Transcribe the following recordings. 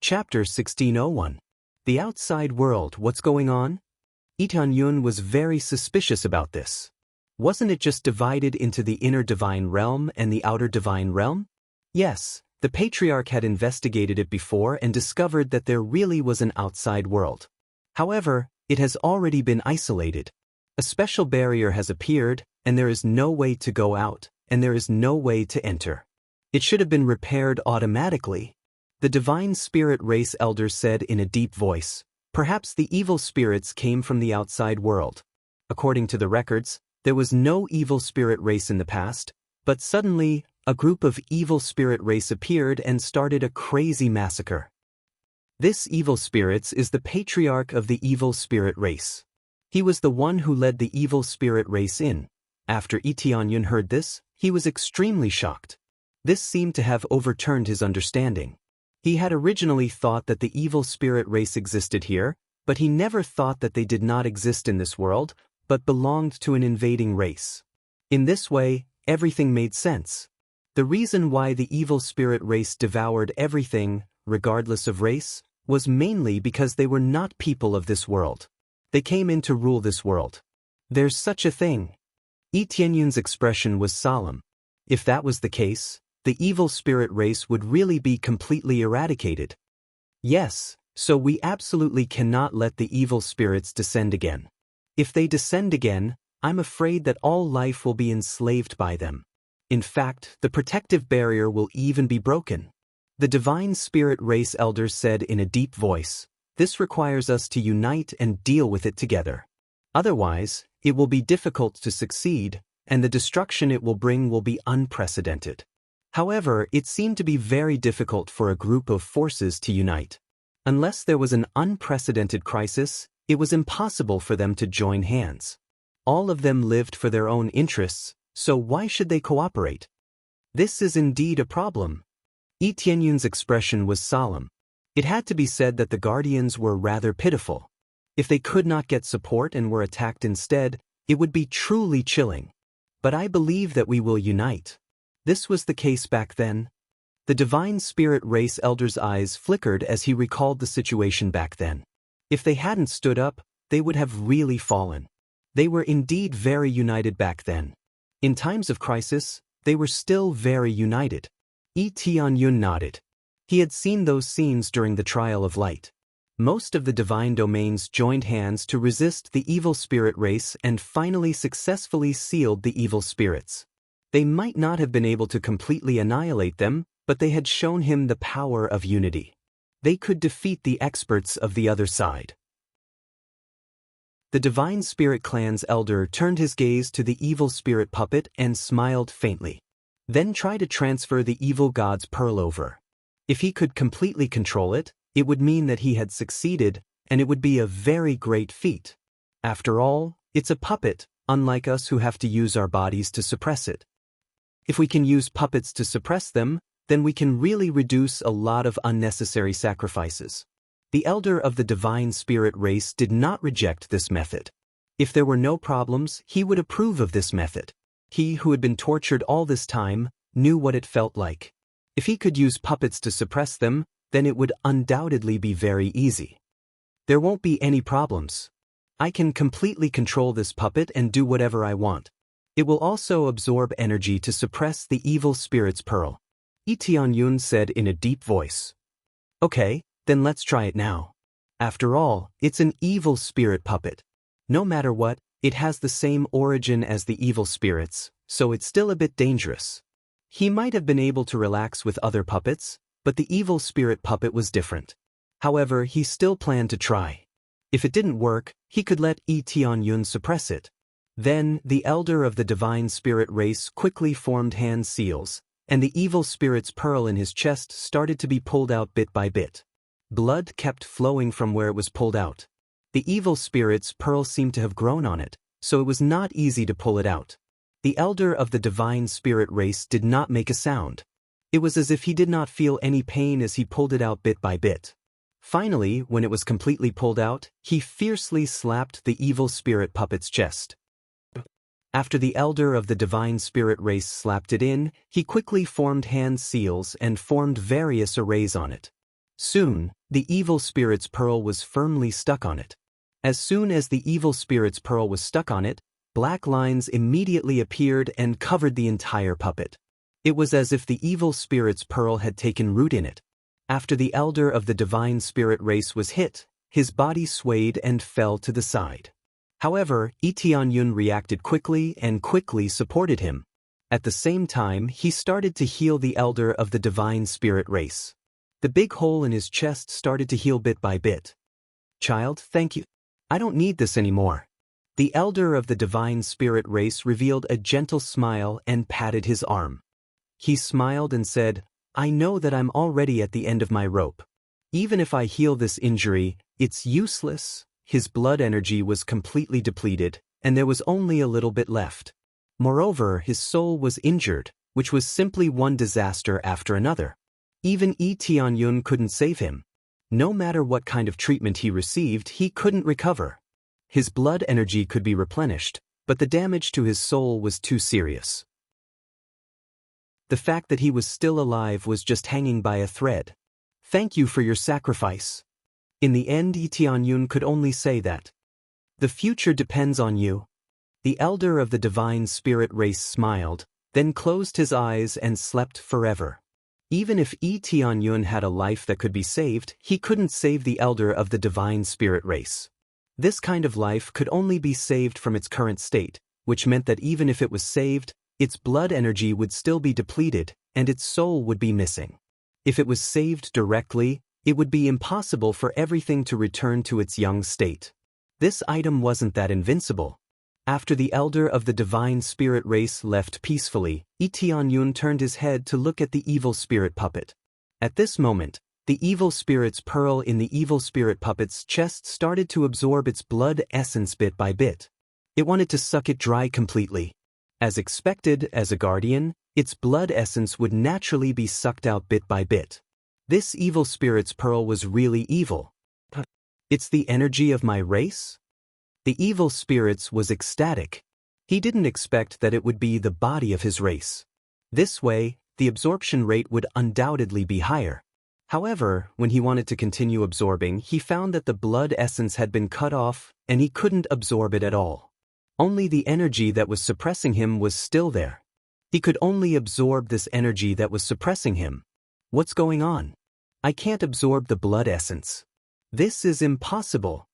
Chapter 1601. The Outside World, What's Going On? Lee Tianyun was very suspicious about this. Wasn't it just divided into the inner divine realm and the outer divine realm? Yes, the patriarch had investigated it before and discovered that there really was an outside world. However, it has already been isolated. A special barrier has appeared, and there is no way to go out, and there is no way to enter. It should have been repaired automatically. The divine spirit race elders said in a deep voice, perhaps the evil spirits came from the outside world. According to the records, there was no evil spirit race in the past, but suddenly, a group of evil spirit race appeared and started a crazy massacre. This evil spirits is the patriarch of the evil spirit race. He was the one who led the evil spirit race in. After Lee Tianyun heard this, he was extremely shocked. This seemed to have overturned his understanding. He had originally thought that the evil spirit race existed here, but he never thought that they did not exist in this world, but belonged to an invading race. In this way, everything made sense. The reason why the evil spirit race devoured everything, regardless of race, was mainly because they were not people of this world. They came in to rule this world. There's such a thing. Lee Tianyun's expression was solemn. If that was the case, the evil spirit race would really be completely eradicated. Yes, so we absolutely cannot let the evil spirits descend again. If they descend again, I'm afraid that all life will be enslaved by them. In fact, the protective barrier will even be broken. The divine spirit race elders said in a deep voice, this requires us to unite and deal with it together. Otherwise, it will be difficult to succeed, and the destruction it will bring will be unprecedented. However, it seemed to be very difficult for a group of forces to unite. Unless there was an unprecedented crisis, it was impossible for them to join hands. All of them lived for their own interests, so why should they cooperate? This is indeed a problem. Lee Tianyun's expression was solemn. It had to be said that the guardians were rather pitiful. If they could not get support and were attacked instead, it would be truly chilling. But I believe that we will unite. This was the case back then. The divine spirit race elders' eyes flickered as he recalled the situation back then. If they hadn't stood up, they would have really fallen. They were indeed very united back then. In times of crisis, they were still very united. Lee Tianyun nodded. He had seen those scenes during the trial of light. Most of the divine domains joined hands to resist the evil spirit race and finally successfully sealed the evil spirits. They might not have been able to completely annihilate them, but they had shown him the power of unity. They could defeat the experts of the other side. The divine spirit clan's elder turned his gaze to the evil spirit puppet and smiled faintly. Then tried to transfer the evil god's pearl over. If he could completely control it, it would mean that he had succeeded, and it would be a very great feat. After all, it's a puppet, unlike us who have to use our bodies to suppress it. If we can use puppets to suppress them, then we can really reduce a lot of unnecessary sacrifices. The elder of the divine spirit race did not reject this method. If there were no problems, he would approve of this method. He who had been tortured all this time knew what it felt like. If he could use puppets to suppress them, then it would undoubtedly be very easy. There won't be any problems. I can completely control this puppet and do whatever I want. It will also absorb energy to suppress the evil spirit's pearl. Lee Tianyun said in a deep voice. Okay, then let's try it now. After all, it's an evil spirit puppet. No matter what, it has the same origin as the evil spirits, so it's still a bit dangerous. He might have been able to relax with other puppets, but the evil spirit puppet was different. However, he still planned to try. If it didn't work, he could let Lee Tianyun suppress it. Then, the elder of the divine spirit race quickly formed hand seals, and the evil spirit's pearl in his chest started to be pulled out bit by bit. Blood kept flowing from where it was pulled out. The evil spirit's pearl seemed to have grown on it, so it was not easy to pull it out. The elder of the divine spirit race did not make a sound. It was as if he did not feel any pain as he pulled it out bit by bit. Finally, when it was completely pulled out, he fiercely slapped the evil spirit puppet's chest. After the elder of the divine spirit race slapped it in, he quickly formed hand seals and formed various arrays on it. Soon, the evil spirit's pearl was firmly stuck on it. As soon as the evil spirit's pearl was stuck on it, black lines immediately appeared and covered the entire puppet. It was as if the evil spirit's pearl had taken root in it. After the elder of the divine spirit race was hit, his body swayed and fell to the side. However, Lee Tianyun reacted quickly and quickly supported him. At the same time, he started to heal the elder of the divine spirit race. The big hole in his chest started to heal bit by bit. "Child, thank you. I don't need this anymore." The elder of the divine spirit race revealed a gentle smile and patted his arm. He smiled and said, "I know that I'm already at the end of my rope. Even if I heal this injury, it's useless." His blood energy was completely depleted, and there was only a little bit left. Moreover, his soul was injured, which was simply one disaster after another. Even Lee Tianyun couldn't save him. No matter what kind of treatment he received, he couldn't recover. His blood energy could be replenished, but the damage to his soul was too serious. The fact that he was still alive was just hanging by a thread. "Thank you for your sacrifice." In the end, Lee Tianyun could only say that. "The future depends on you." The elder of the divine spirit race smiled, then closed his eyes and slept forever. Even if Lee Tianyun had a life that could be saved, he couldn't save the elder of the divine spirit race. This kind of life could only be saved from its current state, which meant that even if it was saved, its blood energy would still be depleted, and its soul would be missing. If it was saved directly, it would be impossible for everything to return to its young state. This item wasn't that invincible. After the elder of the divine spirit race left peacefully, Lee Tianyun turned his head to look at the evil spirit puppet. At this moment, the evil spirit's pearl in the evil spirit puppet's chest started to absorb its blood essence bit by bit. It wanted to suck it dry completely. As expected, as a guardian, its blood essence would naturally be sucked out bit by bit. This evil spirit's pearl was really evil. "It's the energy of my race?" The evil spirit was ecstatic. He didn't expect that it would be the body of his race. This way, the absorption rate would undoubtedly be higher. However, when he wanted to continue absorbing, he found that the blood essence had been cut off, and he couldn't absorb it at all. Only the energy that was suppressing him was still there. He could only absorb this energy that was suppressing him. "What's going on? I can't absorb the blood essence. This is impossible."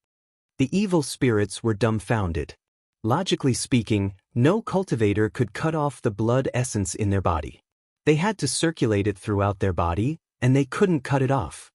The evil spirits were dumbfounded. Logically speaking, no cultivator could cut off the blood essence in their body. They had to circulate it throughout their body, and they couldn't cut it off.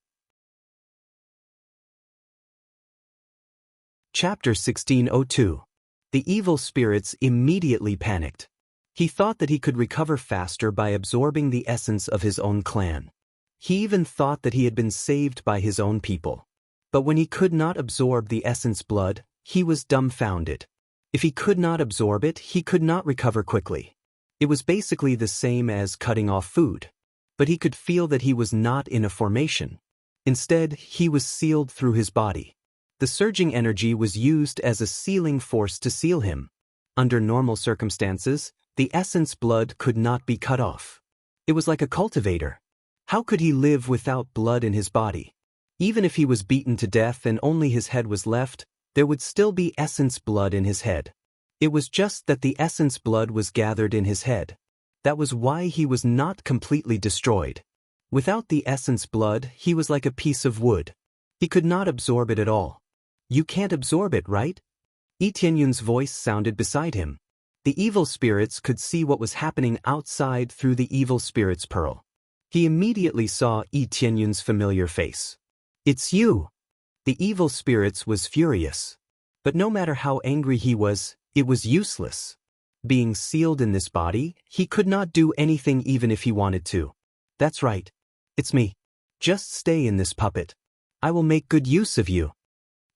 Chapter 1602. The evil spirits immediately panicked. He thought that he could recover faster by absorbing the essence of his own clan. He even thought that he had been saved by his own people. But when he could not absorb the essence blood, he was dumbfounded. If he could not absorb it, he could not recover quickly. It was basically the same as cutting off food. But he could feel that he was not in a formation. Instead, he was sealed through his body. The surging energy was used as a sealing force to seal him. Under normal circumstances, the essence blood could not be cut off. It was like a cultivator. How could he live without blood in his body? Even if he was beaten to death and only his head was left, there would still be essence blood in his head. It was just that the essence blood was gathered in his head. That was why he was not completely destroyed. Without the essence blood, he was like a piece of wood. He could not absorb it at all. "You can't absorb it, right?" Lee Tianyun's voice sounded beside him. The evil spirits could see what was happening outside through the evil spirit's pearl. He immediately saw Lee Tianyun's familiar face. "It's you!" The evil spirits was furious. But no matter how angry he was, it was useless. Being sealed in this body, he could not do anything even if he wanted to. "That's right. It's me. Just stay in this puppet. I will make good use of you."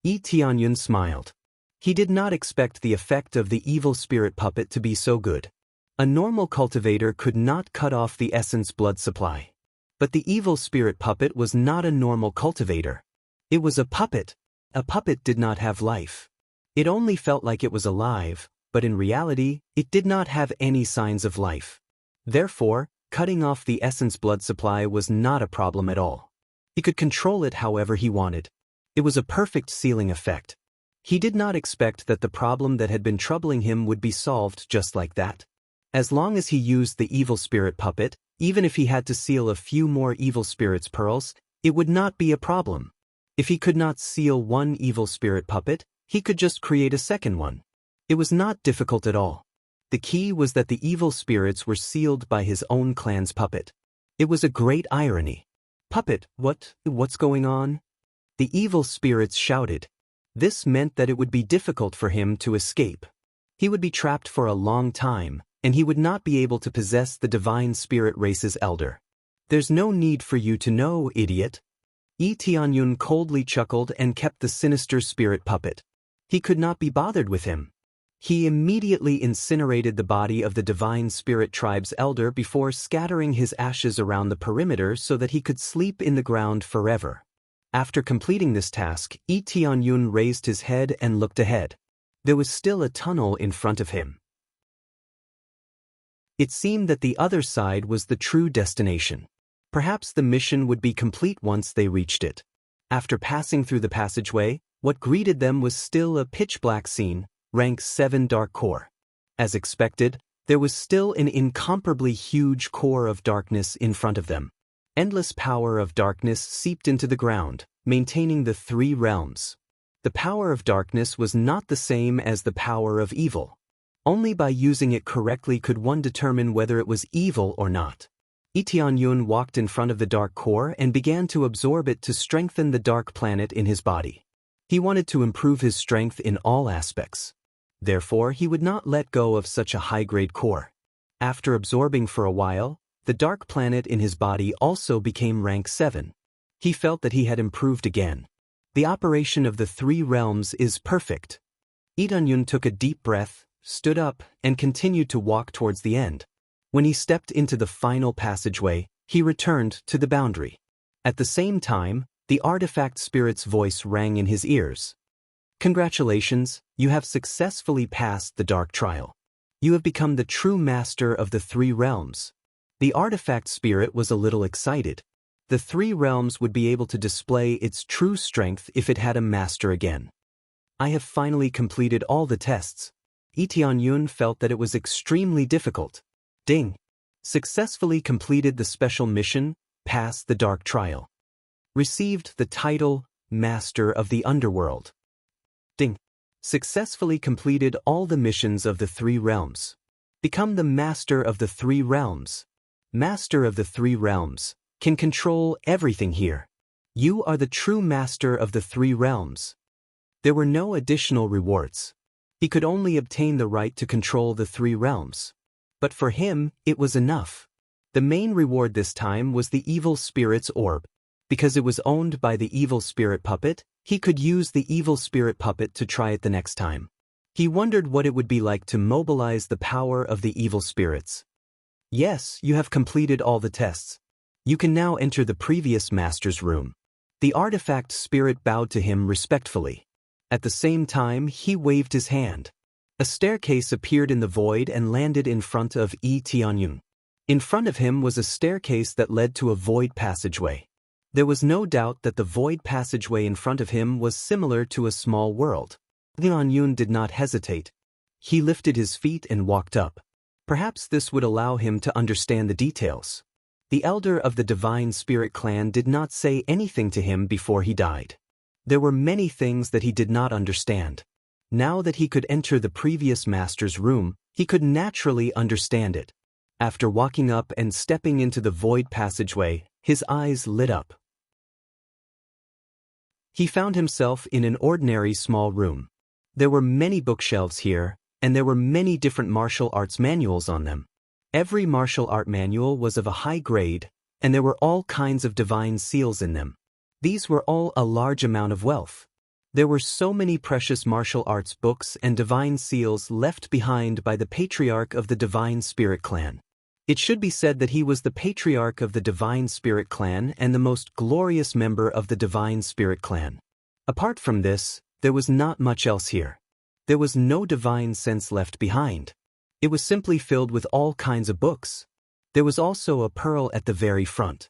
Lee Tianyun smiled. He did not expect the effect of the evil spirit puppet to be so good. A normal cultivator could not cut off the essence blood supply. But the evil spirit puppet was not a normal cultivator. It was a puppet. A puppet did not have life. It only felt like it was alive, but in reality, it did not have any signs of life. Therefore, cutting off the essence blood supply was not a problem at all. He could control it however he wanted. It was a perfect sealing effect. He did not expect that the problem that had been troubling him would be solved just like that. As long as he used the evil spirit puppet, even if he had to seal a few more evil spirit's pearls, it would not be a problem. If he could not seal one evil spirit puppet, he could just create a second one. It was not difficult at all. The key was that the evil spirits were sealed by his own clan's puppet. It was a great irony. Puppet, what's going on? The evil spirits shouted. This meant that it would be difficult for him to escape. He would be trapped for a long time, and he would not be able to possess the divine spirit race's elder. There's no need for you to know, idiot. Tianyun coldly chuckled and kept the sinister spirit puppet. He could not be bothered with him. He immediately incinerated the body of the divine spirit tribe's elder before scattering his ashes around the perimeter so that he could sleep in the ground forever. After completing this task, Tianyun raised his head and looked ahead. There was still a tunnel in front of him. It seemed that the other side was the true destination. Perhaps the mission would be complete once they reached it. After passing through the passageway, what greeted them was still a pitch-black scene, rank 7 dark core. As expected, there was still an incomparably huge core of darkness in front of them. Endless power of darkness seeped into the ground, maintaining the 3 realms. The power of darkness was not the same as the power of evil. Only by using it correctly could one determine whether it was evil or not. Tianyun walked in front of the dark core and began to absorb it to strengthen the dark planet in his body. He wanted to improve his strength in all aspects. Therefore, he would not let go of such a high-grade core. After absorbing for a while, the dark planet in his body also became rank 7. He felt that he had improved again. The operation of the 3 realms is perfect. Tianyun took a deep breath, stood up, and continued to walk towards the end. When he stepped into the final passageway, he returned to the boundary. At the same time, the artifact spirit's voice rang in his ears. Congratulations, you have successfully passed the dark trial. You have become the true master of the 3 realms. The artifact spirit was a little excited. The 3 realms would be able to display its true strength if it had a master again. I have finally completed all the tests. Tianyun felt that it was extremely difficult. Ding! Successfully completed the special mission, passed the dark trial. Received the title, Master of the Underworld. Ding! Successfully completed all the missions of the 3 realms. Become the Master of the 3 realms. Master of the 3 realms. Can control everything here. You are the true master of the 3 realms. There were no additional rewards. He could only obtain the right to control the 3 realms. But for him, it was enough. The main reward this time was the evil spirit's orb. Because it was owned by the evil spirit puppet, he could use the evil spirit puppet to try it the next time. He wondered what it would be like to mobilize the power of the evil spirits. Yes, you have completed all the tests. You can now enter the previous master's room. The artifact spirit bowed to him respectfully. At the same time, he waved his hand. A staircase appeared in the void and landed in front of Tianyun. In front of him was a staircase that led to a void passageway. There was no doubt that the void passageway in front of him was similar to a small world. Tianyun did not hesitate. He lifted his feet and walked up. Perhaps this would allow him to understand the details. The elder of the Divine Spirit clan did not say anything to him before he died. There were many things that he did not understand. Now that he could enter the previous master's room, he could naturally understand it. After walking up and stepping into the void passageway, his eyes lit up. He found himself in an ordinary small room. There were many bookshelves here, and there were many different martial arts manuals on them. Every martial art manual was of a high grade, and there were all kinds of divine seals in them. These were all a large amount of wealth. There were so many precious martial arts books and divine seals left behind by the patriarch of the Divine Spirit clan. It should be said that he was the patriarch of the Divine Spirit clan and the most glorious member of the Divine Spirit clan. Apart from this, there was not much else here. There was no divine sense left behind. It was simply filled with all kinds of books. There was also a pearl at the very front.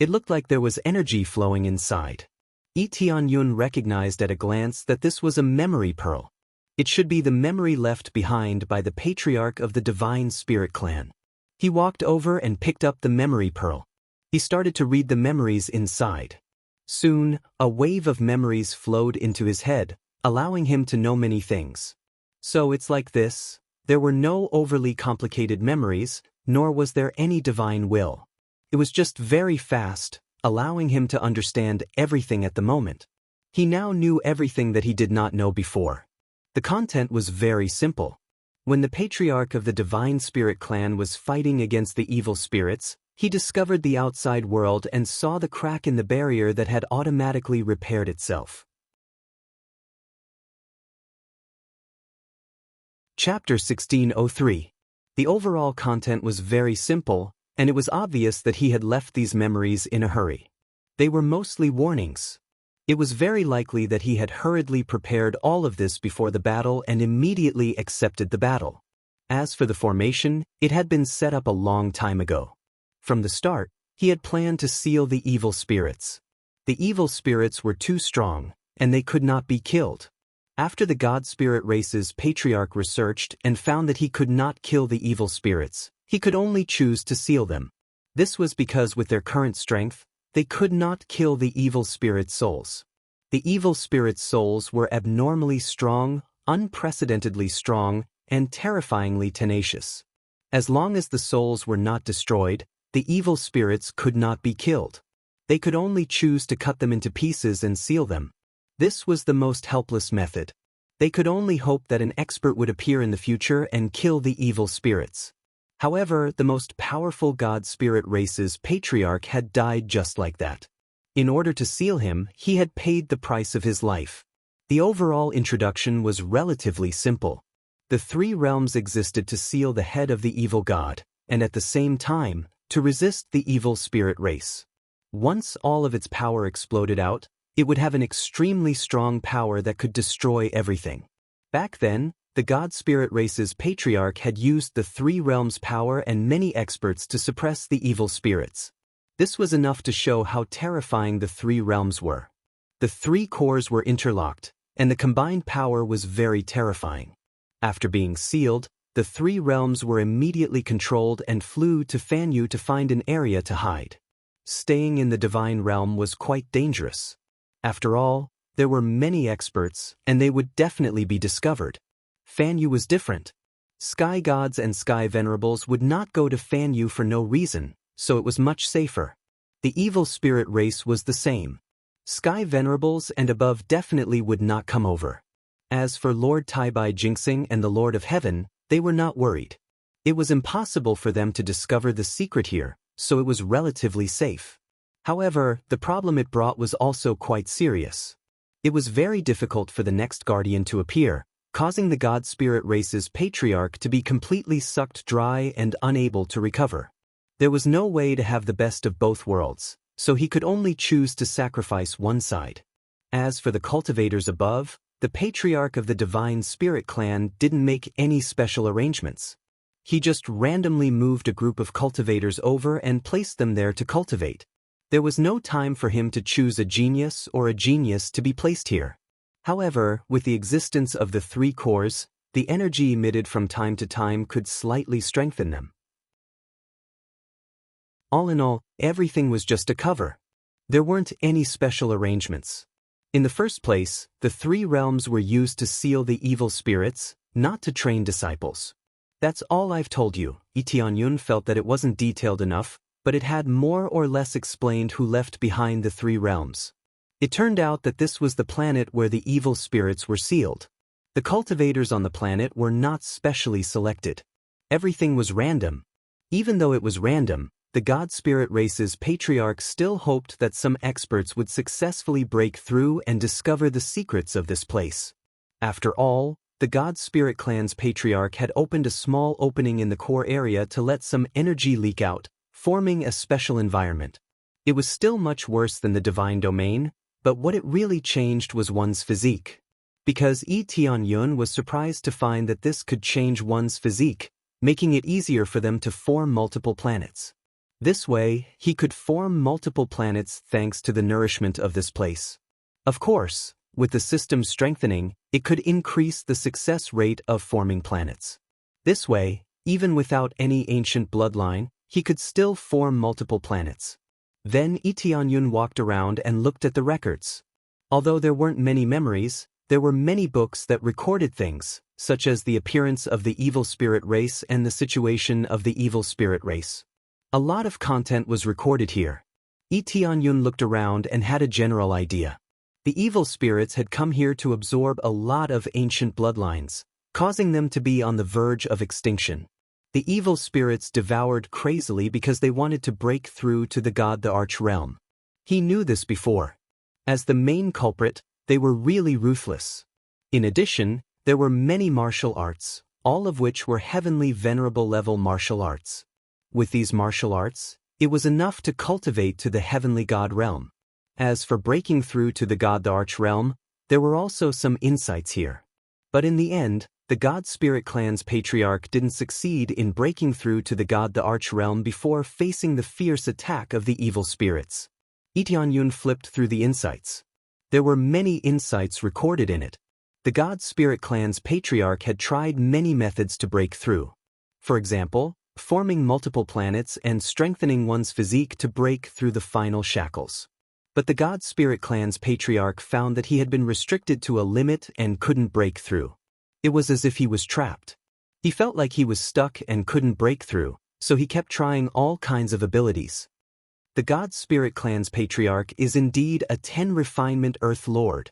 It looked like there was energy flowing inside. Lee Tianyun recognized at a glance that this was a memory pearl. It should be the memory left behind by the patriarch of the Divine Spirit clan. He walked over and picked up the memory pearl. He started to read the memories inside. Soon, a wave of memories flowed into his head, allowing him to know many things. So it's like this: there were no overly complicated memories, nor was there any divine will. It was just very fast, allowing him to understand everything at the moment. He now knew everything that he did not know before. The content was very simple. When the patriarch of the Divine Spirit clan was fighting against the evil spirits, he discovered the outside world and saw the crack in the barrier that had automatically repaired itself. Chapter 1603. The overall content was very simple, and it was obvious that he had left these memories in a hurry. They were mostly warnings. It was very likely that he had hurriedly prepared all of this before the battle and immediately accepted the battle. As for the formation, it had been set up a long time ago. From the start, he had planned to seal the evil spirits. The evil spirits were too strong, and they could not be killed. After the God Spirit race's patriarch researched and found that he could not kill the evil spirits, he could only choose to seal them. This was because with their current strength, they could not kill the evil spirit souls. The evil spirit souls were abnormally strong, unprecedentedly strong, and terrifyingly tenacious. As long as the souls were not destroyed, the evil spirits could not be killed. They could only choose to cut them into pieces and seal them. This was the most helpless method. They could only hope that an expert would appear in the future and kill the evil spirits. However, the most powerful God Spirit race's patriarch had died just like that. In order to seal him, he had paid the price of his life. The overall introduction was relatively simple. The three realms existed to seal the head of the evil god, and at the same time, to resist the evil spirit race. Once all of its power exploded out, it would have an extremely strong power that could destroy everything. Back then, the God Spirit race's patriarch had used the three realms' power and many experts to suppress the evil spirits. This was enough to show how terrifying the three realms were. The three cores were interlocked, and the combined power was very terrifying. After being sealed, the three realms were immediately controlled and flew to Fanyu to find an area to hide. Staying in the divine realm was quite dangerous. After all, there were many experts, and they would definitely be discovered. Fanyu was different. Sky gods and sky venerables would not go to Fanyu for no reason, so it was much safer. The evil spirit race was the same. Sky venerables and above definitely would not come over. As for Lord Taibai Jinxing and the Lord of Heaven, they were not worried. It was impossible for them to discover the secret here, so it was relatively safe. However, the problem it brought was also quite serious. It was very difficult for the next guardian to appear, causing the God Spirit race's patriarch to be completely sucked dry and unable to recover. There was no way to have the best of both worlds, so he could only choose to sacrifice one side. As for the cultivators above, the patriarch of the Divine Spirit clan didn't make any special arrangements. He just randomly moved a group of cultivators over and placed them there to cultivate. There was no time for him to choose a genius or a genius to be placed here. However, with the existence of the three cores, the energy emitted from time to time could slightly strengthen them. All in all, everything was just a cover. There weren't any special arrangements. In the first place, the three realms were used to seal the evil spirits, not to train disciples. That's all I've told you. Lee Tianyun felt that it wasn't detailed enough, but it had more or less explained who left behind the three realms. It turned out that this was the planet where the evil spirits were sealed. The cultivators on the planet were not specially selected. Everything was random. Even though it was random, the God Spirit race's patriarch still hoped that some experts would successfully break through and discover the secrets of this place. After all, the God Spirit clan's patriarch had opened a small opening in the core area to let some energy leak out, forming a special environment. It was still much worse than the divine domain, but what it really changed was one's physique. Because Lee Tianyun was surprised to find that this could change one's physique, making it easier for them to form multiple planets. This way, he could form multiple planets thanks to the nourishment of this place. Of course, with the system strengthening, it could increase the success rate of forming planets. This way, even without any ancient bloodline, he could still form multiple planets. Then Tianyun walked around and looked at the records. Although there weren't many memories, there were many books that recorded things, such as the appearance of the evil spirit race and the situation of the evil spirit race. A lot of content was recorded here. Tianyun looked around and had a general idea. The evil spirits had come here to absorb a lot of ancient bloodlines, causing them to be on the verge of extinction. The evil spirits devoured crazily because they wanted to break through to the god the Arch Realm. He knew this before. As the main culprit, they were really ruthless. In addition, there were many martial arts, all of which were heavenly venerable level martial arts. With these martial arts, it was enough to cultivate to the heavenly god realm. As for breaking through to the god the Arch Realm, there were also some insights here. But in the end, the God Spirit clan's patriarch didn't succeed in breaking through to the god the Arch Realm before facing the fierce attack of the evil spirits. Tianyun flipped through the insights. There were many insights recorded in it. The God Spirit clan's patriarch had tried many methods to break through. For example, forming multiple planets and strengthening one's physique to break through the final shackles. But the God Spirit clan's patriarch found that he had been restricted to a limit and couldn't break through. It was as if he was trapped. He felt like he was stuck and couldn't break through, so he kept trying all kinds of abilities. The God Spirit clan's patriarch is indeed a 10 refinement Earth Lord.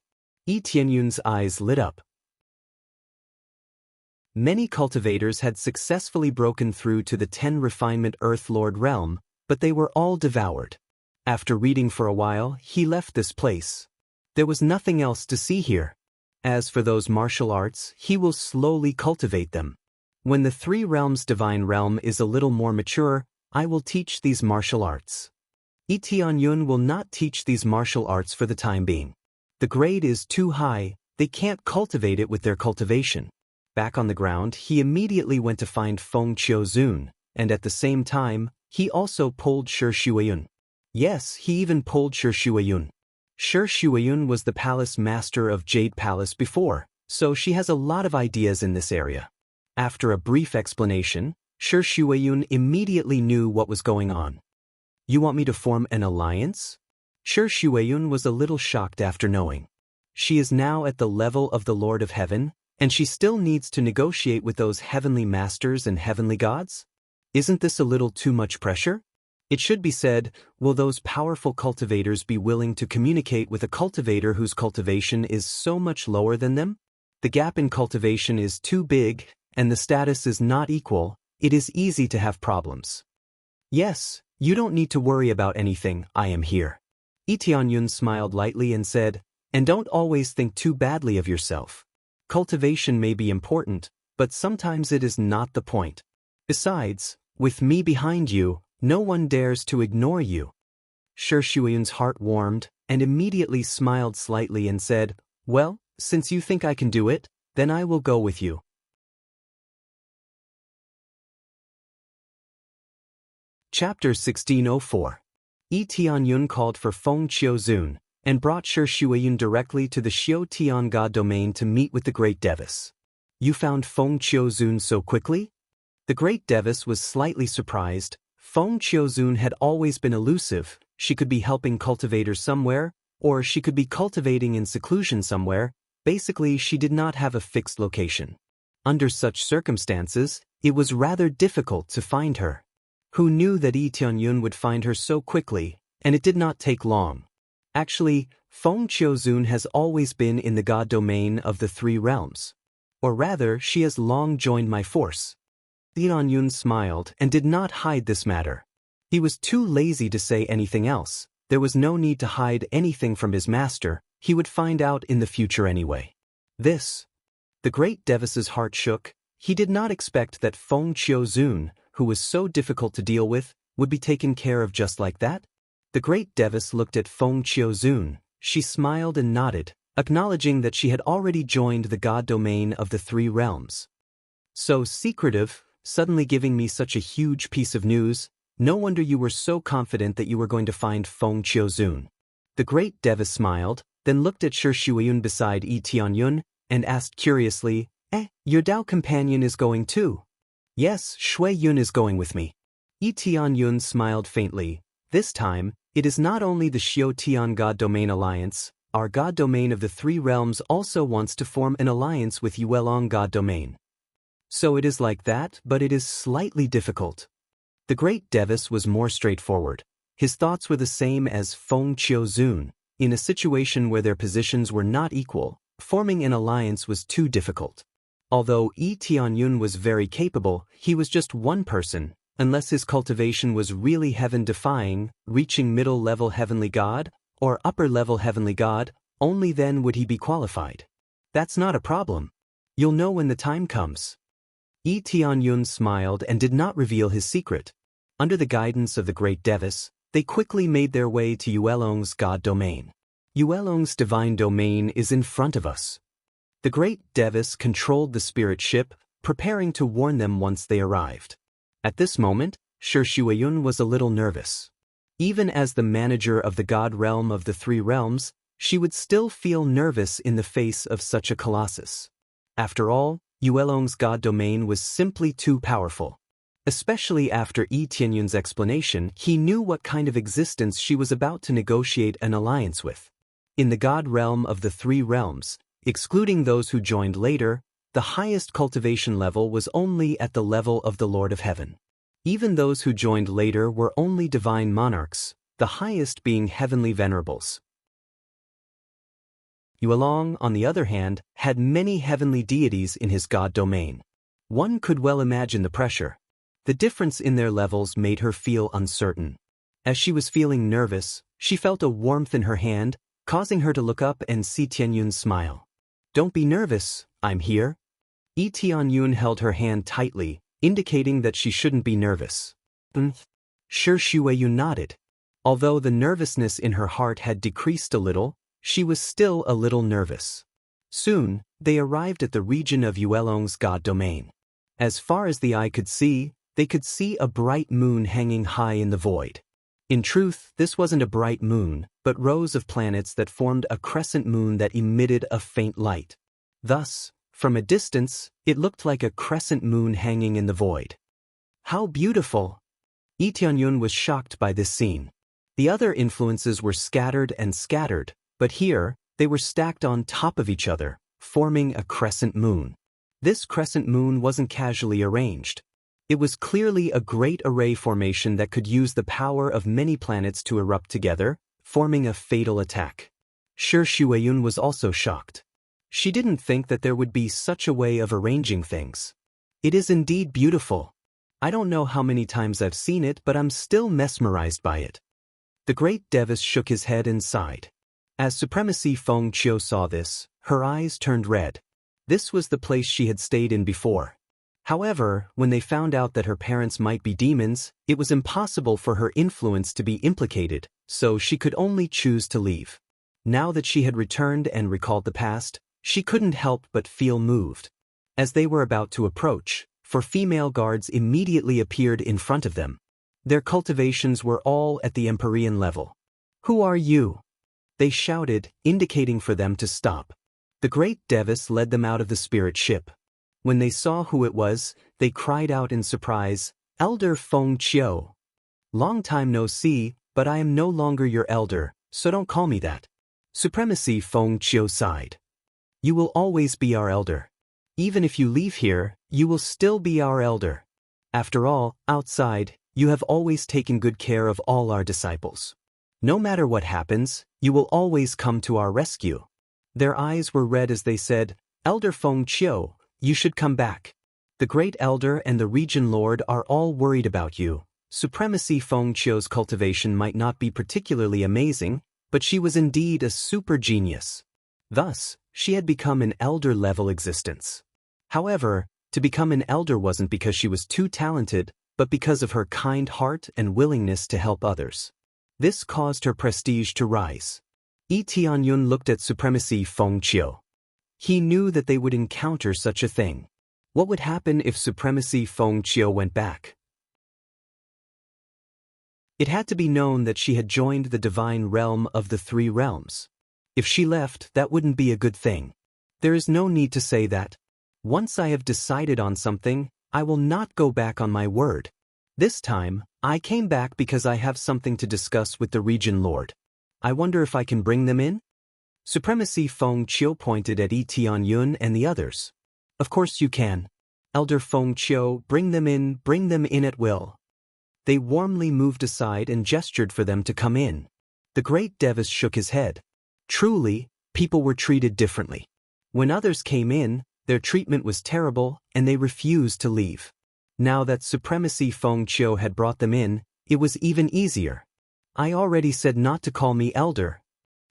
Tianyun's eyes lit up. Many cultivators had successfully broken through to the 10 refinement Earth Lord realm, but they were all devoured. After reading for a while, he left this place. There was nothing else to see here. As for those martial arts, he will slowly cultivate them. When the 3 realms divine realm is a little more mature, I will teach these martial arts. Tianyun will not teach these martial arts for the time being. The grade is too high, they can't cultivate it with their cultivation. Back on the ground, he immediately went to find Feng Qiuzun, and at the same time, he also pulled Shi Shuiyun. Yes, he even pulled Shi Shuiyun. Shi Shuiyun was the palace master of Jade Palace before, so she has a lot of ideas in this area. After a brief explanation, Shi Shuiyun immediately knew what was going on. You want me to form an alliance? Shi Shuiyun was a little shocked after knowing. She is now at the level of the Lord of Heaven, and she still needs to negotiate with those heavenly masters and heavenly gods? Isn't this a little too much pressure? It should be said, will those powerful cultivators be willing to communicate with a cultivator whose cultivation is so much lower than them? The gap in cultivation is too big, and the status is not equal, it is easy to have problems. Yes, you don't need to worry about anything, I am here. Tianyun smiled lightly and said, and don't always think too badly of yourself. Cultivation may be important, but sometimes it is not the point. Besides, with me behind you, no one dares to ignore you. Shi Shuiyun's heart warmed, and immediately smiled slightly and said, well, since you think I can do it, then I will go with you. Chapter 1604. Tianyun called for Feng Qiuzun, and brought Shi Shuiyun directly to the Xiao Tian God domain to meet with the Great Devis. You found Feng Qiuzun so quickly? The Great Devis was slightly surprised. Feng Qiuzun had always been elusive. She could be helping cultivators somewhere, or she could be cultivating in seclusion somewhere. Basically, she did not have a fixed location. Under such circumstances, it was rather difficult to find her. Who knew that Tianyun would find her so quickly, and it did not take long. Actually, Feng Qiuzun has always been in the god domain of the 3 realms. Or rather, she has long joined my force. Tianyun smiled and did not hide this matter. He was too lazy to say anything else. There was no need to hide anything from his master. He would find out in the future anyway. The Great Devis's heart shook. He did not expect that Feng Qiuzun, who was so difficult to deal with, would be taken care of just like that. The Great Devis looked at Feng Qiuzun. She smiled and nodded, acknowledging that she had already joined the god domain of the 3 realms. So secretive, suddenly giving me such a huge piece of news. No wonder you were so confident that you were going to find Feng Qiuzun. The great Devis smiled, then looked at Shi Shuiyun beside Yi Tianyun, and asked curiously, your Dao companion is going too? Yes, Shui Yun is going with me. Yi Tianyun smiled faintly. This time, it is not only the Xiao Tian God Domain Alliance, our God Domain of the Three Realms also wants to form an alliance with Yuelong God Domain. So it is like that, but it is slightly difficult. The great Devis was more straightforward. His thoughts were the same as Feng Qiuzun. In a situation where their positions were not equal, forming an alliance was too difficult. Although Yi Tianyun was very capable, he was just one person. Unless his cultivation was really heaven-defying, reaching middle-level heavenly god, or upper-level heavenly god, only then would he be qualified. That's not a problem. You'll know when the time comes. Yi Tianyun smiled and did not reveal his secret. Under the guidance of the great Devis, they quickly made their way to Yuelong's god domain. Yuelong's divine domain is in front of us. The great Devis controlled the spirit ship, preparing to warn them once they arrived. At this moment, Shi Shuiyun was a little nervous. Even as the manager of the god realm of the Three Realms, she would still feel nervous in the face of such a colossus. After all, Yuelong's god domain was simply too powerful. Especially after Yi Tianyun's explanation, he knew what kind of existence she was about to negotiate an alliance with. In the god realm of the Three Realms, excluding those who joined later, the highest cultivation level was only at the level of the Lord of Heaven. Even those who joined later were only divine monarchs, the highest being heavenly venerables. Yuelong, on the other hand, had many heavenly deities in his god domain. One could well imagine the pressure. The difference in their levels made her feel uncertain. As she was feeling nervous, she felt a warmth in her hand, causing her to look up and see Tianyun smile. Don't be nervous, I'm here. Yi Tianyun held her hand tightly, indicating that she shouldn't be nervous. Shi Shuiyun nodded. Although the nervousness in her heart had decreased a little, she was still a little nervous. Soon, they arrived at the region of Yuelong's god domain. As far as the eye could see, they could see a bright moon hanging high in the void. In truth, this wasn't a bright moon, but rows of planets that formed a crescent moon that emitted a faint light. Thus, from a distance, it looked like a crescent moon hanging in the void. How beautiful! Yi Tianyun was shocked by this scene. The other influences were scattered, but here, they were stacked on top of each other, forming a crescent moon. This crescent moon wasn't casually arranged. It was clearly a great array formation that could use the power of many planets to erupt together, forming a fatal attack. Shi Shuiyun was also shocked. She didn't think that there would be such a way of arranging things. It is indeed beautiful. I don't know how many times I've seen it, but I'm still mesmerized by it. The great Devis shook his head and sighed. As Supremacy Feng Qiu saw this, her eyes turned red. This was the place she had stayed in before. However, when they found out that her parents might be demons, it was impossible for her influence to be implicated, so she could only choose to leave. Now that she had returned and recalled the past, she couldn't help but feel moved. As they were about to approach, 4 female guards immediately appeared in front of them. Their cultivations were all at the Empyrean level. Who are you? They shouted, indicating for them to stop. The great Devis led them out of the spirit ship. When they saw who it was, they cried out in surprise, Elder Feng Qiu. Long time no see, but I am no longer your elder, so don't call me that. Supremacy Feng Qiu sighed. You will always be our elder. Even if you leave here, you will still be our elder. After all, outside, you have always taken good care of all our disciples. No matter what happens, you will always come to our rescue. Their eyes were red as they said, Elder Feng Qiu, you should come back. The great elder and the region lord are all worried about you. Supremacy Feng Qiu's cultivation might not be particularly amazing, but she was indeed a super genius. Thus, she had become an elder-level existence. However, to become an elder wasn't because she was too talented, but because of her kind heart and willingness to help others. This caused her prestige to rise. Yi Tianyun looked at Supremacy Feng Qiu. He knew that they would encounter such a thing. What would happen if Supremacy Feng Qiu went back? It had to be known that she had joined the divine realm of the three realms. If she left, that wouldn't be a good thing. There is no need to say that. Once I have decided on something, I will not go back on my word. This time, I came back because I have something to discuss with the region lord. I wonder if I can bring them in? Supremacy Feng Qiu pointed at Tianyun and the others. Of course you can. Elder Feng Qiu, bring them in at will. They warmly moved aside and gestured for them to come in. The great Devis shook his head. Truly, people were treated differently. When others came in, their treatment was terrible and they refused to leave. Now that Supremacy Feng Qiu had brought them in, it was even easier. I already said not to call me elder.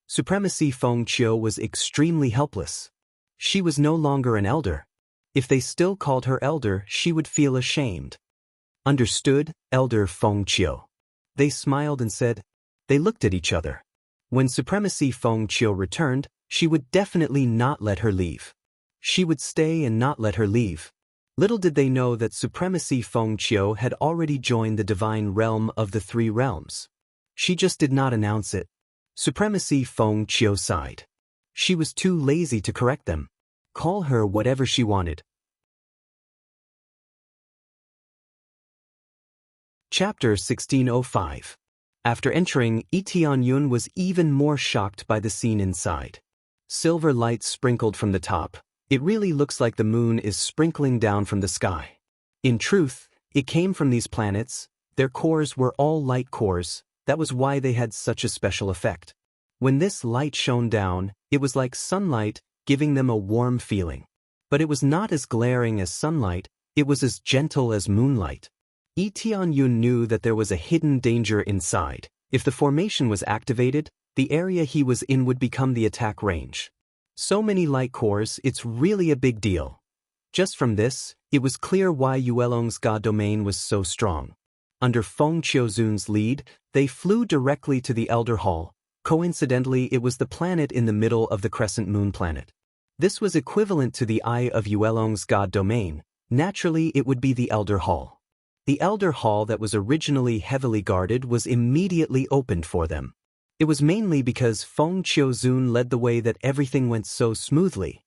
Supremacy Feng Qiu was extremely helpless. She was no longer an elder. If they still called her elder, she would feel ashamed. Understood, Elder Feng Qiu. They smiled and said. They looked at each other. When Supremacy Feng Qiu returned, she would definitely not let her leave. She would stay and not let her leave. Little did they know that Supremacy Feng Qiu had already joined the divine realm of the three realms. She just did not announce it. Supremacy Feng Qiu sighed. She was too lazy to correct them. Call her whatever she wanted. Chapter 1605. After entering, Tianyun was even more shocked by the scene inside. Silver light sprinkled from the top. It really looks like the moon is sprinkling down from the sky. In truth, it came from these planets. Their cores were all light cores. That was why they had such a special effect. When this light shone down, it was like sunlight, giving them a warm feeling. But it was not as glaring as sunlight, it was as gentle as moonlight. Tianyun knew that there was a hidden danger inside. If the formation was activated, the area he was in would become the attack range. So many light cores, it's really a big deal. Just from this, it was clear why Yuelong's God domain was so strong. Under Feng Qiuzun's lead, they flew directly to the Elder Hall. Coincidentally, it was the planet in the middle of the crescent moon planet. This was equivalent to the eye of Yuelong's God domain. Naturally, it would be the Elder Hall. The Elder Hall that was originally heavily guarded was immediately opened for them. It was mainly because Feng Qiuzun led the way that everything went so smoothly.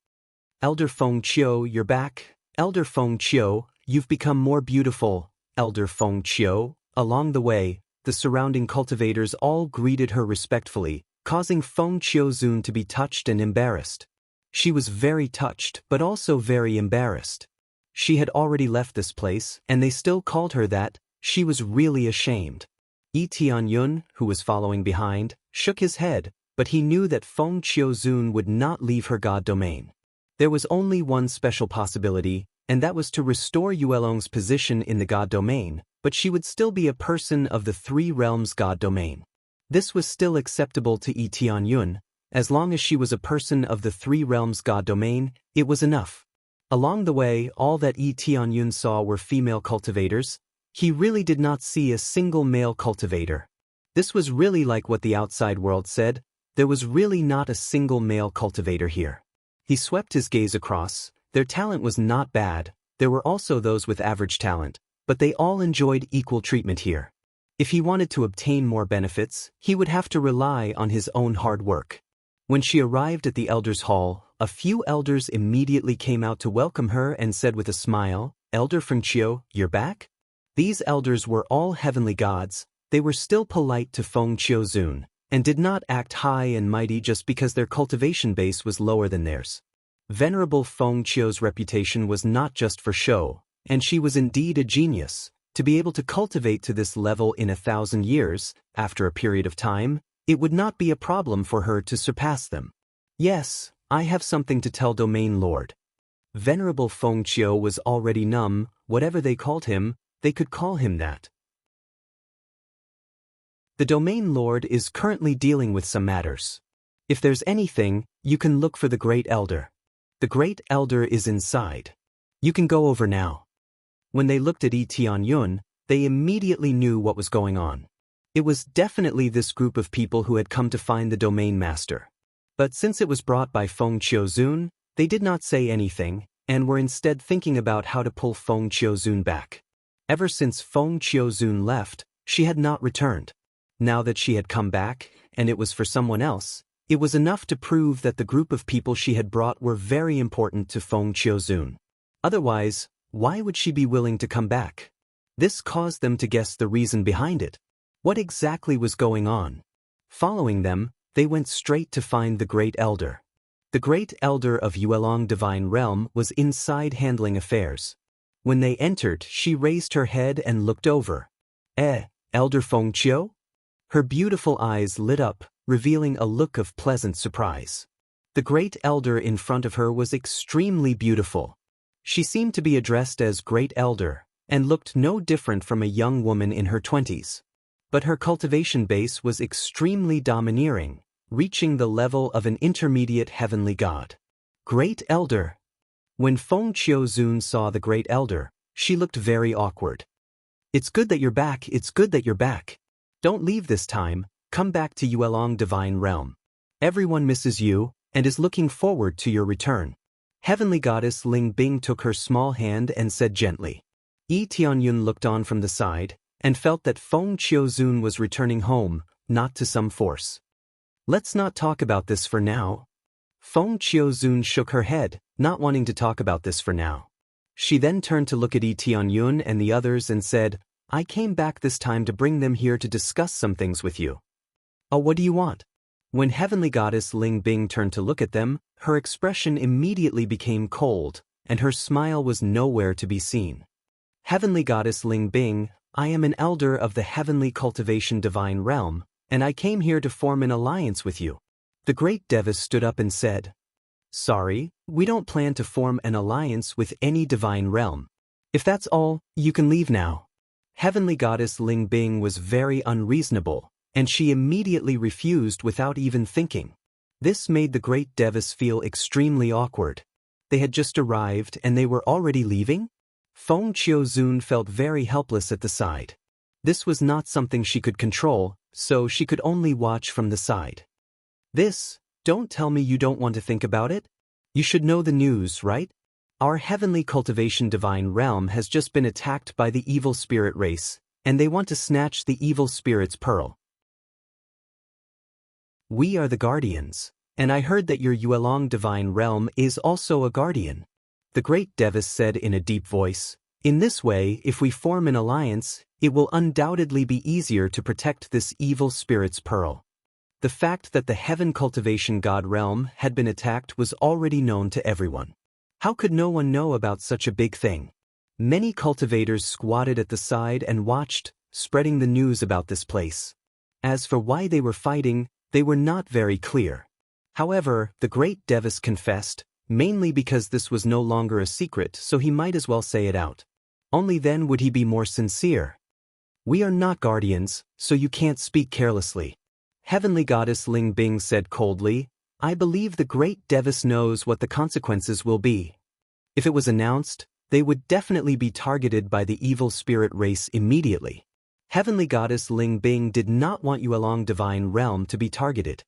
Elder Feng Qiu, you're back. Elder Feng Qiu, you've become more beautiful. Elder Feng Qiu. Along the way, the surrounding cultivators all greeted her respectfully, causing Feng Qiuzun to be touched and embarrassed. She was very touched, but also very embarrassed. She had already left this place, and they still called her that. She was really ashamed. Tianyun, who was following behind, shook his head, but he knew that Feng Qiuzun would not leave her God domain. There was only one special possibility, and that was to restore Yuelong's position in the God domain, but she would still be a person of the three realms God domain. This was still acceptable to Tianyun. As long as she was a person of the three realms God domain, it was enough. Along the way, all that Tianyun saw were female cultivators. He really did not see a single male cultivator. This was really like what the outside world said. There was really not a single male cultivator here. He swept his gaze across. Their talent was not bad. There were also those with average talent, but they all enjoyed equal treatment here. If he wanted to obtain more benefits, he would have to rely on his own hard work. When she arrived at the Elders' Hall, a few elders immediately came out to welcome her and said with a smile, Elder Feng Qiu, you're back? These elders were all heavenly gods. They were still polite to Feng Qiuzun, and did not act high and mighty just because their cultivation base was lower than theirs. Venerable Feng Qiu's reputation was not just for show, and she was indeed a genius. To be able to cultivate to this level in 1,000 years, after a period of time, it would not be a problem for her to surpass them. Yes, I have something to tell Domain Lord. Venerable Feng Qiu was already numb. Whatever they called him, they could call him that. The Domain Lord is currently dealing with some matters. If there's anything, you can look for the Great Elder. The Great Elder is inside. You can go over now. When they looked at Tianyun, they immediately knew what was going on. It was definitely this group of people who had come to find the Domain Master. But since it was brought by Feng Qiuzun, they did not say anything, and were instead thinking about how to pull Feng Qiuzun back. Ever since Feng Qiuzun left, she had not returned. Now that she had come back, and it was for someone else, it was enough to prove that the group of people she had brought were very important to Feng Qiuzun. Otherwise, why would she be willing to come back? This caused them to guess the reason behind it. What exactly was going on? Following them, they went straight to find the Great Elder. The Great Elder of Yuelong Divine Realm was inside handling affairs. When they entered, she raised her head and looked over. Elder Feng Qiu? Her beautiful eyes lit up, revealing a look of pleasant surprise. The Great Elder in front of her was extremely beautiful. She seemed to be addressed as Great Elder, and looked no different from a young woman in her 20s. But her cultivation base was extremely domineering, reaching the level of an intermediate heavenly god. Great Elder. When Feng Qiuzun saw the Great Elder, she looked very awkward. It's good that you're back, it's good that you're back. Don't leave this time, come back to Yuelong Divine Realm. Everyone misses you, and is looking forward to your return. Heavenly Goddess Ling Bing took her small hand and said gently. Yi Tianyun looked on from the side, and felt that Feng Qiuzun was returning home, not to some force. Let's not talk about this for now. Feng Qiuzun shook her head, not wanting to talk about this for now. She then turned to look at Yi Tianyun and the others and said, I came back this time to bring them here to discuss some things with you. Oh, what do you want? When Heavenly Goddess Ling Bing turned to look at them, her expression immediately became cold, and her smile was nowhere to be seen. Heavenly Goddess Ling Bing, I am an elder of the Heavenly Cultivation Divine Realm, and I came here to form an alliance with you. The Great Devas stood up and said, Sorry, we don't plan to form an alliance with any divine realm. If that's all, you can leave now. Heavenly Goddess Ling Bing was very unreasonable, and she immediately refused without even thinking. This made the Great Devas feel extremely awkward. They had just arrived and they were already leaving? Feng Qiuzun felt very helpless at the side. This was not something she could control, so she could only watch from the side. Don't tell me you don't want to think about it? You should know the news, right? Our Heavenly Cultivation Divine Realm has just been attacked by the evil spirit race, and they want to snatch the evil spirit's pearl. We are the guardians, and I heard that your Yuelong Divine Realm is also a guardian. The Great Devas said in a deep voice, In this way, if we form an alliance, it will undoubtedly be easier to protect this evil spirit's pearl. The fact that the Heaven Cultivation God Realm had been attacked was already known to everyone. How could no one know about such a big thing? Many cultivators squatted at the side and watched, spreading the news about this place. As for why they were fighting, they were not very clear. However, the Great Devas confessed, mainly because this was no longer a secret, so he might as well say it out. Only then would he be more sincere. We are not guardians, so you can't speak carelessly. Heavenly Goddess Ling Bing said coldly, I believe the Great Devas knows what the consequences will be. If it was announced, they would definitely be targeted by the evil spirit race immediately. Heavenly Goddess Ling Bing did not want Yuelong Divine Realm to be targeted.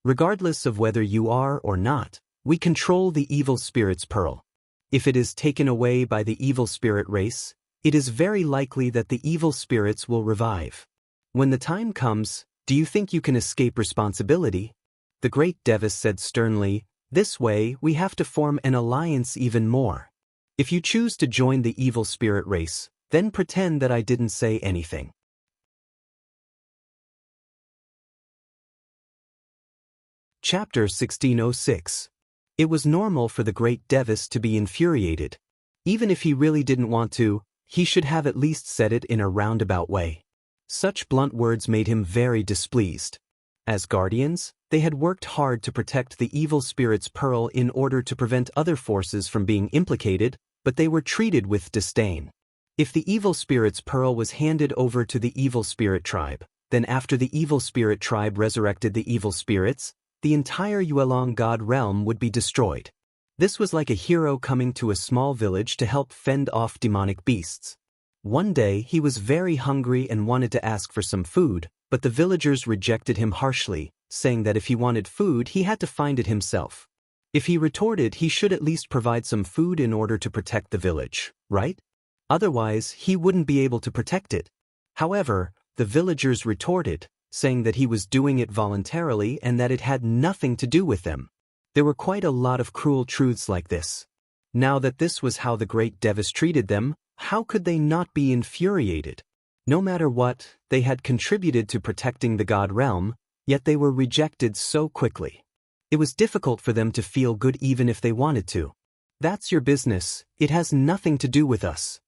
Regardless of whether you are or not, we control the evil spirit's pearl. If it is taken away by the evil spirit race, it is very likely that the evil spirits will revive. When the time comes, do you think you can escape responsibility? The Great Devas said sternly, This way we have to form an alliance even more. If you choose to join the evil spirit race, then pretend that I didn't say anything. Chapter 1606. It was normal for the Great Devas to be infuriated. Even if he really didn't want to, he should have at least said it in a roundabout way. Such blunt words made him very displeased. As guardians, they had worked hard to protect the evil spirit's pearl in order to prevent other forces from being implicated, but they were treated with disdain. If the evil spirit's pearl was handed over to the evil spirit tribe, then after the evil spirit tribe resurrected the evil spirits, the entire Yuelong God realm would be destroyed. This was like a hero coming to a small village to help fend off demonic beasts. One day he was very hungry and wanted to ask for some food, but the villagers rejected him harshly, saying that if he wanted food he had to find it himself. If he retorted he should at least provide some food in order to protect the village, right? Otherwise he wouldn't be able to protect it. However, the villagers retorted, saying that he was doing it voluntarily and that it had nothing to do with them. There were quite a lot of cruel truths like this. Now that this was how the great Devis treated them, how could they not be infuriated? No matter what, they had contributed to protecting the god realm, yet they were rejected so quickly. It was difficult for them to feel good even if they wanted to. That's your business, it has nothing to do with us.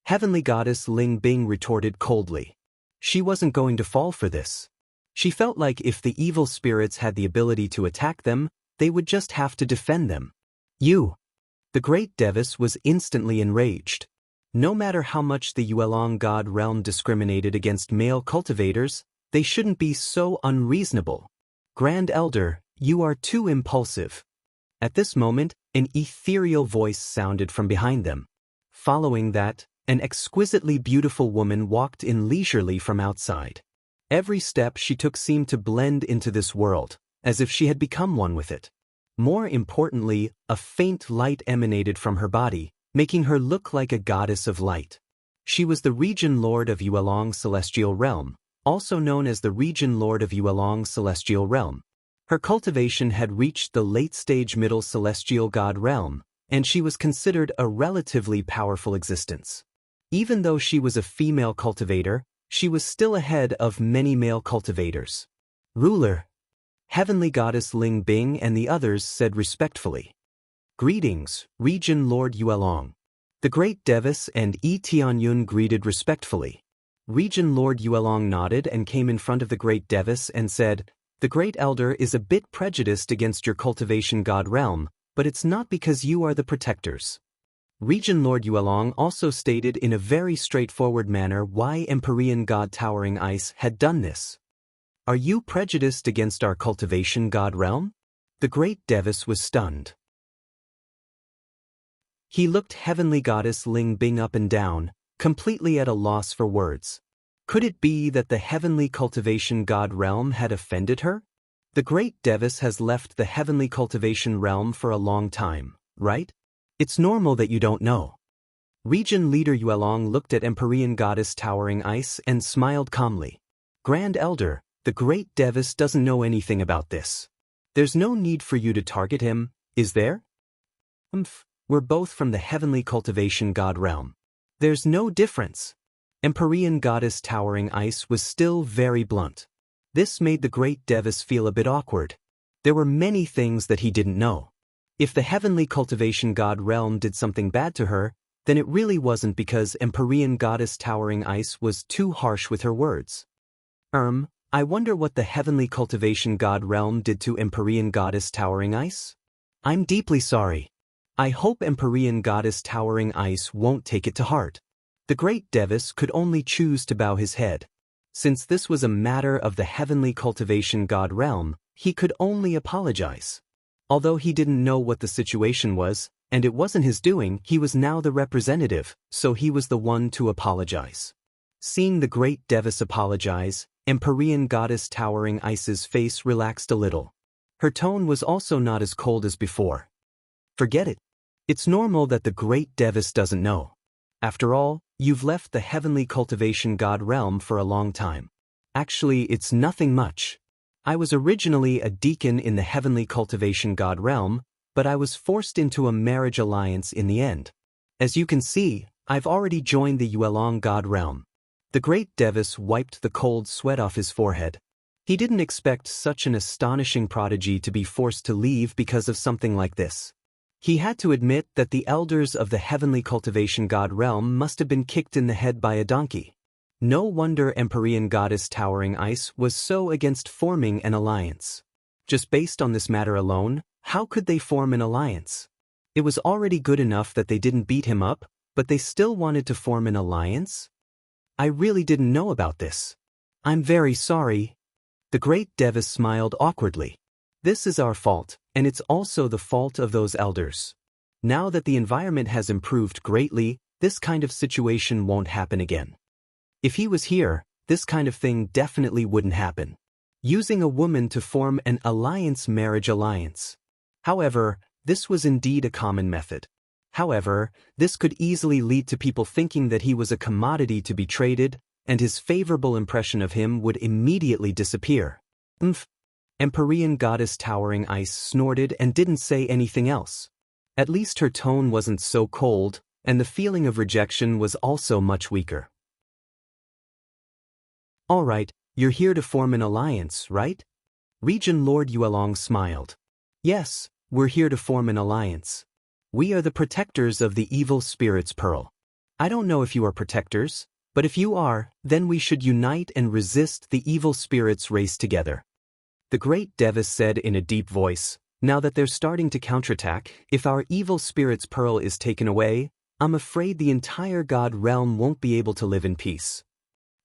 Heavenly Goddess Ling Bing retorted coldly. She wasn't going to fall for this. She felt like if the evil spirits had the ability to attack them, they would just have to defend them. You! The great Devis was instantly enraged. No matter how much the Yuelong god realm discriminated against male cultivators, they shouldn't be so unreasonable. Grand Elder, you are too impulsive. At this moment, an ethereal voice sounded from behind them. Following that, an exquisitely beautiful woman walked in leisurely from outside. Every step she took seemed to blend into this world, as if she had become one with it. More importantly, a faint light emanated from her body, making her look like a goddess of light. She was the Region Lord of Yuelong Celestial Realm, also known as the Region Lord of Yuelong Celestial Realm. Her cultivation had reached the late-stage Middle Celestial God Realm, and she was considered a relatively powerful existence. Even though she was a female cultivator, she was still ahead of many male cultivators. Ruler, Heavenly Goddess Ling Bing and the others said respectfully. Greetings, Region Lord Yuelong. The Great Devis and Tianyun greeted respectfully. Region Lord Yuelong nodded and came in front of the Great Devis and said, The Great Elder is a bit prejudiced against your cultivation god realm, but it's not because you are the protectors. Region Lord Yuelong also stated in a very straightforward manner why Empyrean God Towering Ice had done this. Are you prejudiced against our cultivation god realm? The Great Devis was stunned. He looked Heavenly Goddess Ling Bing up and down, completely at a loss for words. Could it be that the heavenly cultivation god realm had offended her? The Great Devis has left the heavenly cultivation realm for a long time, right? It's normal that you don't know. Region Leader Yuelong looked at Empyrean Goddess Towering Ice and smiled calmly. Grand Elder, the Great Devis doesn't know anything about this. There's no need for you to target him, is there? We're both from the heavenly cultivation god realm. There's no difference. Empyrean Goddess Towering Ice was still very blunt. This made the Great Devis feel a bit awkward. There were many things that he didn't know. If the heavenly cultivation god realm did something bad to her, then it really wasn't because Empyrean Goddess Towering Ice was too harsh with her words. I wonder what the heavenly cultivation god realm did to Empyrean Goddess Towering Ice? I'm deeply sorry. I hope Empyrean Goddess Towering Ice won't take it to heart. The Great Devis could only choose to bow his head. Since this was a matter of the heavenly cultivation god realm, he could only apologize. Although he didn't know what the situation was, and it wasn't his doing, he was now the representative, so he was the one to apologize. Seeing the Great Devis apologize, Empyrean Goddess Towering Ice's face relaxed a little. Her tone was also not as cold as before. Forget it. It's normal that the Great Devis doesn't know. After all, you've left the heavenly cultivation god realm for a long time. Actually, it's nothing much. I was originally a deacon in the heavenly cultivation god realm, but I was forced into a marriage alliance in the end. As you can see, I've already joined the Yuelong god realm. The Great Devis wiped the cold sweat off his forehead. He didn't expect such an astonishing prodigy to be forced to leave because of something like this. He had to admit that the elders of the heavenly cultivation god realm must have been kicked in the head by a donkey. No wonder Empyrean Goddess Towering Ice was so against forming an alliance. Just based on this matter alone, how could they form an alliance? It was already good enough that they didn't beat him up, but they still wanted to form an alliance? I really didn't know about this. I'm very sorry. The Great Devis smiled awkwardly. This is our fault, and it's also the fault of those elders. Now that the environment has improved greatly, this kind of situation won't happen again. If he was here, this kind of thing definitely wouldn't happen. Using a woman to form an marriage alliance. However, this was indeed a common method. However, this could easily lead to people thinking that he was a commodity to be traded, and his favorable impression of him would immediately disappear. Empyrean goddess Towering Ice snorted and didn't say anything else. At least her tone wasn't so cold, and the feeling of rejection was also much weaker. All right, you're here to form an alliance, right? Regent Lord Yuelong smiled. Yes, we're here to form an alliance. We are the protectors of the evil spirit's pearl. I don't know if you are protectors, but if you are, then we should unite and resist the evil spirit's race together. The great Devis said in a deep voice, now that they're starting to counterattack, if our evil spirit's pearl is taken away, I'm afraid the entire god realm won't be able to live in peace.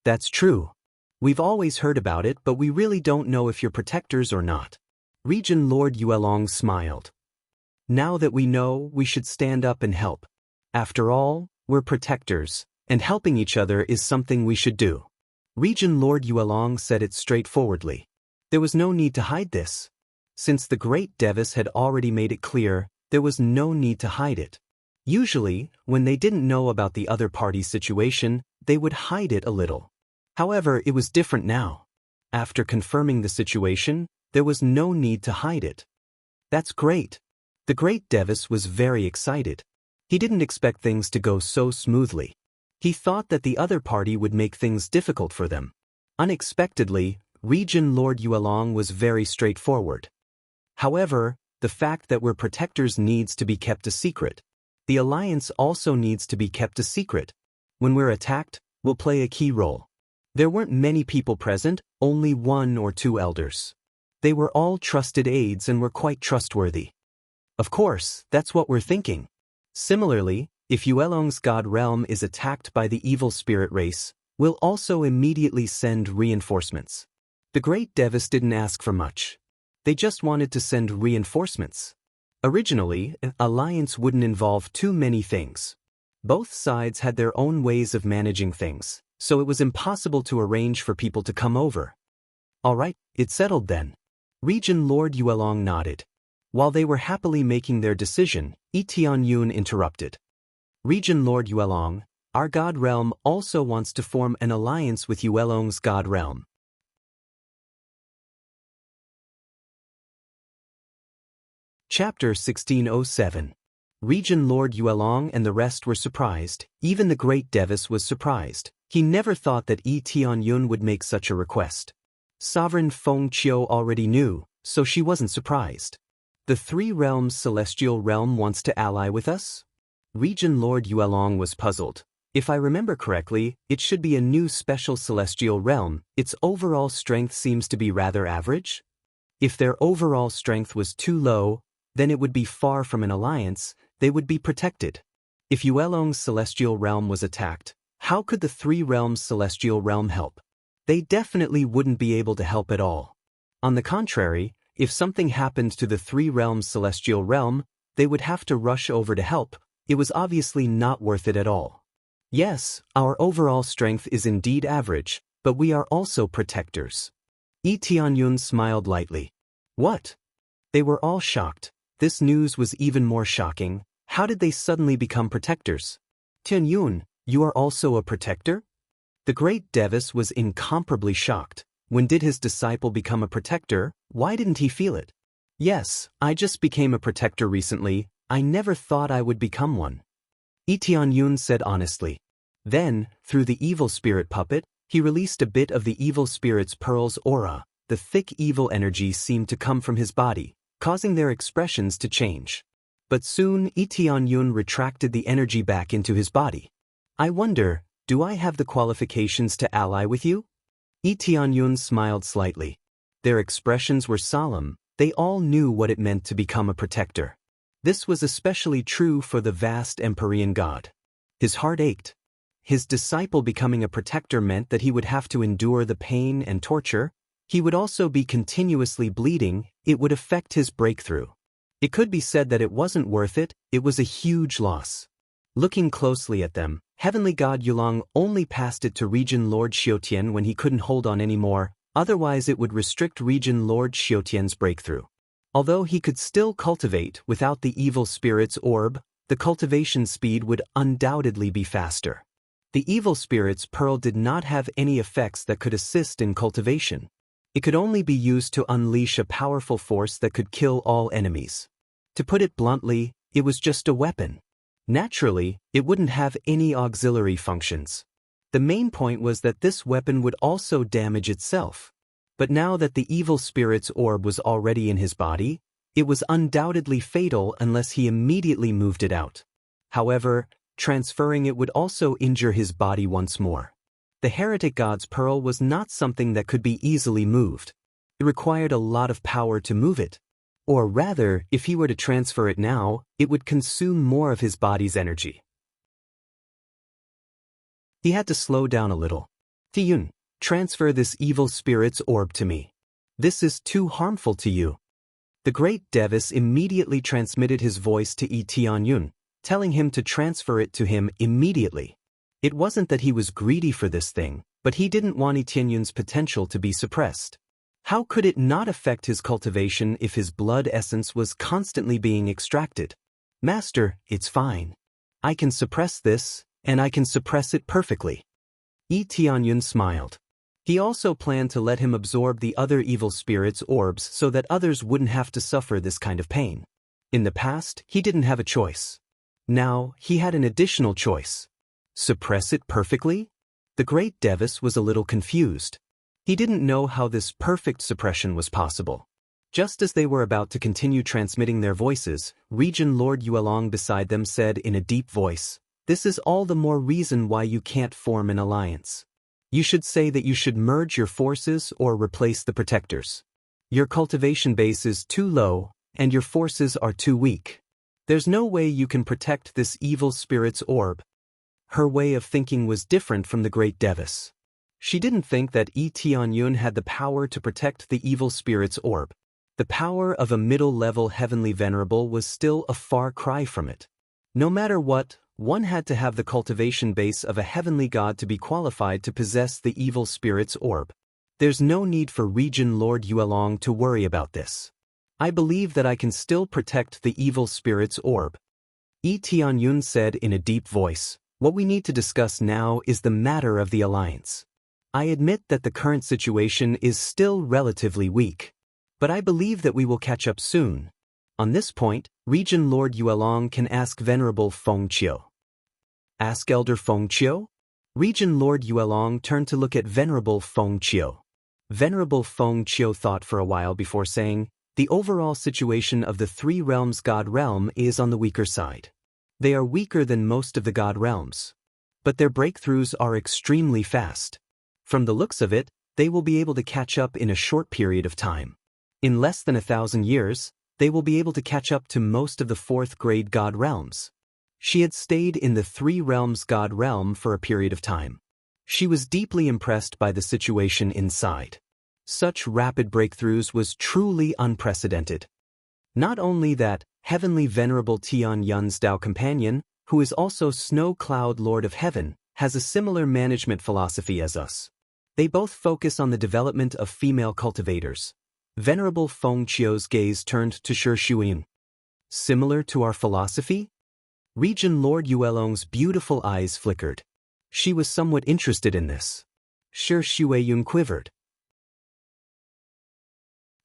That's true. We've always heard about it, but we really don't know if you're protectors or not. Regent Lord Yuelong smiled. Now that we know, we should stand up and help. After all, we're protectors, and helping each other is something we should do. Regent Lord Yuelong said it straightforwardly. There was no need to hide this. Since the great Devis had already made it clear, there was no need to hide it. Usually, when they didn't know about the other party's situation, they would hide it a little. However, it was different now. After confirming the situation, there was no need to hide it. That's great. The great Devis was very excited. He didn't expect things to go so smoothly. He thought that the other party would make things difficult for them. Unexpectedly, Regent Lord Yuelong was very straightforward. However, the fact that we're protectors needs to be kept a secret. The alliance also needs to be kept a secret. When we're attacked, we'll play a key role. There weren't many people present, only 1 or 2 elders. They were all trusted aides and were quite trustworthy. Of course, that's what we're thinking. Similarly, if Yuelong's god realm is attacked by the evil spirit race, we'll also immediately send reinforcements. The great Devis didn't ask for much. They just wanted to send reinforcements. Originally, an alliance wouldn't involve too many things. Both sides had their own ways of managing things, so it was impossible to arrange for people to come over. All right, it's settled then. Regent Lord Yuelong nodded. While they were happily making their decision, Tianyun interrupted. Regent Lord Yuelong, our god realm also wants to form an alliance with Yuelong's god realm. Chapter 1607. Regent Lord Yuelong and the rest were surprised. Even the great Devis was surprised. He never thought that Tianyun would make such a request. Sovereign Feng Qiu already knew, so she wasn't surprised. The 3 realms celestial realm wants to ally with us? Regent Lord Yuelong was puzzled. If I remember correctly, it should be a new special celestial realm. Its overall strength seems to be rather average. If their overall strength was too low, then it would be far from an alliance. They would be protected. If Yuelong's celestial realm was attacked, how could the 3 realms celestial realm help? They definitely wouldn't be able to help at all. On the contrary, if something happened to the 3 realms celestial realm, they would have to rush over to help. It was obviously not worth it at all. Yes, our overall strength is indeed average, but we are also protectors. Tianyun smiled lightly. What? They were all shocked. This news was even more shocking. How did they suddenly become protectors? Tianyun, you are also a protector? The great Devis was incomparably shocked. When did his disciple become a protector? Why didn't he feel it? Yes, I just became a protector recently. I never thought I would become one. Tianyun said honestly. Then, through the evil spirit puppet, he released a bit of the evil spirit's pearl's aura. The thick evil energy seemed to come from his body, causing their expressions to change. But soon Tianyun retracted the energy back into his body. I wonder, do I have the qualifications to ally with you? Tianyun smiled slightly. Their expressions were solemn. They all knew what it meant to become a protector. This was especially true for the vast Empyrean god. His heart ached. His disciple becoming a protector meant that he would have to endure the pain and torture. He would also be continuously bleeding. It would affect his breakthrough. It could be said that it wasn't worth it. It was a huge loss. Looking closely at them, Heavenly God Yuelong only passed it to Regent Lord Xiutian when he couldn't hold on anymore, otherwise it would restrict Regent Lord Xiutian's breakthrough. Although he could still cultivate without the evil spirit's orb, the cultivation speed would undoubtedly be faster. The evil spirit's pearl did not have any effects that could assist in cultivation. It could only be used to unleash a powerful force that could kill all enemies. To put it bluntly, it was just a weapon. Naturally, it wouldn't have any auxiliary functions. The main point was that this weapon would also damage itself. But now that the evil spirit's orb was already in his body, it was undoubtedly fatal unless he immediately moved it out. However, transferring it would also injure his body once more. The heretic god's pearl was not something that could be easily moved. It required a lot of power to move it. Or rather, if he were to transfer it now, it would consume more of his body's energy. He had to slow down a little. Tiyun, transfer this evil spirit's orb to me. This is too harmful to you. The great Devis immediately transmitted his voice to Tianyun, telling him to transfer it to him immediately. It wasn't that he was greedy for this thing, but he didn't want Tianyun's potential to be suppressed. How could it not affect his cultivation if his blood essence was constantly being extracted? Master, it's fine. I can suppress this, and I can suppress it perfectly. Tianyun smiled. He also planned to let him absorb the other evil spirit's orbs so that others wouldn't have to suffer this kind of pain. In the past, he didn't have a choice. Now, he had an additional choice. Suppress it perfectly? The great Devis was a little confused. He didn't know how this perfect suppression was possible. Just as they were about to continue transmitting their voices, Regent Lord Yuelong beside them said in a deep voice, "This is all the more reason why you can't form an alliance. You should say that you should merge your forces or replace the protectors. Your cultivation base is too low, and your forces are too weak. There's no way you can protect this evil spirit's orb." Her way of thinking was different from the great Devis. She didn't think that Tianyun had the power to protect the evil spirit's orb. The power of a middle-level heavenly venerable was still a far cry from it. No matter what, one had to have the cultivation base of a heavenly god to be qualified to possess the evil spirit's orb. There's no need for Regent Lord Yuelong to worry about this. I believe that I can still protect the evil spirit's orb. Tianyun said in a deep voice, "What we need to discuss now is the matter of the alliance. I admit that the current situation is still relatively weak. But I believe that we will catch up soon." On this point, Regent Lord Yuelong can ask Venerable Feng Qiu. Ask Elder Feng Qiu? Regent Lord Yuelong turned to look at Venerable Feng Qiu. Venerable Feng Qiu thought for a while before saying, "The overall situation of the Three Realms God Realm is on the weaker side. They are weaker than most of the God Realms. But their breakthroughs are extremely fast. From the looks of it, they will be able to catch up in a short period of time. In less than 1,000 years, they will be able to catch up to most of the fourth-grade God Realms." She had stayed in the Three Realms God Realm for a period of time. She was deeply impressed by the situation inside. Such rapid breakthroughs was truly unprecedented. Not only that, Heavenly Venerable Tianyun's Tao companion, who is also Snow Cloud Lord of Heaven, has a similar management philosophy as us. They both focus on the development of female cultivators. Venerable Feng Qiu's gaze turned to Shi Shuiyun. Similar to our philosophy? Regent Lord Yuelong's beautiful eyes flickered. She was somewhat interested in this. Shi Shuiyun quivered.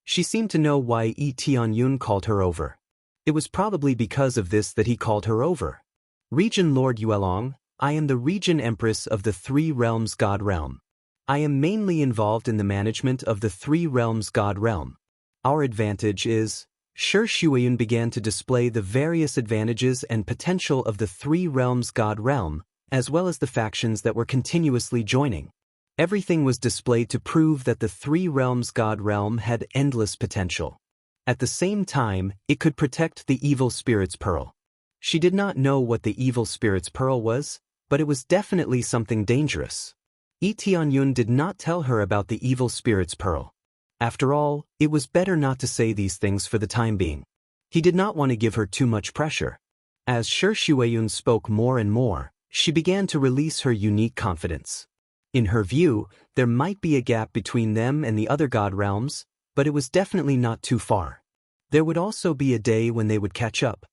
She seemed to know why Tianyun called her over. It was probably because of this that he called her over. "Regent Lord Yuelong, I am the Regent Empress of the Three Realms God Realm. I am mainly involved in the management of the Three Realms God Realm. Our advantage is..." Shi Shuiyun began to display the various advantages and potential of the Three Realms God Realm, as well as the factions that were continuously joining. Everything was displayed to prove that the Three Realms God Realm had endless potential. At the same time, it could protect the evil spirit's pearl. She did not know what the evil spirit's pearl was, but it was definitely something dangerous. Tianyun did not tell her about the evil spirit's pearl. After all, it was better not to say these things for the time being. He did not want to give her too much pressure. As Shi Shuiyun spoke more and more, she began to release her unique confidence. In her view, there might be a gap between them and the other God Realms, but it was definitely not too far. There would also be a day when they would catch up.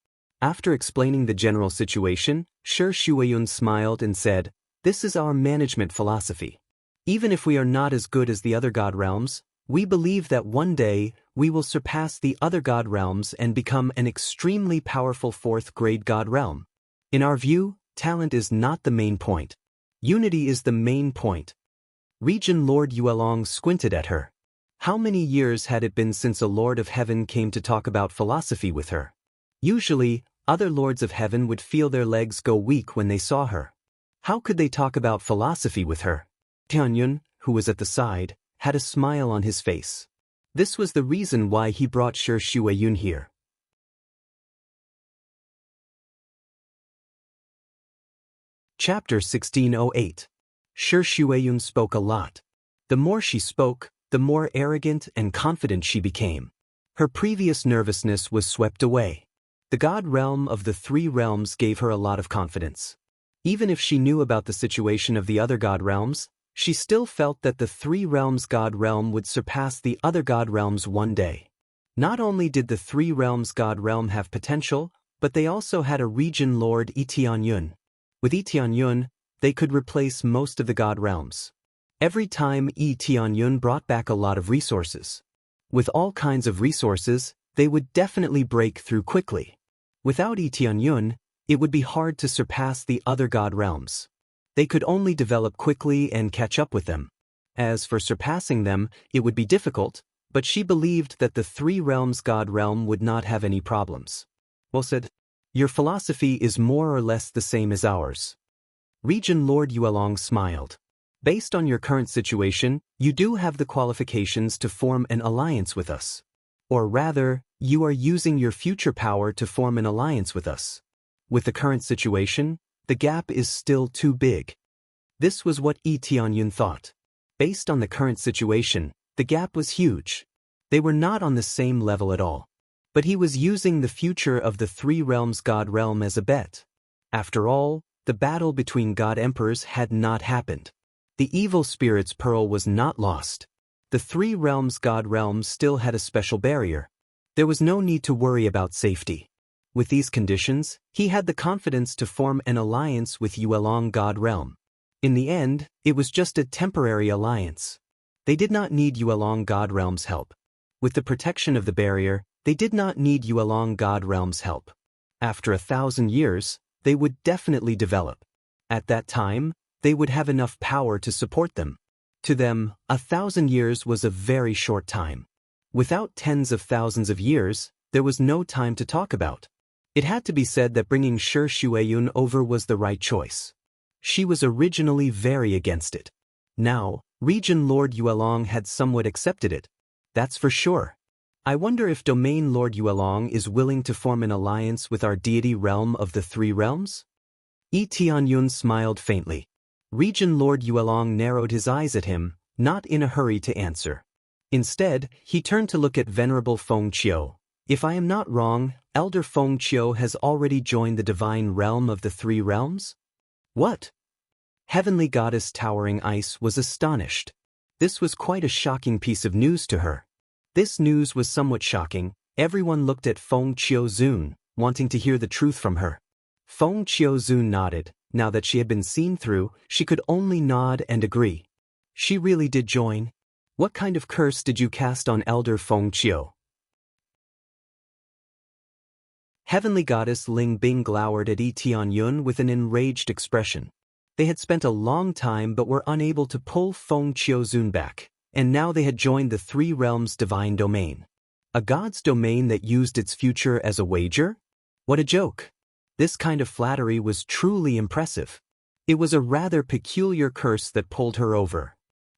After explaining the general situation, Shi Shuiyun smiled and said, This is our management philosophy. Even if we are not as good as the other god realms, we believe that one day we will surpass the other god realms and become an extremely powerful fourth-grade god realm. In our view, talent is not the main point. Unity is the main point. Regent Lord Yuelong squinted at her. How many years had it been since a Lord of Heaven came to talk about philosophy with her? Usually, other Lords of Heaven would feel their legs go weak when they saw her. How could they talk about philosophy with her? Tianyun, who was at the side, had a smile on his face. This was the reason why he brought Shi Shuiyun here. Chapter 1608. Shi Shuiyun spoke a lot. The more she spoke, the more arrogant and confident she became. Her previous nervousness was swept away. The god realm of the three realms gave her a lot of confidence. Even if she knew about the situation of the other god realms, she still felt that the three realms god realm would surpass the other god realms one day. Not only did the three realms god realm have potential, but they also had a region lord Tianyun. With Tianyun, they could replace most of the god realms. Every time Tianyun brought back a lot of resources. With all kinds of resources, they would definitely break through quickly. Without Tianyun, it would be hard to surpass the other god realms. They could only develop quickly and catch up with them. As for surpassing them, it would be difficult, but she believed that the three realms god realm would not have any problems. Well said. Your philosophy is more or less the same as ours. Regent Lord Yuelong smiled. Based on your current situation, you do have the qualifications to form an alliance with us. Or rather, you are using your future power to form an alliance with us. With the current situation, the gap is still too big. This was what Tianyun thought. Based on the current situation, the gap was huge. They were not on the same level at all. But he was using the future of the three realms god realm as a bet. After all, the battle between god emperors had not happened. The evil spirit's pearl was not lost. The three realms god realm still had a special barrier. There was no need to worry about safety. With these conditions, he had the confidence to form an alliance with Yuelong god realm. In the end, it was just a temporary alliance. They did not need Yuelong god realm's help. With the protection of the barrier, they did not need Yuelong god realm's help. After 1,000 years, they would definitely develop. At that time, they would have enough power to support them. To them, 1,000 years was a very short time. Without tens of thousands of years, there was no time to talk about. It had to be said that bringing Shi Shuiyun over was the right choice. She was originally very against it. Now, Region Lord Yuelong had somewhat accepted it. That's for sure. I wonder if Domain Lord Yuelong is willing to form an alliance with our deity realm of the three realms? Tianyun smiled faintly. Region Lord Yuelong narrowed his eyes at him, not in a hurry to answer. Instead, he turned to look at Venerable Feng Qiu. If I am not wrong, Elder Feng Qiu has already joined the divine realm of the three realms? What? Heavenly Goddess Towering Ice was astonished. This was quite a shocking piece of news to her. This news was somewhat shocking. Everyone looked at Feng Qiu Zun, wanting to hear the truth from her. Feng Qiu Zun nodded. Now that she had been seen through, she could only nod and agree. She really did join. What kind of curse did you cast on Elder Feng Qiu? Heavenly Goddess Ling Bing glowered at Tianyun with an enraged expression. They had spent a long time but were unable to pull Feng Qiu Zun back, and now they had joined the three realms' divine domain. A god's domain that used its future as a wager? What a joke! This kind of flattery was truly impressive. It was a rather peculiar curse that pulled her over.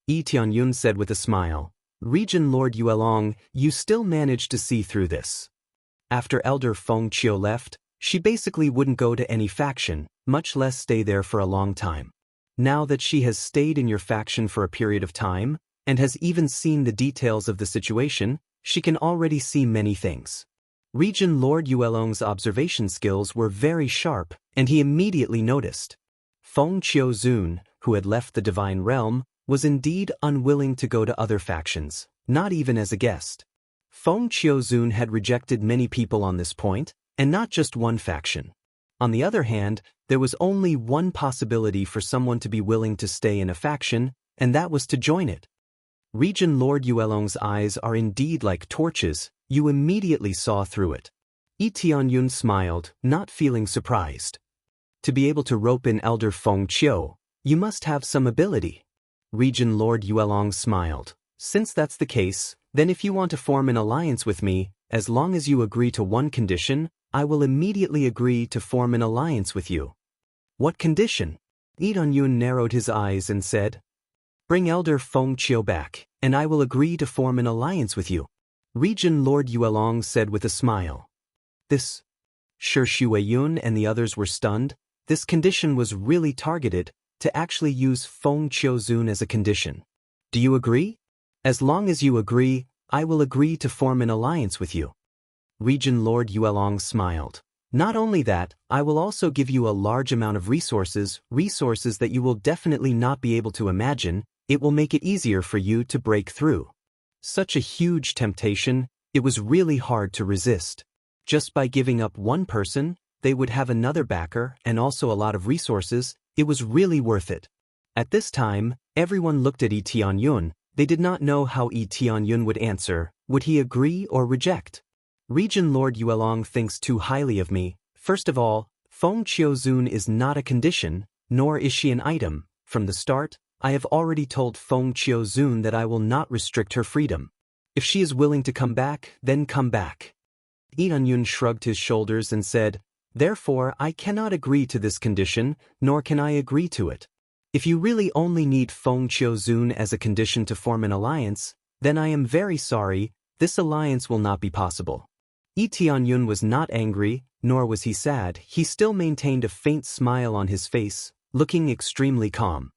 Tianyun said with a smile, Region Lord Yuelong, you still managed to see through this. After Elder Feng Qiu left, she basically wouldn't go to any faction, much less stay there for a long time. Now that she has stayed in your faction for a period of time, and has even seen the details of the situation, she can already see many things. Region Lord Yuelong's observation skills were very sharp, and he immediately noticed. Feng Qiu Zun, who had left the divine realm, was indeed unwilling to go to other factions, not even as a guest. Feng Qiu Zun had rejected many people on this point, and not just one faction. On the other hand, there was only one possibility for someone to be willing to stay in a faction, and that was to join it. Regent Lord Yuelong's eyes are indeed like torches, you immediately saw through it. Yi Tianyun smiled, not feeling surprised. To be able to rope in Elder Feng Qiu, you must have some ability. Regent Lord Yuelong smiled. Since that's the case, then if you want to form an alliance with me, as long as you agree to one condition, I will immediately agree to form an alliance with you. What condition? Yi Tianyun narrowed his eyes and said, Bring Elder Feng Qiu back, and I will agree to form an alliance with you. Regent Lord Yuelong said with a smile. This. Shi Shuiyun and the others were stunned. This condition was really targeted, to actually use Feng Qiuzun as a condition. Do you agree? As long as you agree, I will agree to form an alliance with you. Regent Lord Yuelong smiled. Not only that, I will also give you a large amount of resources that you will definitely not be able to imagine. It will make it easier for you to break through. Such a huge temptation, it was really hard to resist. Just by giving up one person, they would have another backer and also a lot of resources. It was really worth it. At this time, everyone looked at Yi Tianyun. They did not know how Yi Tianyun would answer. Would he agree or reject? Regent Lord Yuelong thinks too highly of me. First of all, Feng Qiuzun is not a condition, nor is she an item. From the start, I have already told Feng Qiuzun that I will not restrict her freedom. If she is willing to come back, then come back. Yi Tianyun shrugged his shoulders and said, Therefore, I cannot agree to this condition, nor can I agree to it. If you really only need Feng Qiuzun as a condition to form an alliance, then I am very sorry, this alliance will not be possible. Yi Tianyun was not angry, nor was he sad. He still maintained a faint smile on his face, looking extremely calm.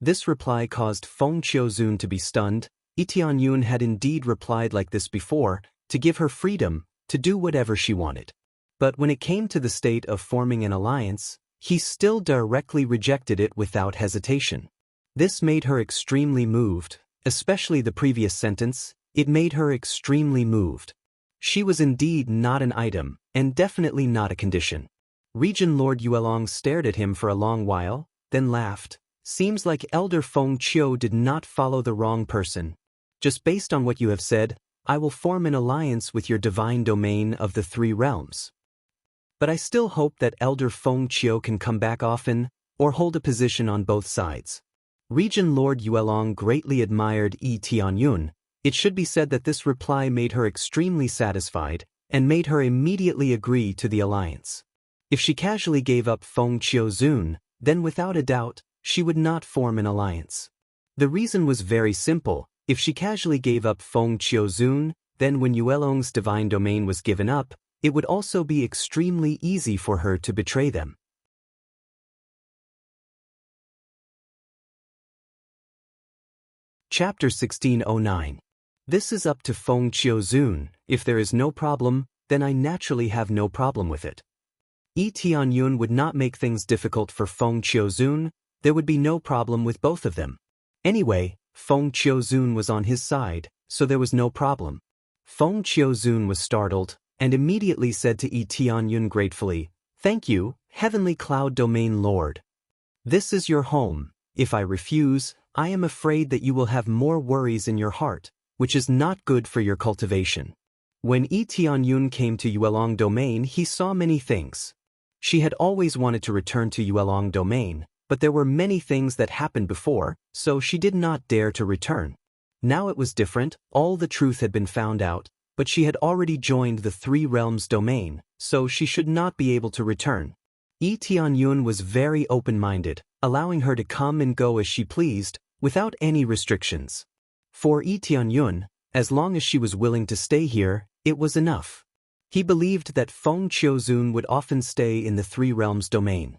This reply caused Feng Qiuzun to be stunned. Yi Tianyun had indeed replied like this before, to give her freedom, to do whatever she wanted. But when it came to the state of forming an alliance, he still directly rejected it without hesitation. This made her extremely moved, especially the previous sentence, it made her extremely moved. She was indeed not an item, and definitely not a condition. Regent Lord Yuelong stared at him for a long while, then laughed. Seems like Elder Feng Qiu did not follow the wrong person. Just based on what you have said, I will form an alliance with your divine domain of the three realms. But I still hope that Elder Feng Qiu can come back often, or hold a position on both sides. Regent Lord Yuelong greatly admired Yi Tianyun. It should be said that this reply made her extremely satisfied, and made her immediately agree to the alliance. If she casually gave up Feng Qiuzun, then without a doubt, she would not form an alliance. The reason was very simple. If she casually gave up Feng Qiuzun, then when Yuelong's divine domain was given up, it would also be extremely easy for her to betray them. Chapter 1609. This is up to Feng Qiuzun. If there is no problem, then I naturally have no problem with it. Yi Tianyun would not make things difficult for Feng Qiuzun. There would be no problem with both of them. Anyway, Feng Qiuzun was on his side, so there was no problem. Feng Qiuzun was startled, and immediately said to Yi Tianyun gratefully, Thank you, Heavenly Cloud Domain Lord. This is your home. If I refuse, I am afraid that you will have more worries in your heart, which is not good for your cultivation. When Yi Tianyun came to Yuelong Domain, he saw many things. She had always wanted to return to Yuelong Domain, but there were many things that happened before, so she did not dare to return. Now it was different, all the truth had been found out, but she had already joined the Three Realms domain, so she should not be able to return. Yi Tianyun was very open-minded, allowing her to come and go as she pleased, without any restrictions. For Yi Tianyun, as long as she was willing to stay here, it was enough. He believed that Feng Qiuzun would often stay in the Three Realms domain.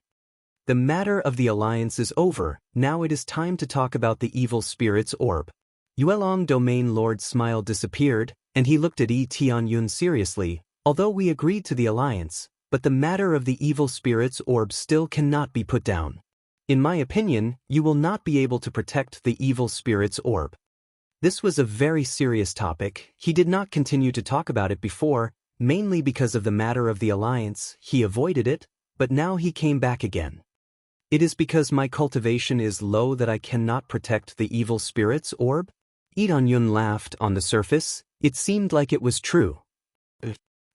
The matter of the alliance is over, now it is time to talk about the evil spirit's orb. Yuelong Domain Lord's smile disappeared, and he looked at Yi Tianyun seriously. Although we agreed to the alliance, but the matter of the evil spirit's orb still cannot be put down. In my opinion, you will not be able to protect the evil spirit's orb. This was a very serious topic. He did not continue to talk about it before, Mainly because of the matter of the alliance, he avoided it, but now he came back again. It is because my cultivation is low that I cannot protect the evil spirit's orb? Lee Dong-yun laughed. On the surface, it seemed like it was true.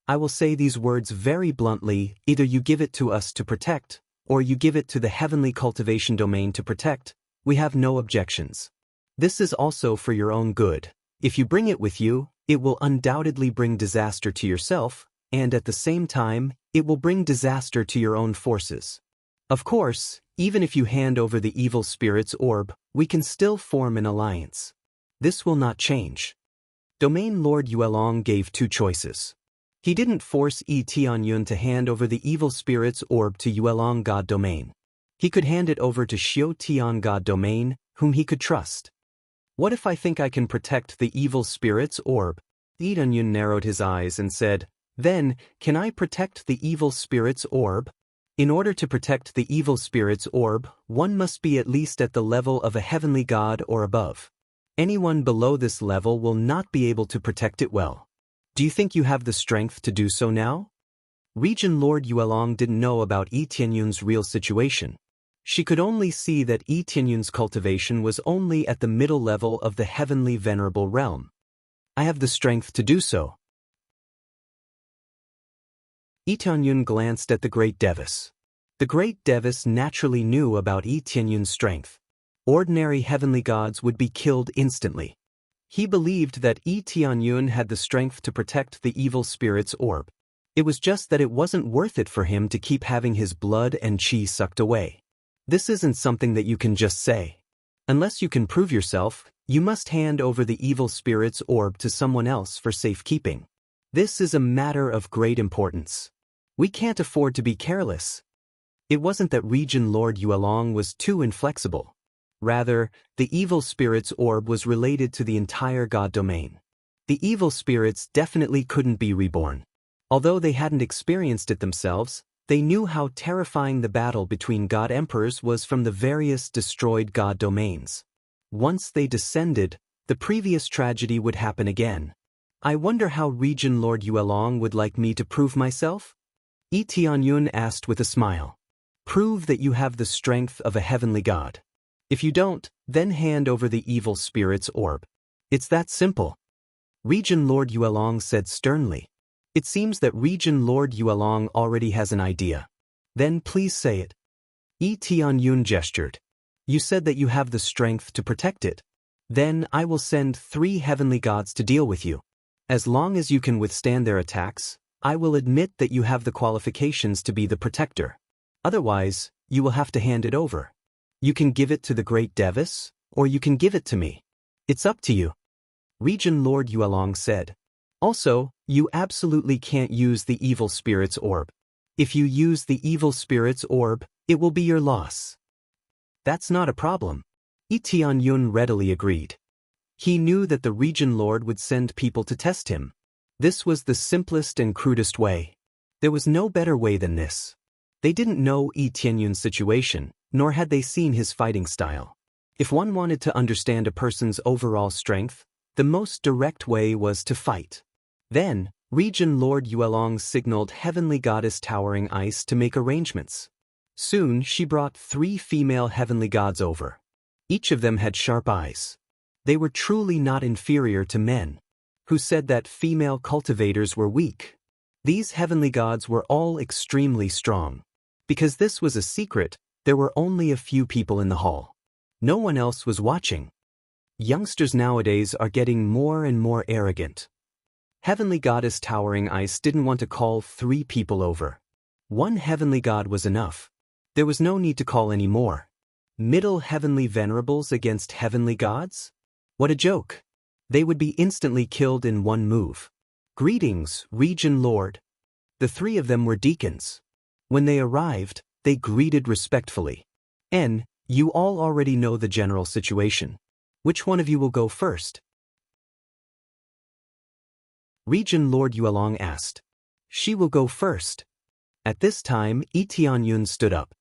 I will say these words very bluntly: either you give it to us to protect, or you give it to the heavenly cultivation domain to protect. We have no objections. This is also for your own good. If you bring it with you, it will undoubtedly bring disaster to yourself, and at the same time, it will bring disaster to your own forces. Of course, even if you hand over the evil spirit's orb, we can still form an alliance. This will not change. Domain Lord Yuelong gave two choices. He didn't force Lee Tianyun to hand over the evil spirit's orb to Yuelong God Domain. He could hand it over to Xiao Tian God Domain, whom he could trust. What if I think I can protect the evil spirit's orb? Lee Tianyun narrowed his eyes and said, then, can I protect the evil spirit's orb? In order to protect the evil spirit's orb, one must be at least at the level of a heavenly god or above. Anyone below this level will not be able to protect it well. Do you think you have the strength to do so now? Regent Lord Yuelong didn't know about Lee Tianyun's real situation. She could only see that Lee Tianyun's cultivation was only at the middle level of the heavenly venerable realm. I have the strength to do so. Lee Tianyun glanced at the great Devis. The great Devis naturally knew about Lee Tianyun's strength. Ordinary heavenly gods would be killed instantly. He believed that Lee Tianyun had the strength to protect the evil spirit's orb. It was just that it wasn't worth it for him to keep having his blood and chi sucked away. This isn't something that you can just say. Unless you can prove yourself, you must hand over the evil spirit's orb to someone else for safekeeping. This is a matter of great importance. We can't afford to be careless. It wasn't that Regent Lord Yuelong was too inflexible. Rather, the evil spirit's orb was related to the entire god domain. The evil spirits definitely couldn't be reborn. Although they hadn't experienced it themselves, they knew how terrifying the battle between god emperors was from the various destroyed god domains. Once they descended, the previous tragedy would happen again. I wonder how Regent Lord Yuelong would like me to prove myself? Lee Tianyun asked with a smile. Prove that you have the strength of a heavenly god. If you don't, then hand over the evil spirit's orb. It's that simple. Regent Lord Yuelong said sternly. It seems that Regent Lord Yuelong already has an idea. Then please say it. Lee Tianyun gestured. You said that you have the strength to protect it. Then I will send 3 heavenly gods to deal with you. As long as you can withstand their attacks, I will admit that you have the qualifications to be the protector. Otherwise, you will have to hand it over. You can give it to the great Devis, or you can give it to me. It's up to you. Regent Lord Yuelong said. Also, you absolutely can't use the evil spirit's orb. If you use the evil spirit's orb, it will be your loss. That's not a problem. Lee Tianyun readily agreed. He knew that the Regent Lord would send people to test him. This was the simplest and crudest way. There was no better way than this. They didn't know Lee Tianyun's situation, nor had they seen his fighting style. If one wanted to understand a person's overall strength, the most direct way was to fight. Then, Regent Lord Yuelong signaled Heavenly Goddess Towering Ice to make arrangements. Soon she brought 3 female heavenly gods over. Each of them had sharp eyes. They were truly not inferior to men, who said that female cultivators were weak. These heavenly gods were all extremely strong. Because this was a secret, there were only a few people in the hall. No one else was watching. Youngsters nowadays are getting more and more arrogant. Heavenly Goddess Towering Ice didn't want to call 3 people over. 1 heavenly god was enough. There was no need to call any more. Middle heavenly venerables against heavenly gods? What a joke. They would be instantly killed in 1 move. Greetings, Regent Lord. The 3 of them were deacons. When they arrived, they greeted respectfully. You all already know the general situation. Which one of you will go first? Regent Lord Yuelong asked. She will go first. At this time, Lee Tianyun stood up.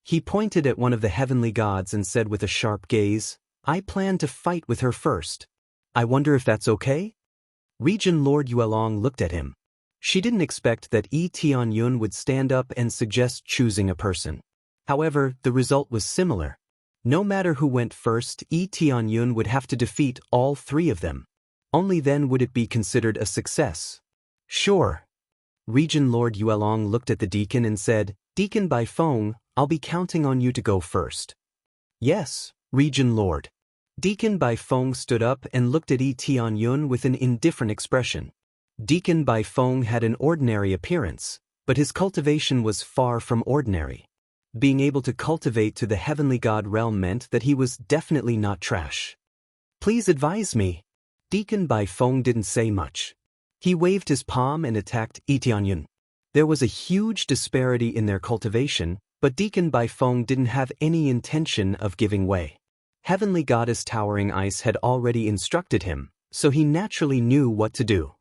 He pointed at one of the heavenly gods and said with a sharp gaze, I plan to fight with her first. I wonder if that's okay? Regent Lord Yuelong looked at him. She didn't expect that Yi Tianyun would stand up and suggest choosing a person. However, the result was similar. No matter who went first, Yi Tianyun would have to defeat all three of them. Only then would it be considered a success. Sure. Region Lord Yuelong looked at the deacon and said, "Deacon Bai Feng, I'll be counting on you to go first." "Yes, Region Lord." Deacon Bai Feng stood up and looked at Yi Tianyun with an indifferent expression. Deacon Bai Feng had an ordinary appearance, but his cultivation was far from ordinary. Being able to cultivate to the heavenly god realm meant that he was definitely not trash. "Please advise me." Deacon Bai Feng didn't say much. He waved his palm and attacked Yi Tianyun. There was a huge disparity in their cultivation, but Deacon Bai Feng didn't have any intention of giving way. Heavenly Goddess Towering Ice had already instructed him, so he naturally knew what to do.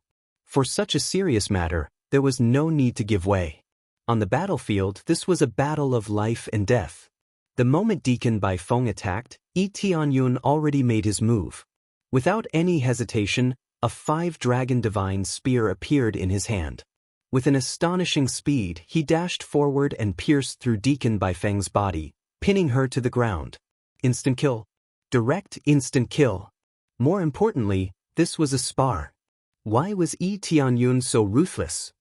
For such a serious matter, there was no need to give way. On the battlefield, this was a battle of life and death. The moment Deacon Bai Feng attacked, Yi Tianyun already made his move. Without any hesitation, a 5-dragon divine spear appeared in his hand. With an astonishing speed, he dashed forward and pierced through Deacon Bai Feng's body, pinning her to the ground. Instant kill. Direct instant kill. More importantly, this was a spar. Why was Yi Tianyun so ruthless?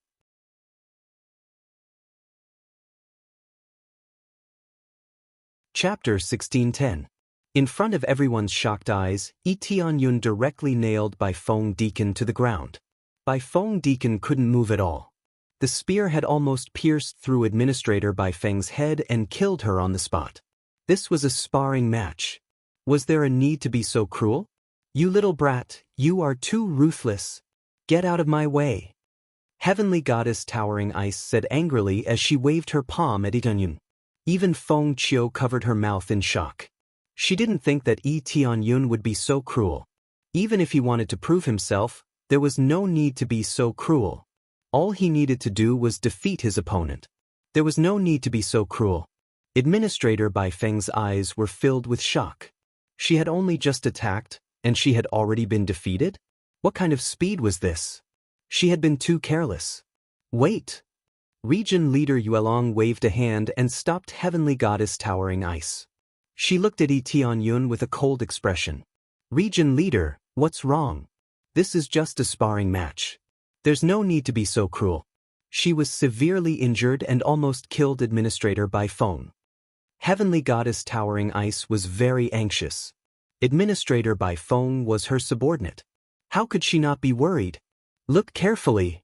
Chapter 1610. In front of everyone's shocked eyes, Yi Tianyun directly nailed Bai Feng Deacon to the ground. Bai Feng Deacon couldn't move at all. The spear had almost pierced through Administrator Bai Feng's head and killed her on the spot. This was a sparring match. Was there a need to be so cruel? "You little brat, you are too ruthless. Get out of my way." Heavenly Goddess Towering Ice said angrily as she waved her palm at Yi Tianyun. Even Feng Qiu covered her mouth in shock. She didn't think that Yi Tianyun would be so cruel. Even if he wanted to prove himself, there was no need to be so cruel. All he needed to do was defeat his opponent. There was no need to be so cruel. Administrator Bai Feng's eyes were filled with shock. She had only just attacked, and she had already been defeated? What kind of speed was this? She had been too careless. "Wait!" Region Leader Yuelong waved a hand and stopped Heavenly Goddess Towering Ice. She looked at Yi Tianyun with a cold expression. "Region Leader, what's wrong? This is just a sparring match. There's no need to be so cruel." She was severely injured and almost killed Administrator Bai Feng. Heavenly Goddess Towering Ice was very anxious. Administrator Bai Feng was her subordinate. How could she not be worried? "Look carefully."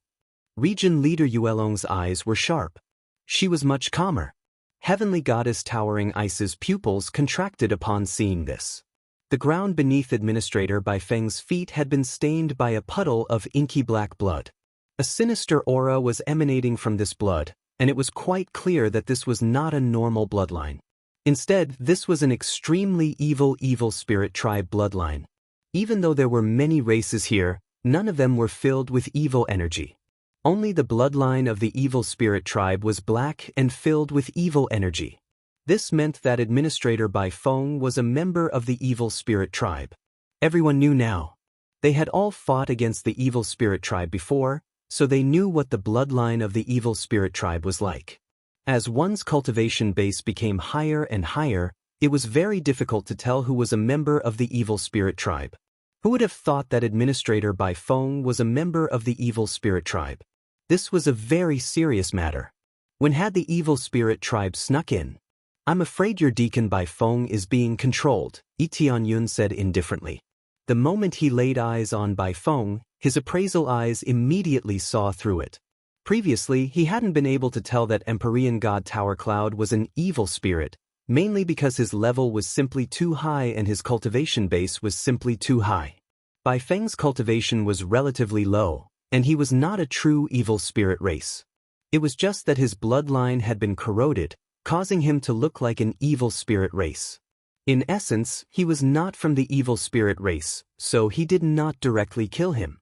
Region Leader Yuelong's eyes were sharp. She was much calmer. Heavenly Goddess Towering Ice's pupils contracted upon seeing this. The ground beneath Administrator Bai Feng's feet had been stained by a puddle of inky black blood. A sinister aura was emanating from this blood, and it was quite clear that this was not a normal bloodline. Instead, this was an extremely evil spirit tribe bloodline. Even though there were many races here, none of them were filled with evil energy. Only the bloodline of the evil spirit tribe was black and filled with evil energy. This meant that Administrator Bai Feng was a member of the evil spirit tribe. Everyone knew now. They had all fought against the evil spirit tribe before, so they knew what the bloodline of the evil spirit tribe was like. As one's cultivation base became higher and higher, it was very difficult to tell who was a member of the evil spirit tribe. Who would have thought that Administrator Bai Feng was a member of the evil spirit tribe? This was a very serious matter. When had the evil spirit tribe snuck in? "I'm afraid your Deacon Bai Feng is being controlled," Yi Tianyun said indifferently. The moment he laid eyes on Bai Feng, his appraisal eyes immediately saw through it. Previously, he hadn't been able to tell that Empyrean God Tower Cloud was an evil spirit, mainly because his level was simply too high and his cultivation base was simply too high. Bai Feng's cultivation was relatively low, and he was not a true evil spirit race. It was just that his bloodline had been corroded, causing him to look like an evil spirit race. In essence, he was not from the evil spirit race, so he did not directly kill him.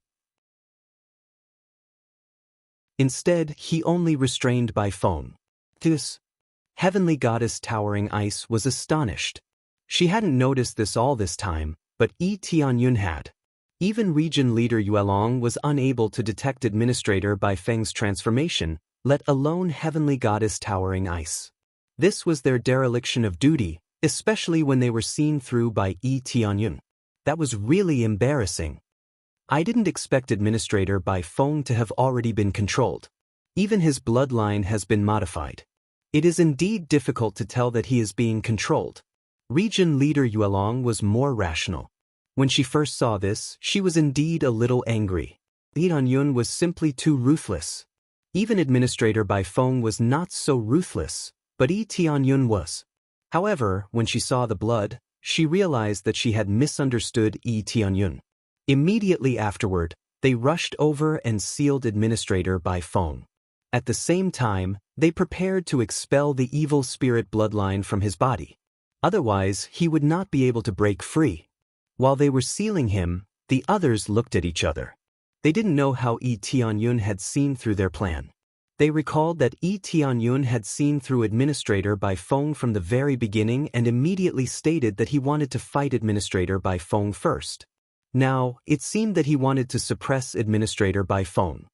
Instead, he only restrained Bai Feng. This Heavenly Goddess Towering Ice was astonished. She hadn't noticed this all this time, but Yi Tianyun had. Even region leader Yuelong was unable to detect Administrator Bai Feng's transformation, let alone Heavenly Goddess Towering Ice. This was their dereliction of duty, especially when they were seen through by Yi Tianyun. That was really embarrassing. I didn't expect Administrator Bai Feng to have already been controlled. Even his bloodline has been modified. It is indeed difficult to tell that he is being controlled. Region leader Yuelong was more rational. When she first saw this, she was indeed a little angry. Yi Tianyun was simply too ruthless. Even Administrator Bai Feng was not so ruthless, but Yi Tianyun was. However, when she saw the blood, she realized that she had misunderstood Yi Tianyun. Immediately afterward, they rushed over and sealed Administrator Bai Feng. At the same time, they prepared to expel the evil spirit bloodline from his body. Otherwise, he would not be able to break free. While they were sealing him, the others looked at each other. They didn't know how Yi Tianyun had seen through their plan. They recalled that Yi Tianyun had seen through Administrator Bai Feng from the very beginning and immediately stated that he wanted to fight Administrator Bai Feng first. Now, it seemed that he wanted to suppress Administrator Bai Feng.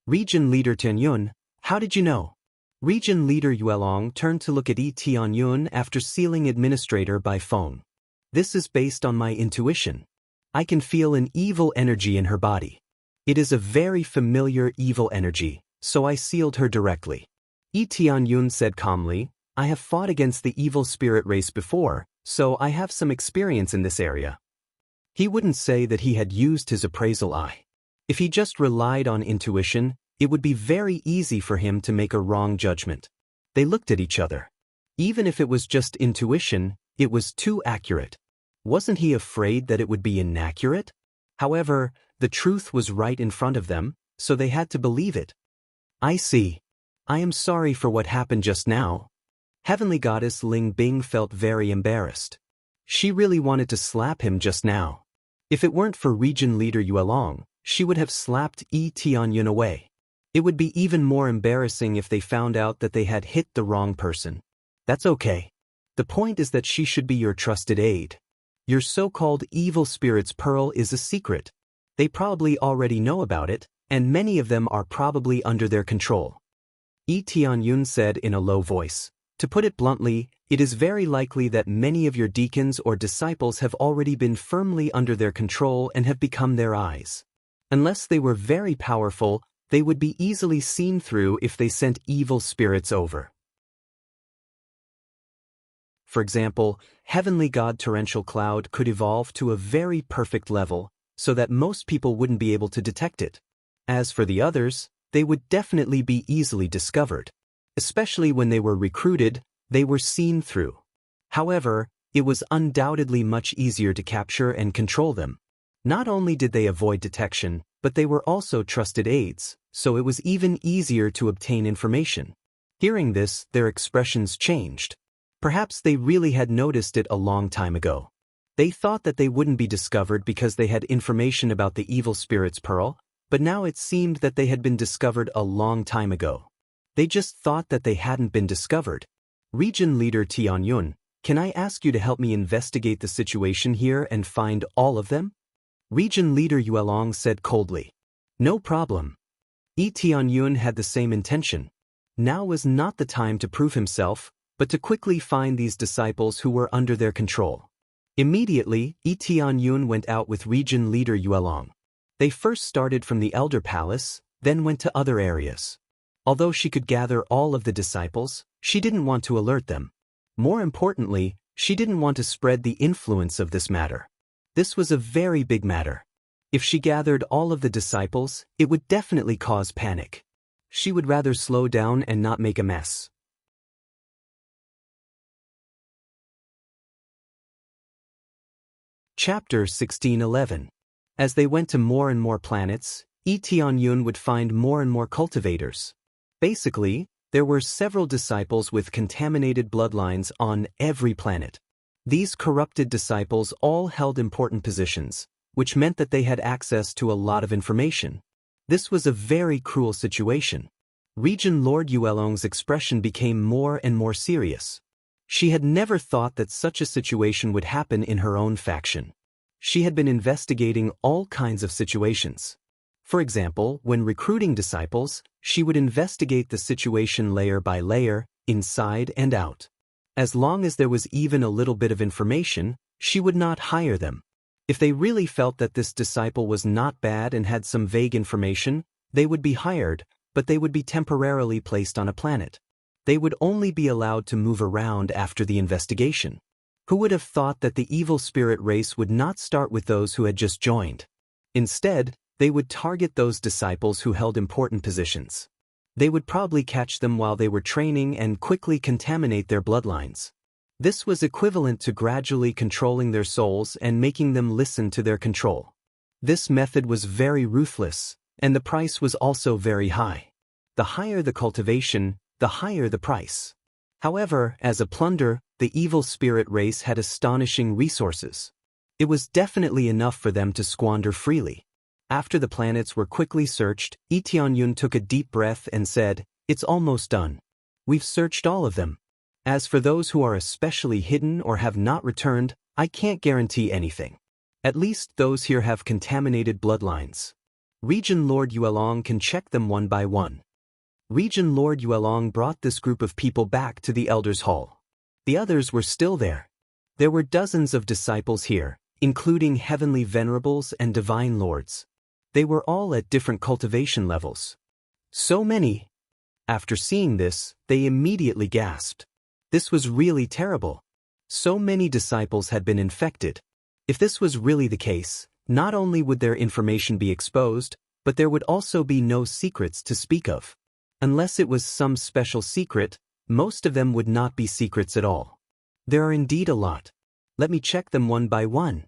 Region Leader Tianyun, how did you know? Region Leader Yuelong turned to look at Yi Tianyun after sealing Administrator Bai Feng. This is based on my intuition. I can feel an evil energy in her body. It is a very familiar evil energy, so I sealed her directly. Yi Tianyun said calmly, I have fought against the evil spirit race before, so I have some experience in this area. He wouldn't say that he had used his appraisal eye. If he just relied on intuition, it would be very easy for him to make a wrong judgment. They looked at each other. Even if it was just intuition, it was too accurate. Wasn't he afraid that it would be inaccurate? However, the truth was right in front of them, so they had to believe it. I see. I am sorry for what happened just now. Heavenly Goddess Ling Bing felt very embarrassed. She really wanted to slap him just now. If it weren't for Region Leader Yuelong, she would have slapped Yi Tianyun away. It would be even more embarrassing if they found out that they had hit the wrong person. That's okay. The point is that she should be your trusted aide. Your so-called evil spirit's pearl is a secret. They probably already know about it, and many of them are probably under their control. Yi Tianyun said in a low voice. To put it bluntly, it is very likely that many of your deacons or disciples have already been firmly under their control and have become their eyes. Unless they were very powerful, they would be easily seen through if they sent evil spirits over. For example, Heavenly God Torrential Cloud could evolve to a very perfect level, so that most people wouldn't be able to detect it. As for the others, they would definitely be easily discovered. Especially when they were recruited, they were seen through. However, it was undoubtedly much easier to capture and control them. Not only did they avoid detection, but they were also trusted aides, so it was even easier to obtain information. Hearing this, their expressions changed. Perhaps they really had noticed it a long time ago. They thought that they wouldn't be discovered because they had information about the evil spirit's pearl, but now it seemed that they had been discovered a long time ago. They just thought that they hadn't been discovered. Region Leader Tianyun, can I ask you to help me investigate the situation here and find all of them? Region Leader Yuelong said coldly. No problem. Yi Tianyun had the same intention. Now was not the time to prove himself, but to quickly find these disciples who were under their control. Immediately, Yi Tianyun went out with Region Leader Yuelong. They first started from the Elder Palace, then went to other areas. Although she could gather all of the disciples, she didn't want to alert them. More importantly, she didn't want to spread the influence of this matter. This was a very big matter. If she gathered all of the disciples, it would definitely cause panic. She would rather slow down and not make a mess. Chapter 1611. As they went to more and more planets, Yi Tianyun would find more and more cultivators. Basically, there were several disciples with contaminated bloodlines on every planet. These corrupted disciples all held important positions, which meant that they had access to a lot of information. This was a very cruel situation. Region Lord Yuelong's expression became more and more serious. She had never thought that such a situation would happen in her own faction. She had been investigating all kinds of situations. For example, when recruiting disciples, she would investigate the situation layer by layer, inside and out. As long as there was even a little bit of information, she would not hire them. If they really felt that this disciple was not bad and had some vague information, they would be hired, but they would be temporarily placed on a planet. They would only be allowed to move around after the investigation. Who would have thought that the evil spirit race would not start with those who had just joined? Instead, they would target those disciples who held important positions. They would probably catch them while they were training and quickly contaminate their bloodlines. This was equivalent to gradually controlling their souls and making them listen to their control. This method was very ruthless, and the price was also very high. The higher the cultivation, the higher the price. However, as a plunder, the evil spirit race had astonishing resources. It was definitely enough for them to squander freely. After the planets were quickly searched, Lee Tianyun took a deep breath and said, "It's almost done. We've searched all of them. As for those who are especially hidden or have not returned, I can't guarantee anything. At least those here have contaminated bloodlines. Region Lord Yuelong can check them one by one." Region Lord Yuelong brought this group of people back to the Elders' Hall. The others were still there. There were dozens of disciples here, including heavenly venerables and divine lords. They were all at different cultivation levels. So many! After seeing this, they immediately gasped. This was really terrible. So many disciples had been infected. If this was really the case, not only would their information be exposed, but there would also be no secrets to speak of. Unless it was some special secret, most of them would not be secrets at all. There are indeed a lot. Let me check them one by one.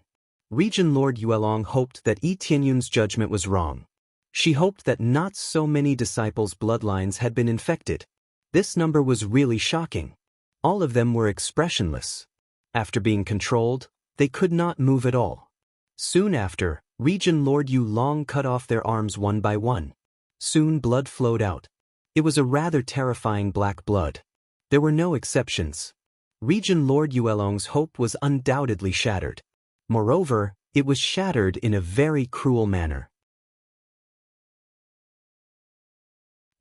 Region Lord Yuelong hoped that Lee Tianyun's judgment was wrong. She hoped that not so many disciples' bloodlines had been infected. This number was really shocking. All of them were expressionless. After being controlled, they could not move at all. Soon after, Region Lord Yuelong cut off their arms one by one. Soon blood flowed out. It was a rather terrifying black blood. There were no exceptions. Region Lord Yuelong's hope was undoubtedly shattered. Moreover, it was shattered in a very cruel manner.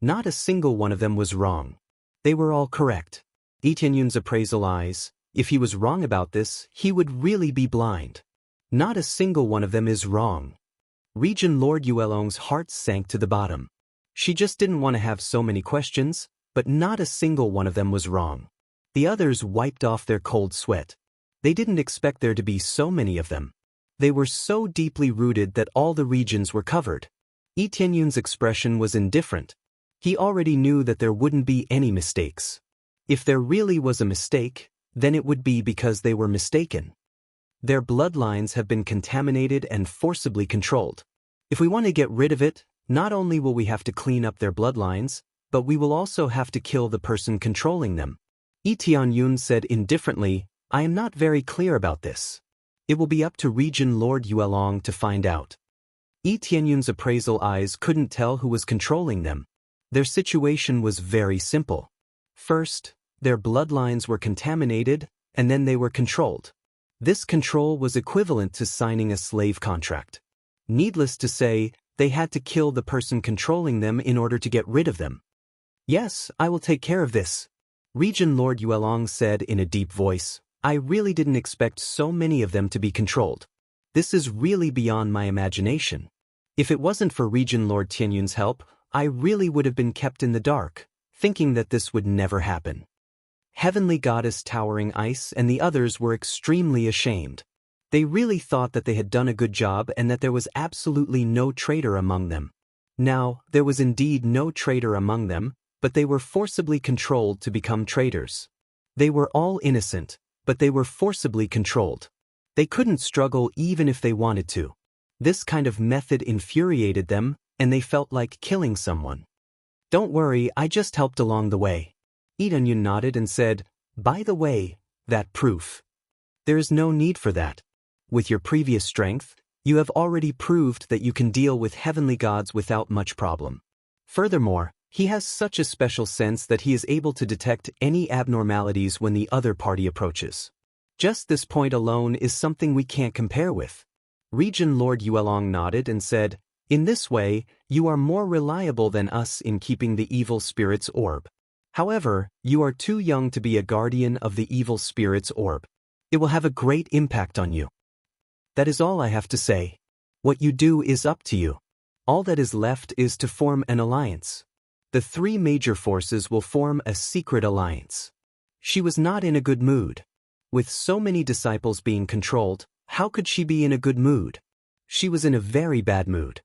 Not a single one of them was wrong. They were all correct. Lee Tianyun's appraisal eyes, if he was wrong about this, he would really be blind. Not a single one of them is wrong. Region Lord Yuelong's heart sank to the bottom. She just didn't want to have so many questions, but not a single one of them was wrong. The others wiped off their cold sweat. They didn't expect there to be so many of them. They were so deeply rooted that all the regions were covered. Lee Tianyun's expression was indifferent. He already knew that there wouldn't be any mistakes. If there really was a mistake, then it would be because they were mistaken. Their bloodlines have been contaminated and forcibly controlled. If we want to get rid of it, not only will we have to clean up their bloodlines, but we will also have to kill the person controlling them. Lee Tianyun said indifferently, "I am not very clear about this. It will be up to Region Lord Yuelong to find out." Lee Tianyun's appraisal eyes couldn't tell who was controlling them. Their situation was very simple. First, their bloodlines were contaminated, and then they were controlled. This control was equivalent to signing a slave contract. Needless to say, they had to kill the person controlling them in order to get rid of them. "Yes, I will take care of this," Region Lord Yuelong said in a deep voice. "I really didn't expect so many of them to be controlled. This is really beyond my imagination. If it wasn't for Region Lord Tianyun's help, I really would have been kept in the dark, thinking that this would never happen." Heavenly Goddess Towering Ice and the others were extremely ashamed. They really thought that they had done a good job and that there was absolutely no traitor among them. Now, there was indeed no traitor among them, but they were forcibly controlled to become traitors. They were all innocent, but they were forcibly controlled. They couldn't struggle even if they wanted to. This kind of method infuriated them, and they felt like killing someone. "Don't worry, I just helped along the way." Lee Tianyun nodded and said, "By the way, that proof. There is no need for that. With your previous strength, you have already proved that you can deal with heavenly gods without much problem. Furthermore, he has such a special sense that he is able to detect any abnormalities when the other party approaches. Just this point alone is something we can't compare with. Regent Lord Yuelong nodded and said, "In this way, you are more reliable than us in keeping the evil spirit's orb. However, you are too young to be a guardian of the evil spirit's orb. It will have a great impact on you. That is all I have to say. What you do is up to you. All that is left is to form an alliance. The three major forces will form a secret alliance." She was not in a good mood. With so many disciples being controlled, how could she be in a good mood? She was in a very bad mood.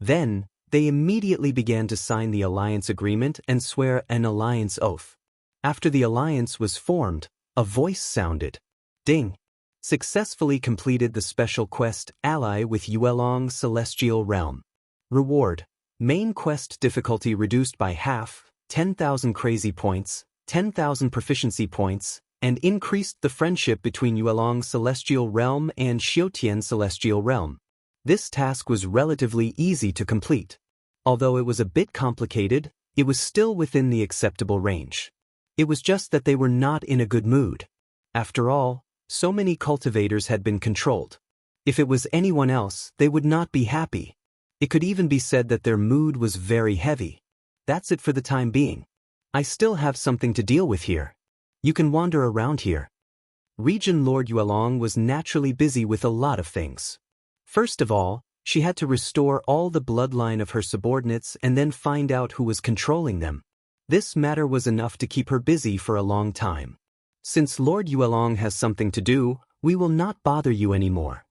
Then, they immediately began to sign the alliance agreement and swear an alliance oath. After the alliance was formed, a voice sounded. Ding! Successfully completed the special quest Ally with Yuelong Celestial Realm. Reward: main quest difficulty reduced by half, 10,000 crazy points, 10,000 proficiency points, and increased the friendship between Yuelong Celestial Realm and Xiutian Celestial Realm. This task was relatively easy to complete. Although it was a bit complicated, it was still within the acceptable range. It was just that they were not in a good mood. After all, so many cultivators had been controlled. If it was anyone else, they would not be happy. It could even be said that their mood was very heavy. That's it for the time being. I still have something to deal with here. You can wander around here. Regent Lord Yuelong was naturally busy with a lot of things. First of all, she had to restore all the bloodline of her subordinates and then find out who was controlling them. This matter was enough to keep her busy for a long time. Since Lord Yuelong has something to do, we will not bother you anymore.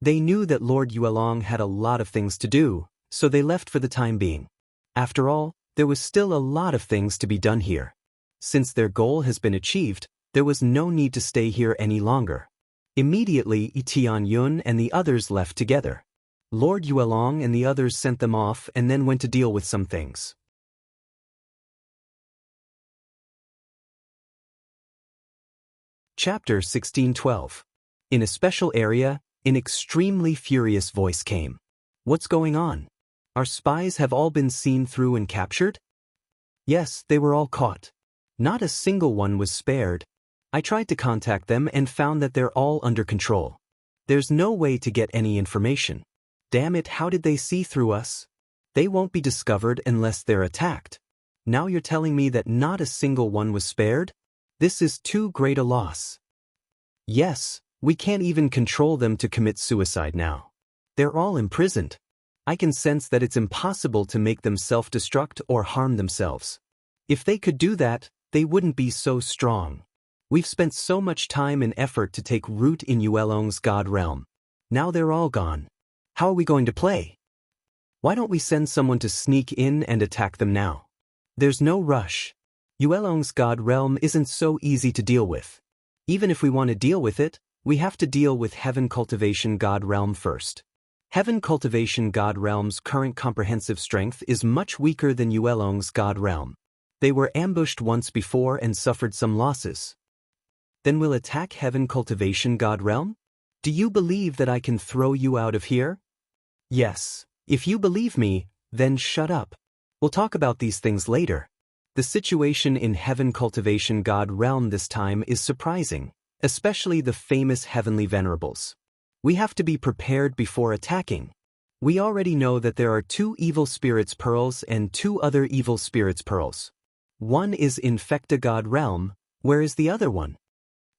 They knew that Lord Yuelong had a lot of things to do, so they left for the time being. After all, there was still a lot of things to be done here. Since their goal has been achieved, there was no need to stay here any longer. Immediately, Tianyun and the others left together. Lord Yuelong and the others sent them off and then went to deal with some things. Chapter 1612. In a special area, an extremely furious voice came. What's going on? Our spies have all been seen through and captured? Yes, they were all caught. Not a single one was spared. I tried to contact them and found that they're all under control. There's no way to get any information. Damn it, how did they see through us? They won't be discovered unless they're attacked. Now you're telling me that not a single one was spared? This is too great a loss. Yes, we can't even control them to commit suicide now. They're all imprisoned. I can sense that it's impossible to make them self-destruct or harm themselves. If they could do that, they wouldn't be so strong. We've spent so much time and effort to take root in Yuelong's God realm. Now they're all gone. How are we going to play? Why don't we send someone to sneak in and attack them now? There's no rush. Yuelong's God realm isn't so easy to deal with. Even if we want to deal with it, we have to deal with Heaven Cultivation God realm first. Heaven Cultivation God realm's current comprehensive strength is much weaker than Yuelong's God realm. They were ambushed once before and suffered some losses. Then we'll attack Heaven Cultivation God realm? Do you believe that I can throw you out of here? Yes. If you believe me, then shut up. We'll talk about these things later. The situation in Heaven Cultivation God realm this time is surprising, especially the famous Heavenly Venerables. We have to be prepared before attacking. We already know that there are 2 evil spirits pearls and 2 other evil spirits pearls. One is Infecta God realm, where is the other one?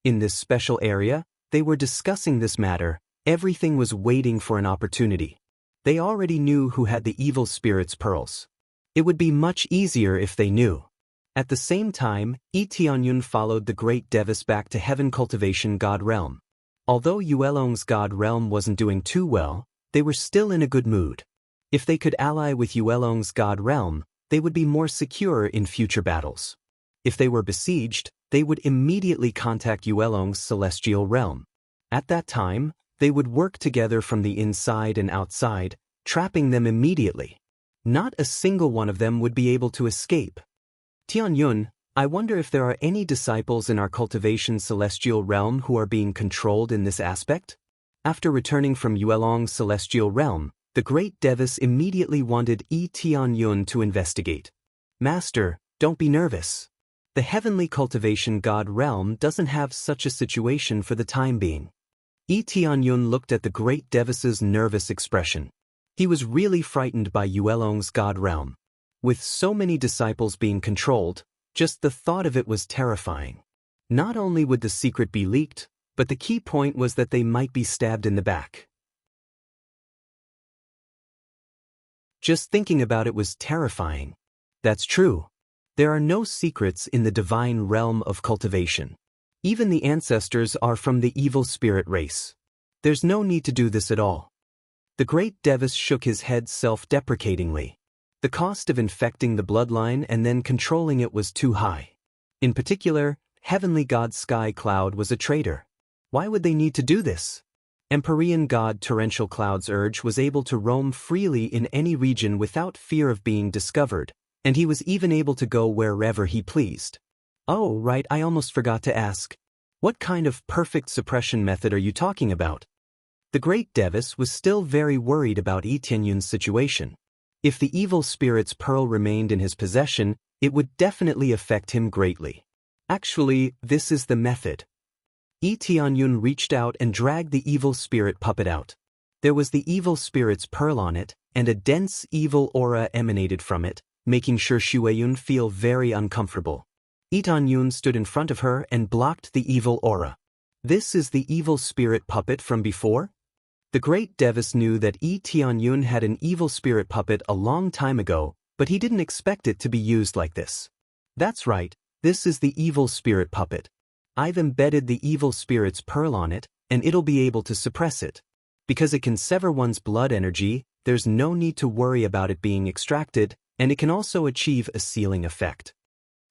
In this special area, they were discussing this matter. Everything was waiting for an opportunity. They already knew who had the evil spirits pearls. It would be much easier if they knew. At the same time, Tianyun followed the Great Devis back to Heaven Cultivation God realm. Although Yuelong's God realm wasn't doing too well, they were still in a good mood. If they could ally with Yuelong's God realm, they would be more secure in future battles. If they were besieged, they would immediately contact Yuelong's celestial realm. At that time, they would work together from the inside and outside, trapping them immediately. Not a single one of them would be able to escape. Tianyun, I wonder if there are any disciples in our cultivation celestial realm who are being controlled in this aspect? After returning from Yuelong's celestial realm, the Great Devis immediately wanted Tianyun to investigate. Master, don't be nervous. The Heavenly Cultivation God realm doesn't have such a situation for the time being. Tianyun looked at the great Devis's nervous expression. He was really frightened by Yuelong's god realm. With so many disciples being controlled, just the thought of it was terrifying. Not only would the secret be leaked, but the key point was that they might be stabbed in the back. Just thinking about it was terrifying. That's true. There are no secrets in the divine realm of cultivation. Even the ancestors are from the evil spirit race. There's no need to do this at all. The great Devis shook his head self-deprecatingly. The cost of infecting the bloodline and then controlling it was too high. In particular, heavenly god Sky Cloud was a traitor. Why would they need to do this? Empyrean god Torrential Cloud's urge was able to roam freely in any region without fear of being discovered, and he was even able to go wherever he pleased. Oh, right, I almost forgot to ask. What kind of perfect suppression method are you talking about? The great Devis was still very worried about Tianyun's situation. If the evil spirit's pearl remained in his possession, it would definitely affect him greatly. Actually, this is the method. Tianyun reached out and dragged the evil spirit puppet out. There was the evil spirit's pearl on it, and a dense evil aura emanated from it, making sure Shueyun feel very uncomfortable. Tianyun stood in front of her and blocked the evil aura. This is the evil spirit puppet from before? The great Devis knew that Tianyun had an evil spirit puppet a long time ago, but he didn't expect it to be used like this. That's right, this is the evil spirit puppet. I've embedded the evil spirit's pearl on it, and it'll be able to suppress it. Because it can sever one's blood energy, there's no need to worry about it being extracted, and it can also achieve a sealing effect.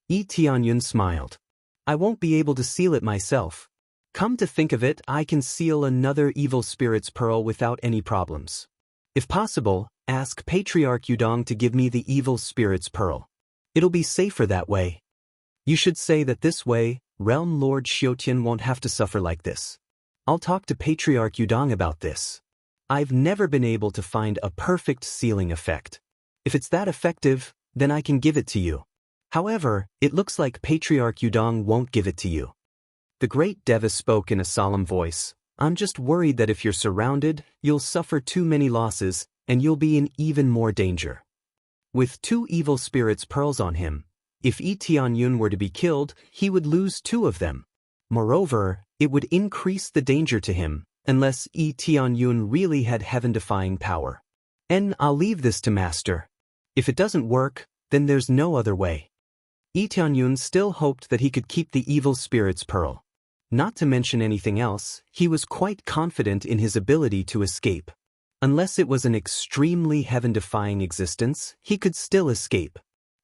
Tianyun smiled. I won't be able to seal it myself. Come to think of it, I can seal another evil spirit's pearl without any problems. If possible, ask Patriarch Yudong to give me the evil spirit's pearl. It'll be safer that way. You should say that this way, Realm Lord Xiutian won't have to suffer like this. I'll talk to Patriarch Yudong about this. I've never been able to find a perfect sealing effect. If it's that effective, then I can give it to you. However, it looks like Patriarch Yudong won't give it to you. The great Devis spoke in a solemn voice. I'm just worried that if you're surrounded, you'll suffer too many losses, and you'll be in even more danger. With two evil spirits' pearls on him, if Tianyun were to be killed, he would lose two of them. Moreover, it would increase the danger to him, unless Tianyun really had heaven-defying power. And I'll leave this to Master. If it doesn't work, then there's no other way. Tianyun still hoped that he could keep the evil spirit's pearl. Not to mention anything else, he was quite confident in his ability to escape. Unless it was an extremely heaven-defying existence, he could still escape.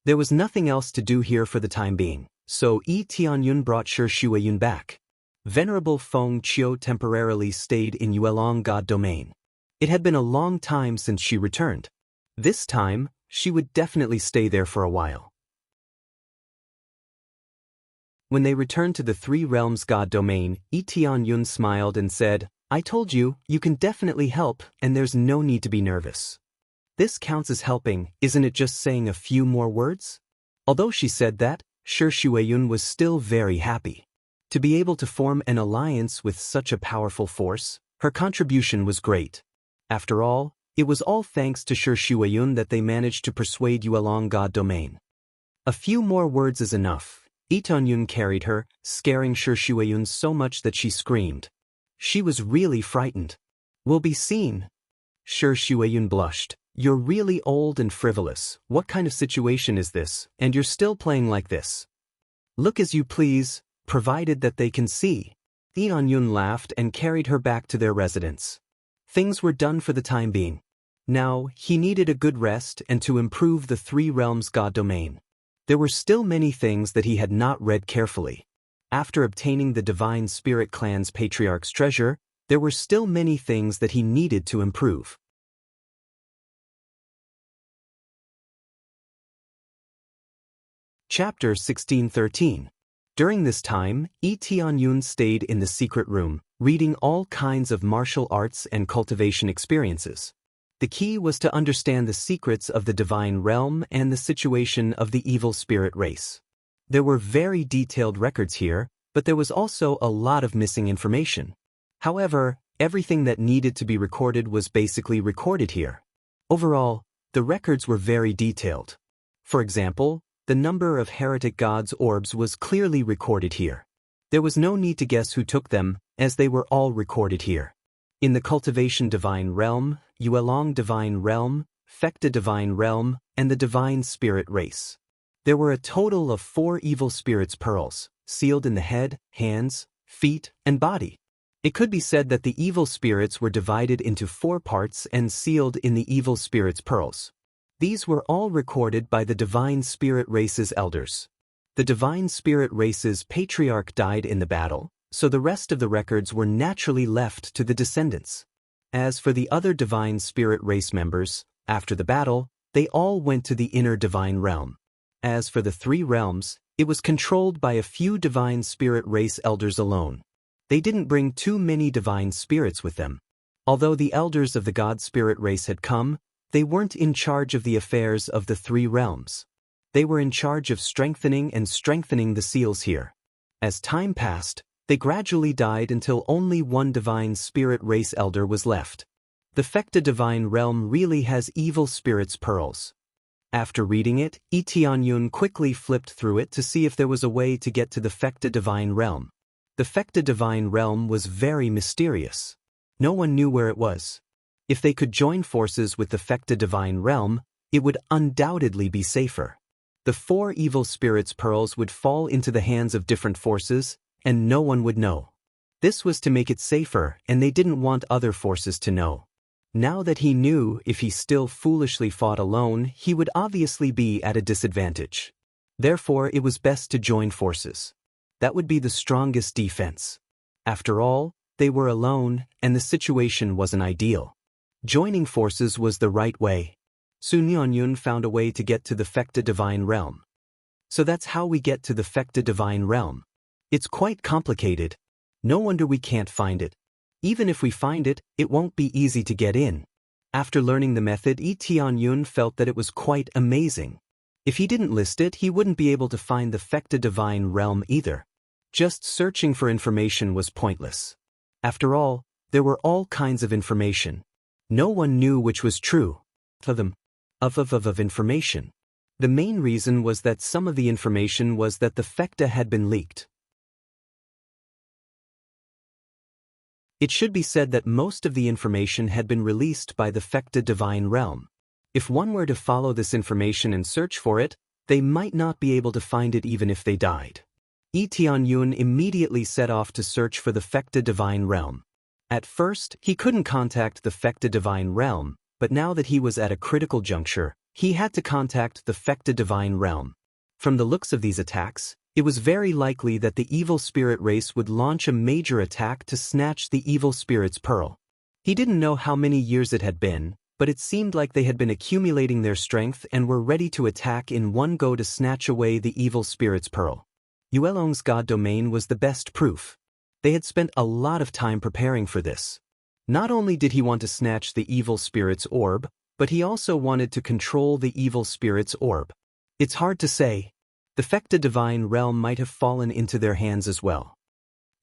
There was nothing else to do here for the time being, so Tianyun brought Shueyun back. Venerable Feng Qiu temporarily stayed in Yuelong God domain. It had been a long time since she returned. This time, she would definitely stay there for a while. When they returned to the Three Realms God domain, Tianyun smiled and said, I told you, you can definitely help, and there's no need to be nervous. This counts as helping, isn't it just saying a few more words? Although she said that, Shueyun was still very happy. To be able to form an alliance with such a powerful force, her contribution was great. After all, it was all thanks to Shueyun that they managed to persuade Yuelong God domain. A few more words is enough. Tianyun carried her, scaring Shueyun so much that she screamed. She was really frightened. We'll be seen. Shueyun blushed. You're really old and frivolous. What kind of situation is this, and you're still playing like this? Look as you please, provided that they can see. Tianyun laughed and carried her back to their residence. Things were done for the time being. Now, he needed a good rest and to improve the Three Realms God domain. There were still many things that he had not read carefully. After obtaining the Divine Spirit Clan's Patriarch's treasure, there were still many things that he needed to improve. Chapter 1613. During this time, Tianyun stayed in the secret room, reading all kinds of martial arts and cultivation experiences. The key was to understand the secrets of the divine realm and the situation of the evil spirit race. There were very detailed records here, but there was also a lot of missing information. However, everything that needed to be recorded was basically recorded here. Overall, the records were very detailed. For example, the number of heretic gods' orbs was clearly recorded here. There was no need to guess who took them, as they were all recorded here. In the Cultivation Divine Realm, Yuelong Divine Realm, Fecta Divine Realm, and the Divine Spirit Race. There were a total of 4 Evil Spirits Pearls, sealed in the head, hands, feet, and body. It could be said that the evil spirits were divided into 4 parts and sealed in the Evil Spirits Pearls. These were all recorded by the Divine Spirit Race's elders. The Divine Spirit Race's patriarch died in the battle, so the rest of the records were naturally left to the descendants. As for the other Divine Spirit Race members, after the battle, they all went to the Inner Divine Realm. As for the 3 realms, it was controlled by a few Divine Spirit Race elders alone. They didn't bring too many divine spirits with them. Although the elders of the God Spirit Race had come, they weren't in charge of the affairs of the 3 realms. They were in charge of strengthening the seals here. As time passed, they gradually died until only one Divine Spirit Race elder was left. The Fecta Divine Realm really has Evil Spirits Pearls. After reading it, Tianyun quickly flipped through it to see if there was a way to get to the Fecta Divine Realm. The Fecta Divine Realm was very mysterious. No one knew where it was. If they could join forces with the Fecta Divine Realm, it would undoubtedly be safer. The 4 Evil Spirits Pearls would fall into the hands of different forces, and no one would know. This was to make it safer, and they didn't want other forces to know. Now that he knew if he still foolishly fought alone, he would obviously be at a disadvantage. Therefore, it was best to join forces. That would be the strongest defense. After all, they were alone, and the situation wasn't ideal. Joining forces was the right way. Sunyonyun found a way to get to the Fecta Divine Realm. So that's how we get to the Fecta Divine Realm. It's quite complicated. No wonder we can't find it. Even if we find it, it won't be easy to get in. After learning the method, Tianyun felt that it was quite amazing. If he didn't list it, he wouldn't be able to find the Fecta Divine Realm either. Just searching for information was pointless. After all, there were all kinds of information. No one knew which was true. Of information. The main reason was that some of the information was that the Fecta had been leaked. It should be said that most of the information had been released by the Fecta Divine Realm. If one were to follow this information and search for it, they might not be able to find it even if they died. Tianyun immediately set off to search for the Fecta Divine Realm. At first, he couldn't contact the Fecta Divine Realm, but now that he was at a critical juncture, he had to contact the Fecta Divine Realm. From the looks of these attacks, it was very likely that the Evil Spirit Race would launch a major attack to snatch the Evil Spirit's Pearl. He didn't know how many years it had been, but it seemed like they had been accumulating their strength and were ready to attack in one go to snatch away the Evil Spirit's Pearl. Yuelong's God domain was the best proof. They had spent a lot of time preparing for this. Not only did he want to snatch the Evil Spirit's orb, but he also wanted to control the Evil Spirit's orb. It's hard to say. The Fecta Divine Realm might have fallen into their hands as well.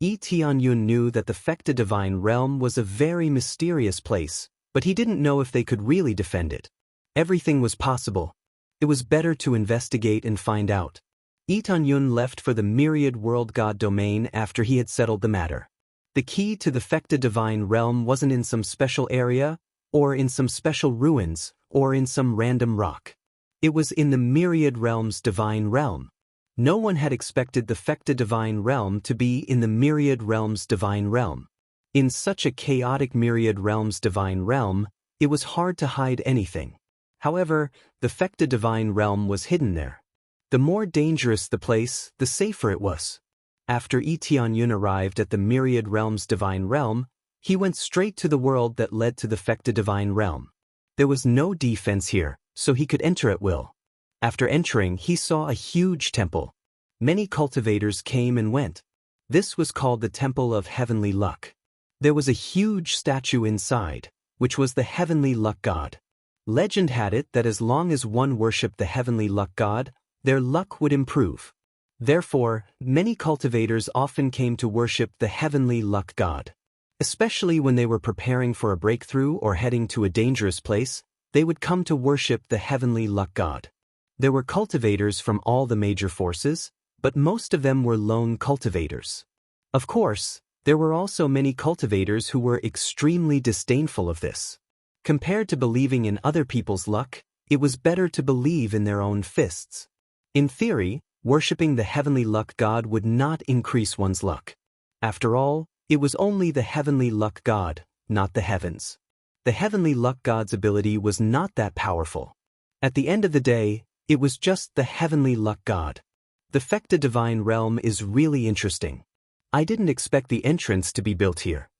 Tianyun knew that the Fecta Divine Realm was a very mysterious place, but he didn't know if they could really defend it. Everything was possible. It was better to investigate and find out. Tianyun left for the Myriad World God domain after he had settled the matter. The key to the Fecta Divine Realm wasn't in some special area, or in some special ruins, or in some random rock. It was in the Myriad Realm's Divine Realm. No one had expected the Fecta Divine Realm to be in the Myriad Realm's Divine Realm. In such a chaotic Myriad Realm's Divine Realm, it was hard to hide anything. However, the Fecta Divine Realm was hidden there. The more dangerous the place, the safer it was. After Tianyun arrived at the Myriad Realm's Divine Realm, he went straight to the world that led to the Fecta Divine Realm. There was no defense here, so he could enter at will. After entering, he saw a huge temple. Many cultivators came and went. This was called the Temple of Heavenly Luck. There was a huge statue inside, which was the Heavenly Luck God. Legend had it that as long as one worshipped the Heavenly Luck God, their luck would improve. Therefore, many cultivators often came to worship the Heavenly Luck God. Especially when they were preparing for a breakthrough or heading to a dangerous place, they would come to worship the heavenly luck god. There were cultivators from all the major forces, but most of them were lone cultivators. Of course, there were also many cultivators who were extremely disdainful of this. Compared to believing in other people's luck, it was better to believe in their own fists. In theory, worshipping the heavenly luck god would not increase one's luck. After all, it was only the heavenly luck god, not the heavens. The heavenly luck god's ability was not that powerful. At the end of the day, it was just the heavenly luck god. The Fekta divine realm is really interesting. I didn't expect the entrance to be built here.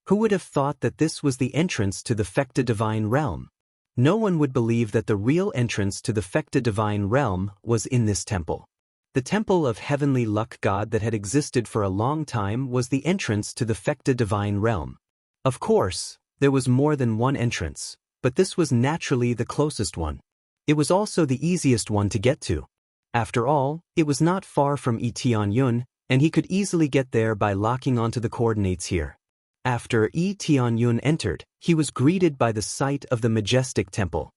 Who would have thought that this was the entrance to the Fekta divine realm? No one would believe that the real entrance to the Fekta divine realm was in this temple. The temple of heavenly luck god that had existed for a long time was the entrance to the Fekta divine realm. Of course, there was more than one entrance, but this was naturally the closest one. It was also the easiest one to get to. After all, it was not far from Tianyun, and he could easily get there by locking onto the coordinates here. After Tianyun entered, he was greeted by the sight of the majestic temple.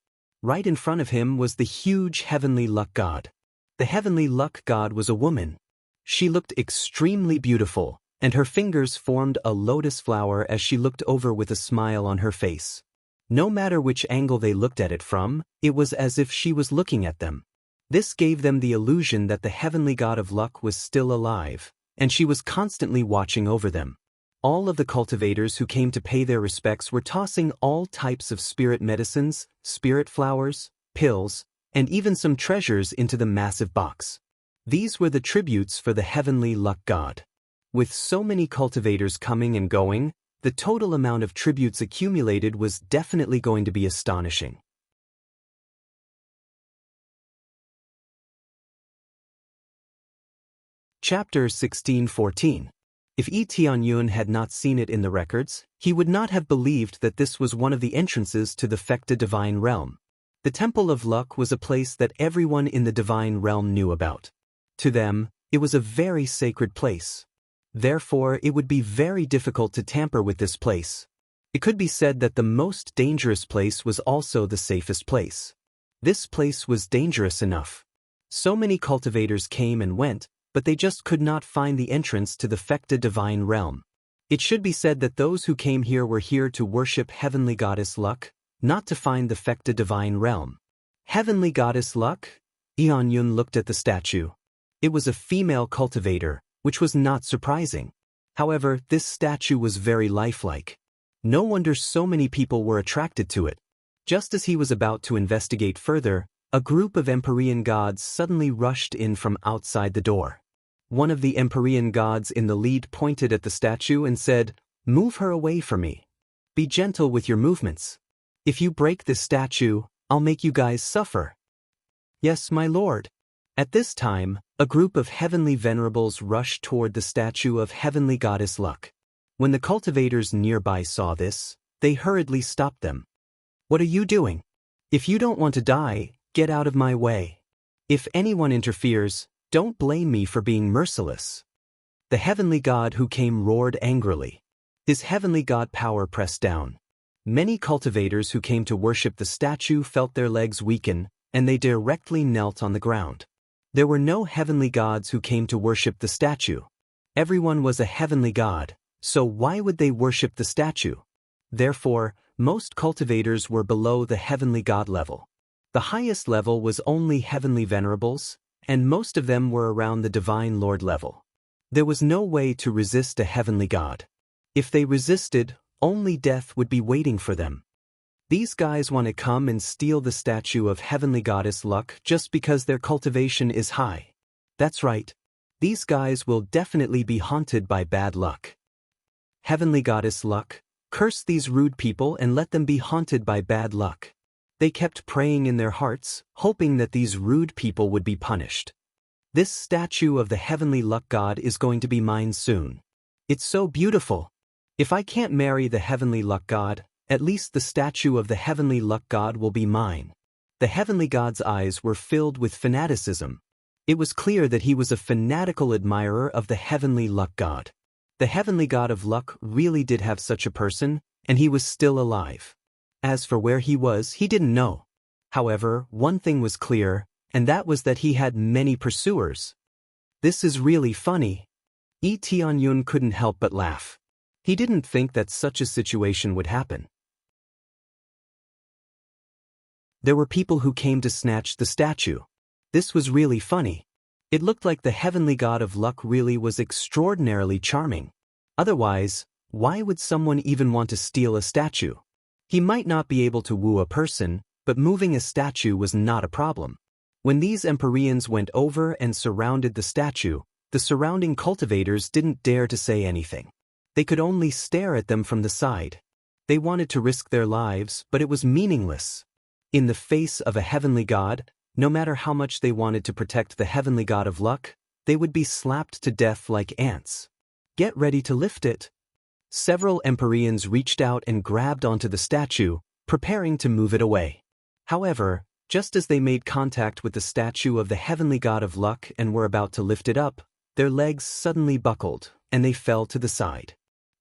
Right in front of him was the huge heavenly luck god. The heavenly luck god was a woman. She looked extremely beautiful, and her fingers formed a lotus flower as she looked over with a smile on her face. No matter which angle they looked at it from, it was as if she was looking at them. This gave them the illusion that the heavenly god of luck was still alive, and she was constantly watching over them. All of the cultivators who came to pay their respects were tossing all types of spirit medicines, spirit flowers, pills, and even some treasures into the massive box. These were the tributes for the heavenly luck god. With so many cultivators coming and going, the total amount of tributes accumulated was definitely going to be astonishing. Chapter 16:14. If Tianyun had not seen it in the records, he would not have believed that this was one of the entrances to the Fekta divine realm. The Temple of Luck was a place that everyone in the divine realm knew about. To them, it was a very sacred place. Therefore, it would be very difficult to tamper with this place. It could be said that the most dangerous place was also the safest place. This place was dangerous enough. So many cultivators came and went, but they just could not find the entrance to the Fekta divine realm. It should be said that those who came here were here to worship heavenly goddess Luck, not to find the Fekta divine realm. Heavenly goddess Luck? Tianyun looked at the statue. It was a female cultivator, which was not surprising. However, this statue was very lifelike. No wonder so many people were attracted to it. Just as he was about to investigate further, a group of Empyrean gods suddenly rushed in from outside the door. One of the Empyrean gods in the lead pointed at the statue and said, "Move her away from me. Be gentle with your movements. If you break this statue, I'll make you guys suffer." "Yes, my lord." At this time, a group of heavenly venerables rushed toward the statue of heavenly goddess Luck. When the cultivators nearby saw this, they hurriedly stopped them. "What are you doing? If you don't want to die, get out of my way. If anyone interferes, don't blame me for being merciless." The heavenly god who came roared angrily. His heavenly god power pressed down. Many cultivators who came to worship the statue felt their legs weaken, and they directly knelt on the ground. There were no heavenly gods who came to worship the statue. Everyone was a heavenly god, so why would they worship the statue? Therefore, most cultivators were below the heavenly god level. The highest level was only heavenly venerables, and most of them were around the divine lord level. There was no way to resist a heavenly god. If they resisted, only death would be waiting for them. These guys want to come and steal the statue of heavenly goddess Luck just because their cultivation is high. That's right. These guys will definitely be haunted by bad luck. Heavenly goddess Luck, curse these rude people and let them be haunted by bad luck. They kept praying in their hearts, hoping that these rude people would be punished. This statue of the heavenly luck god is going to be mine soon. It's so beautiful. If I can't marry the heavenly luck god, at least the statue of the heavenly luck god will be mine. The heavenly god's eyes were filled with fanaticism. It was clear that he was a fanatical admirer of the heavenly luck god. The heavenly god of luck really did have such a person, and he was still alive. As for where he was, he didn't know. However, one thing was clear, and that was that he had many pursuers. This is really funny. Lee Tianyun couldn't help but laugh. He didn't think that such a situation would happen. There were people who came to snatch the statue. This was really funny. It looked like the heavenly god of luck really was extraordinarily charming. Otherwise, why would someone even want to steal a statue? He might not be able to woo a person, but moving a statue was not a problem. When these Empyreans went over and surrounded the statue, the surrounding cultivators didn't dare to say anything. They could only stare at them from the side. They wanted to risk their lives, but it was meaningless. In the face of a heavenly god, no matter how much they wanted to protect the heavenly god of luck, they would be slapped to death like ants. Get ready to lift it. Several Empyreans reached out and grabbed onto the statue, preparing to move it away. However, just as they made contact with the statue of the heavenly god of luck and were about to lift it up, their legs suddenly buckled, and they fell to the side.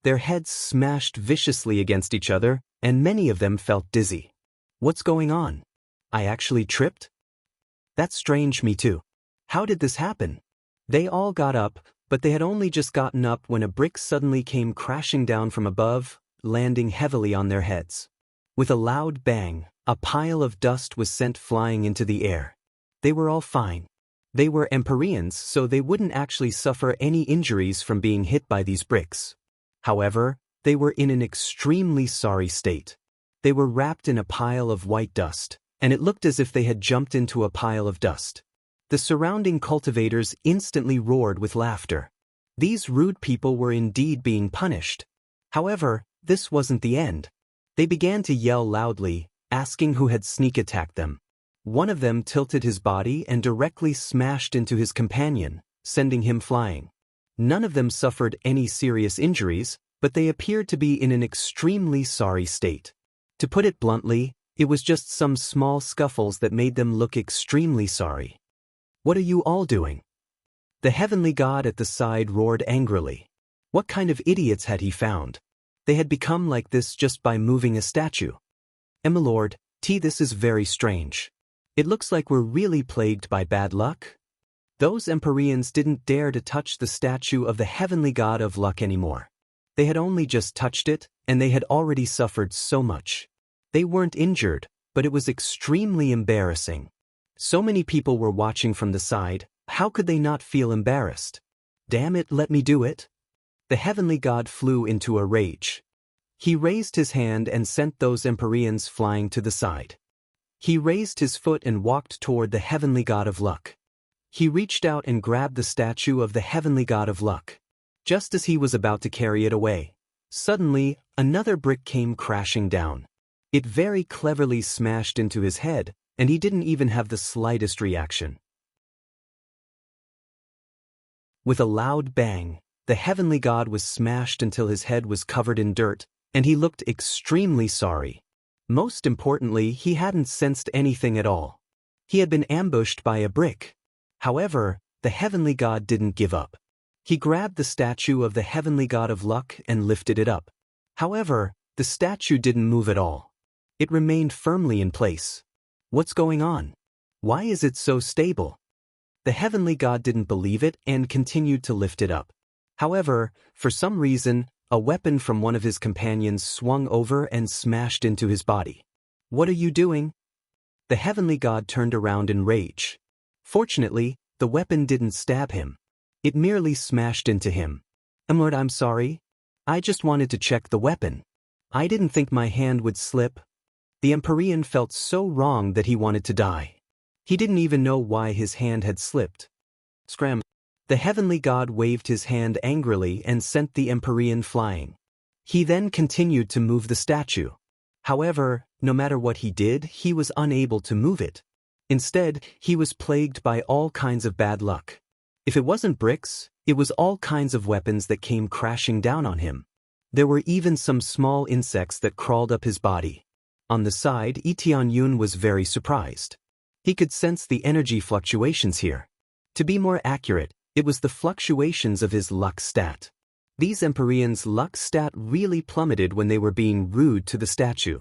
Their heads smashed viciously against each other, and many of them felt dizzy. What's going on? I actually tripped? That's strange, me too. How did this happen? They all got up, but they had only just gotten up when a brick suddenly came crashing down from above, landing heavily on their heads. With a loud bang, a pile of dust was sent flying into the air. They were all fine. They were Empyreans, so they wouldn't actually suffer any injuries from being hit by these bricks. However, they were in an extremely sorry state. They were wrapped in a pile of white dust, and it looked as if they had jumped into a pile of dust. The surrounding cultivators instantly roared with laughter. These rude people were indeed being punished. However, this wasn't the end. They began to yell loudly, asking who had sneak attacked them. One of them tilted his body and directly smashed into his companion, sending him flying. None of them suffered any serious injuries, but they appeared to be in an extremely sorry state. To put it bluntly, it was just some small scuffles that made them look extremely sorry. What are you all doing? The heavenly god at the side roared angrily. What kind of idiots had he found? They had become like this just by moving a statue. My lord, this is very strange. It looks like we're really plagued by bad luck. Those Empyreans didn't dare to touch the statue of the heavenly god of luck anymore. They had only just touched it, and they had already suffered so much. They weren't injured, but it was extremely embarrassing. So many people were watching from the side, how could they not feel embarrassed? Damn it, let me do it. The heavenly god flew into a rage. He raised his hand and sent those Empyreans flying to the side. He raised his foot and walked toward the heavenly god of luck. He reached out and grabbed the statue of the heavenly god of luck. Just as he was about to carry it away, suddenly, another brick came crashing down. It very cleverly smashed into his head, and he didn't even have the slightest reaction. With a loud bang, the heavenly god was smashed until his head was covered in dirt, and he looked extremely sorry. Most importantly, he hadn't sensed anything at all. He had been ambushed by a brick. However, the heavenly god didn't give up. He grabbed the statue of the heavenly god of luck and lifted it up. However, the statue didn't move at all. It remained firmly in place. What's going on? Why is it so stable? The heavenly god didn't believe it and continued to lift it up. However, for some reason, a weapon from one of his companions swung over and smashed into his body. What are you doing? The heavenly god turned around in rage. Fortunately, the weapon didn't stab him. It merely smashed into him. Lord, I'm sorry. I just wanted to check the weapon. I didn't think my hand would slip. The Empyrean felt so wrong that he wanted to die. He didn't even know why his hand had slipped. Scram. The heavenly god waved his hand angrily and sent the Empyrean flying. He then continued to move the statue. However, no matter what he did, he was unable to move it. Instead, he was plagued by all kinds of bad luck. If it wasn't bricks, it was all kinds of weapons that came crashing down on him. There were even some small insects that crawled up his body. On the side, Lee Tianyun was very surprised. He could sense the energy fluctuations here. To be more accurate, it was the fluctuations of his luck stat. These Empyreans' luck stat really plummeted when they were being rude to the statue.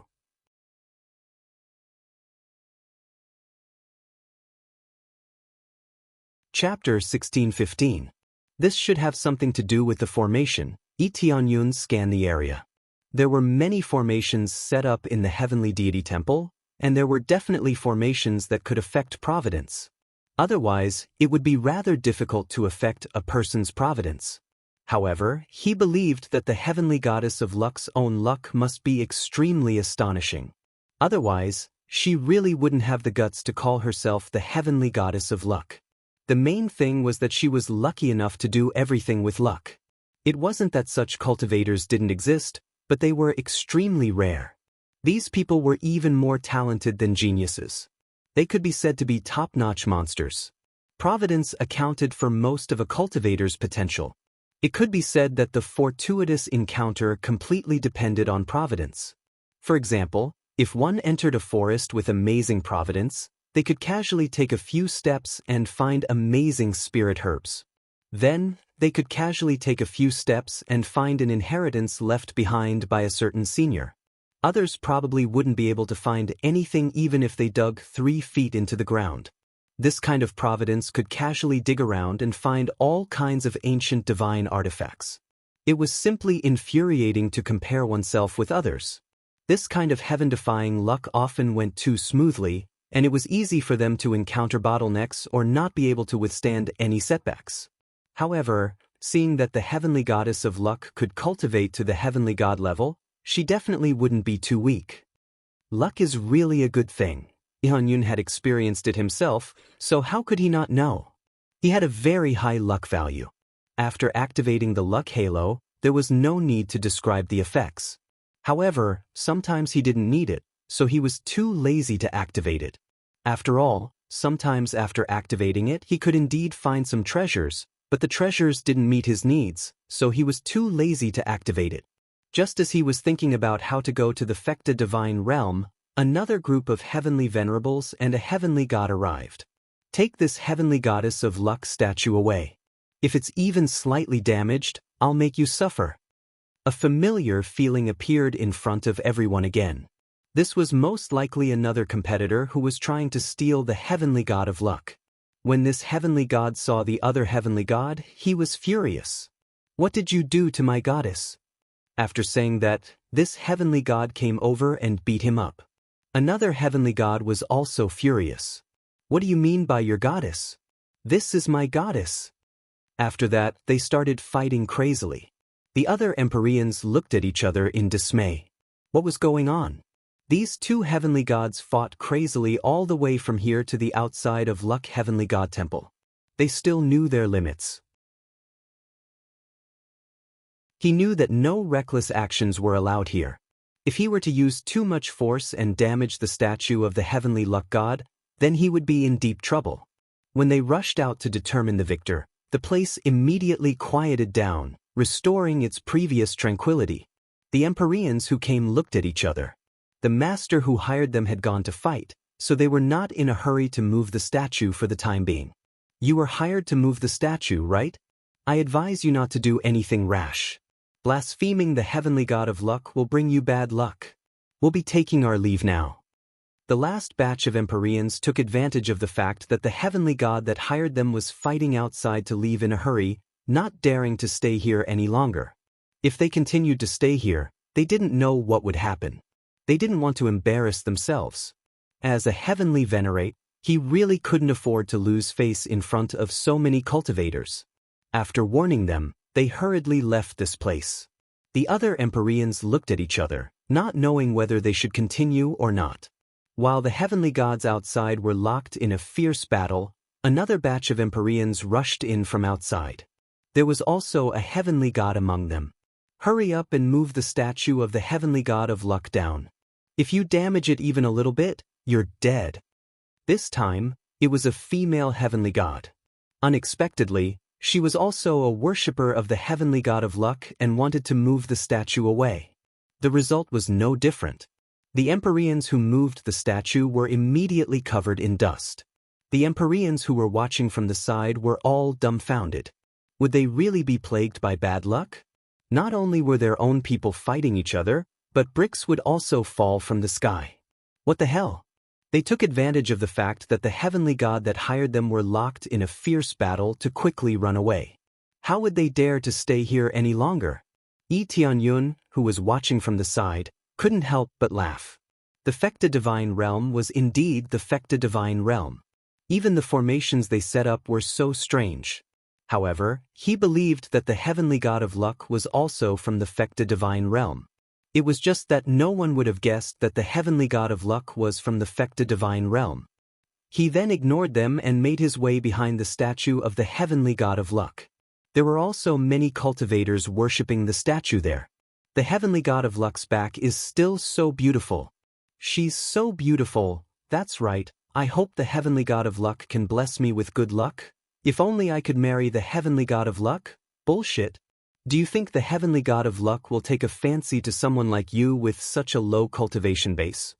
Chapter 1615. This should have something to do with the formation. Tianyun scanned the area. There were many formations set up in the heavenly deity temple, and there were definitely formations that could affect providence. Otherwise, it would be rather difficult to affect a person's providence. However, he believed that the heavenly goddess of luck's own luck must be extremely astonishing. Otherwise, she really wouldn't have the guts to call herself the heavenly goddess of luck. The main thing was that she was lucky enough to do everything with luck. It wasn't that such cultivators didn't exist, but they were extremely rare. These people were even more talented than geniuses. They could be said to be top-notch monsters. Providence accounted for most of a cultivator's potential. It could be said that the fortuitous encounter completely depended on providence. For example, if one entered a forest with amazing providence, they could casually take a few steps and find amazing spirit herbs. Then, they could casually take a few steps and find an inheritance left behind by a certain senior. Others probably wouldn't be able to find anything even if they dug 3 feet into the ground. This kind of providence could casually dig around and find all kinds of ancient divine artifacts. It was simply infuriating to compare oneself with others. This kind of heaven-defying luck often went too smoothly, and it was easy for them to encounter bottlenecks or not be able to withstand any setbacks. However, seeing that the heavenly goddess of luck could cultivate to the heavenly god level, she definitely wouldn't be too weak. Luck is really a good thing. Hyun had experienced it himself, so how could he not know? He had a very high luck value. After activating the luck halo, there was no need to describe the effects. However, sometimes he didn't need it, so he was too lazy to activate it. After all, sometimes after activating it he could indeed find some treasures, but the treasures didn't meet his needs, so he was too lazy to activate it. Just as he was thinking about how to go to the Fekta divine realm, another group of heavenly venerables and a heavenly god arrived. Take this heavenly goddess of luck statue away. If it's even slightly damaged, I'll make you suffer. A familiar feeling appeared in front of everyone again. This was most likely another competitor who was trying to steal the heavenly god of luck. When this heavenly god saw the other heavenly god, he was furious. "What did you do to my goddess?" After saying that, this heavenly god came over and beat him up. Another heavenly god was also furious. "What do you mean by your goddess?" "This is my goddess." After that, they started fighting crazily. The other Empyreans looked at each other in dismay. What was going on? These two heavenly gods fought crazily all the way from here to the outside of Luck Heavenly God Temple. They still knew their limits. He knew that no reckless actions were allowed here. If he were to use too much force and damage the statue of the heavenly luck god, then he would be in deep trouble. When they rushed out to determine the victor, the place immediately quieted down, restoring its previous tranquility. The Empyreans who came looked at each other. The master who hired them had gone to fight, so they were not in a hurry to move the statue for the time being. "You were hired to move the statue, right? I advise you not to do anything rash. Blaspheming the heavenly god of luck will bring you bad luck. We'll be taking our leave now." The last batch of Empyreans took advantage of the fact that the heavenly god that hired them was fighting outside to leave in a hurry, not daring to stay here any longer. If they continued to stay here, they didn't know what would happen. They didn't want to embarrass themselves. As a heavenly venerate, he really couldn't afford to lose face in front of so many cultivators. After warning them, they hurriedly left this place. The other Empyreans looked at each other, not knowing whether they should continue or not. While the heavenly gods outside were locked in a fierce battle, another batch of Empyreans rushed in from outside. There was also a heavenly god among them. "Hurry up and move the statue of the heavenly god of luck down. If you damage it even a little bit, you're dead." This time, it was a female heavenly god. Unexpectedly, she was also a worshipper of the heavenly god of luck and wanted to move the statue away. The result was no different. The Empyreans who moved the statue were immediately covered in dust. The Empyreans who were watching from the side were all dumbfounded. Would they really be plagued by bad luck? Not only were their own people fighting each other, but bricks would also fall from the sky. What the hell? They took advantage of the fact that the heavenly god that hired them were locked in a fierce battle to quickly run away. How would they dare to stay here any longer? Yi Tianyun, who was watching from the side, couldn't help but laugh. The Fecta Divine Realm was indeed the Fecta Divine Realm. Even the formations they set up were so strange. However, he believed that the heavenly god of luck was also from the Fecta Divine Realm. It was just that no one would have guessed that the heavenly god of luck was from the Fecta Divine Realm. He then ignored them and made his way behind the statue of the heavenly god of luck. There were also many cultivators worshipping the statue there. The heavenly god of luck's back is still so beautiful. She's so beautiful, that's right, I hope the heavenly god of luck can bless me with good luck. If only I could marry the heavenly god of luck? Bullshit. Do you think the heavenly god of luck will take a fancy to someone like you with such a low cultivation base?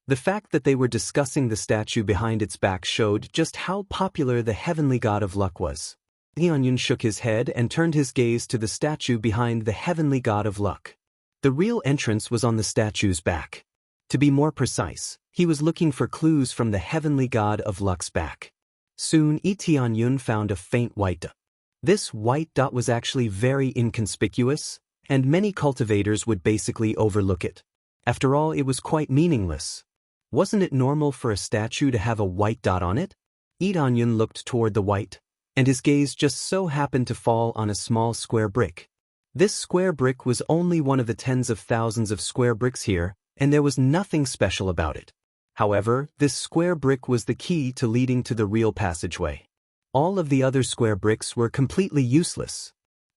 The fact that they were discussing the statue behind its back showed just how popular the heavenly god of luck was. Tianyun shook his head and turned his gaze to the statue behind the heavenly god of luck. The real entrance was on the statue's back. To be more precise, he was looking for clues from the heavenly god of luck's back. Soon Tianyun found a faint white dot. This white dot was actually very inconspicuous, and many cultivators would basically overlook it. After all, it was quite meaningless. Wasn't it normal for a statue to have a white dot on it? Tianyun looked toward the white, and his gaze just so happened to fall on a small square brick. This square brick was only one of the tens of thousands of square bricks here, and there was nothing special about it. However, this square brick was the key to leading to the real passageway. All of the other square bricks were completely useless.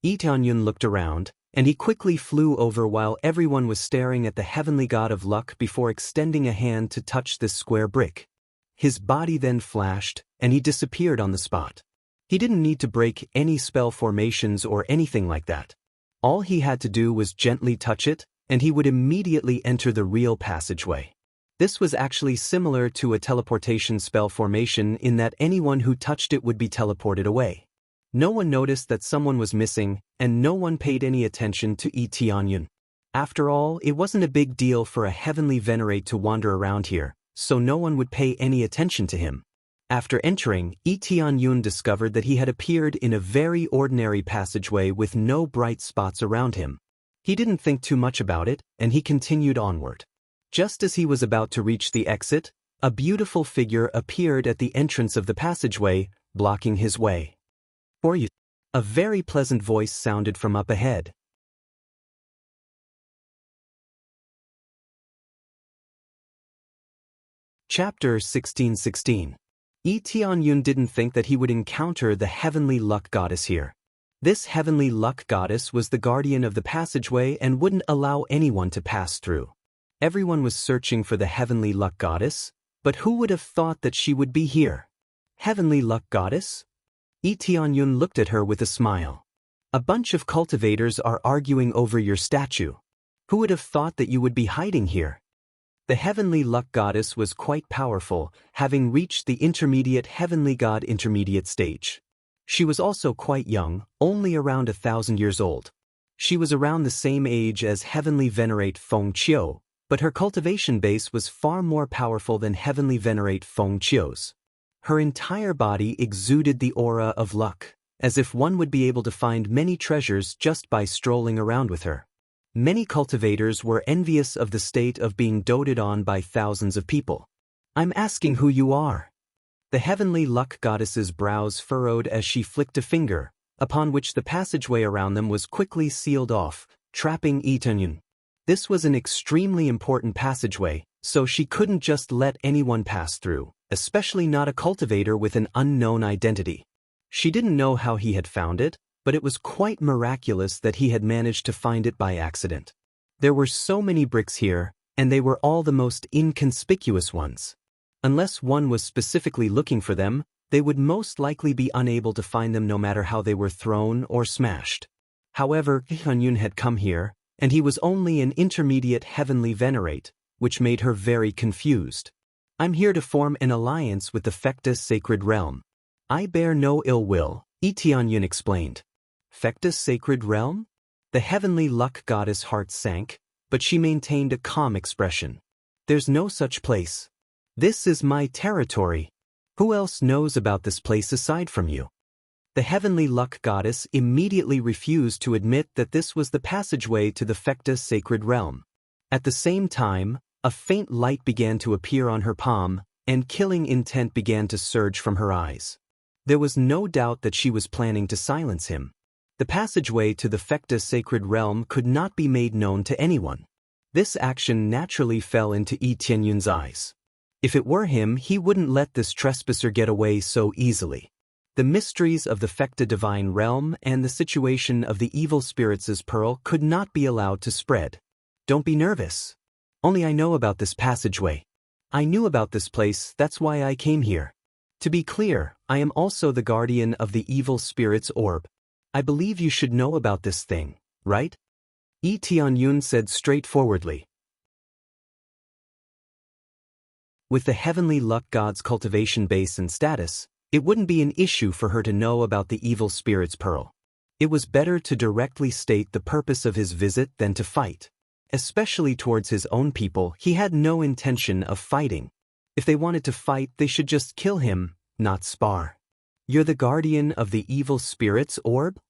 Tianyun looked around, and he quickly flew over while everyone was staring at the heavenly god of luck before extending a hand to touch this square brick. His body then flashed, and he disappeared on the spot. He didn't need to break any spell formations or anything like that. All he had to do was gently touch it, and he would immediately enter the real passageway. This was actually similar to a teleportation spell formation in that anyone who touched it would be teleported away. No one noticed that someone was missing, and no one paid any attention to Tianyun. After all, it wasn't a big deal for a heavenly venerate to wander around here, so no one would pay any attention to him. After entering, Tianyun discovered that he had appeared in a very ordinary passageway with no bright spots around him. He didn't think too much about it, and he continued onward. Just as he was about to reach the exit, a beautiful figure appeared at the entrance of the passageway, blocking his way. "For you." A very pleasant voice sounded from up ahead. Chapter 16:16. Tianyun didn't think that he would encounter the heavenly luck goddess here. This heavenly luck goddess was the guardian of the passageway and wouldn't allow anyone to pass through. Everyone was searching for the heavenly luck goddess, but who would have thought that she would be here? Heavenly luck goddess? Tianyun looked at her with a smile. A bunch of cultivators are arguing over your statue. Who would have thought that you would be hiding here? The heavenly luck goddess was quite powerful, having reached the intermediate heavenly god intermediate stage. She was also quite young, only around 1,000 years old. She was around the same age as heavenly venerate Feng Qiu, but her cultivation base was far more powerful than heavenly venerate Feng Qiu's. Her entire body exuded the aura of luck, as if one would be able to find many treasures just by strolling around with her. Many cultivators were envious of the state of being doted on by thousands of people. "I'm asking who you are." The heavenly luck goddess's brows furrowed as she flicked a finger, upon which the passageway around them was quickly sealed off, trapping Tianyun. This was an extremely important passageway, so she couldn't just let anyone pass through, especially not a cultivator with an unknown identity. She didn't know how he had found it, but it was quite miraculous that he had managed to find it by accident. There were so many bricks here, and they were all the most inconspicuous ones. Unless one was specifically looking for them, they would most likely be unable to find them no matter how they were thrown or smashed. However, Tianyun had come here, and he was only an intermediate heavenly venerate, which made her very confused. I'm here to form an alliance with the Fecta sacred realm. I bear no ill will, Tianyun explained. Fecta sacred realm? The heavenly luck goddess' heart sank, but she maintained a calm expression. There's no such place. This is my territory. Who else knows about this place aside from you? The heavenly luck goddess immediately refused to admit that this was the passageway to the Fecta sacred realm. At the same time, a faint light began to appear on her palm, and killing intent began to surge from her eyes. There was no doubt that she was planning to silence him. The passageway to the Fecta sacred realm could not be made known to anyone. This action naturally fell into Tianyun's eyes. If it were him, he wouldn't let this trespasser get away so easily. The mysteries of the Fecta divine realm and the situation of the evil spirits' pearl could not be allowed to spread. Don't be nervous. Only I know about this passageway. I knew about this place, that's why I came here. To be clear, I am also the guardian of the evil spirit's orb. I believe you should know about this thing, right? Tianyun said straightforwardly. With the heavenly luck god's cultivation base and status, it wouldn't be an issue for her to know about the evil spirit's pearl. It was better to directly state the purpose of his visit than to fight. Especially towards his own people, he had no intention of fighting. If they wanted to fight, they should just kill him, not spar. You're the guardian of the evil spirit's orb?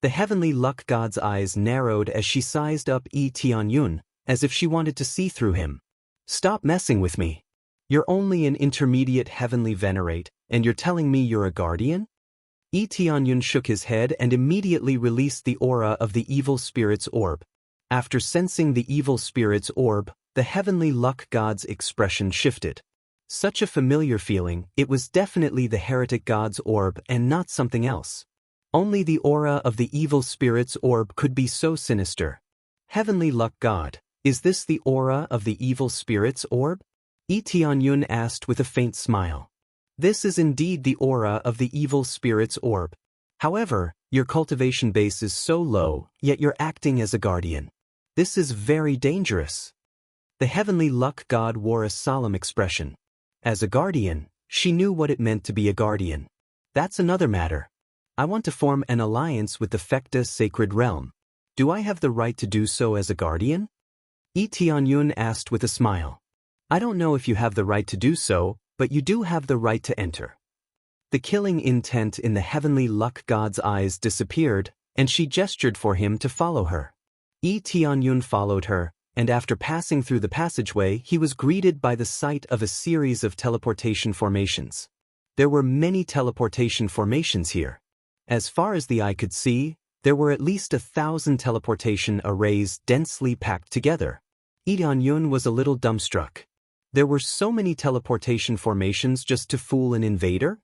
The heavenly luck god's eyes narrowed as she sized up Tianyun, as if she wanted to see through him. Stop messing with me. You're only an intermediate heavenly venerate, and you're telling me you're a guardian? Tianyun shook his head and immediately released the aura of the evil spirit's orb. After sensing the evil spirit's orb, the heavenly luck god's expression shifted. Such a familiar feeling, it was definitely the heretic god's orb and not something else. Only the aura of the evil spirit's orb could be so sinister. Heavenly luck god, is this the aura of the evil spirit's orb? Tianyun asked with a faint smile. This is indeed the aura of the evil spirit's orb. However, your cultivation base is so low, yet you're acting as a guardian. This is very dangerous. The heavenly luck god wore a solemn expression. As a guardian, she knew what it meant to be a guardian. That's another matter. I want to form an alliance with the Fecta sacred realm. Do I have the right to do so as a guardian? Tianyun asked with a smile. I don't know if you have the right to do so, but you do have the right to enter. The killing intent in the heavenly luck god's eyes disappeared, and she gestured for him to follow her. Tianyun followed her, and after passing through the passageway, he was greeted by the sight of a series of teleportation formations. There were many teleportation formations here. As far as the eye could see, there were at least 1,000 teleportation arrays densely packed together. Tianyun was a little dumbstruck. There were so many teleportation formations just to fool an invader?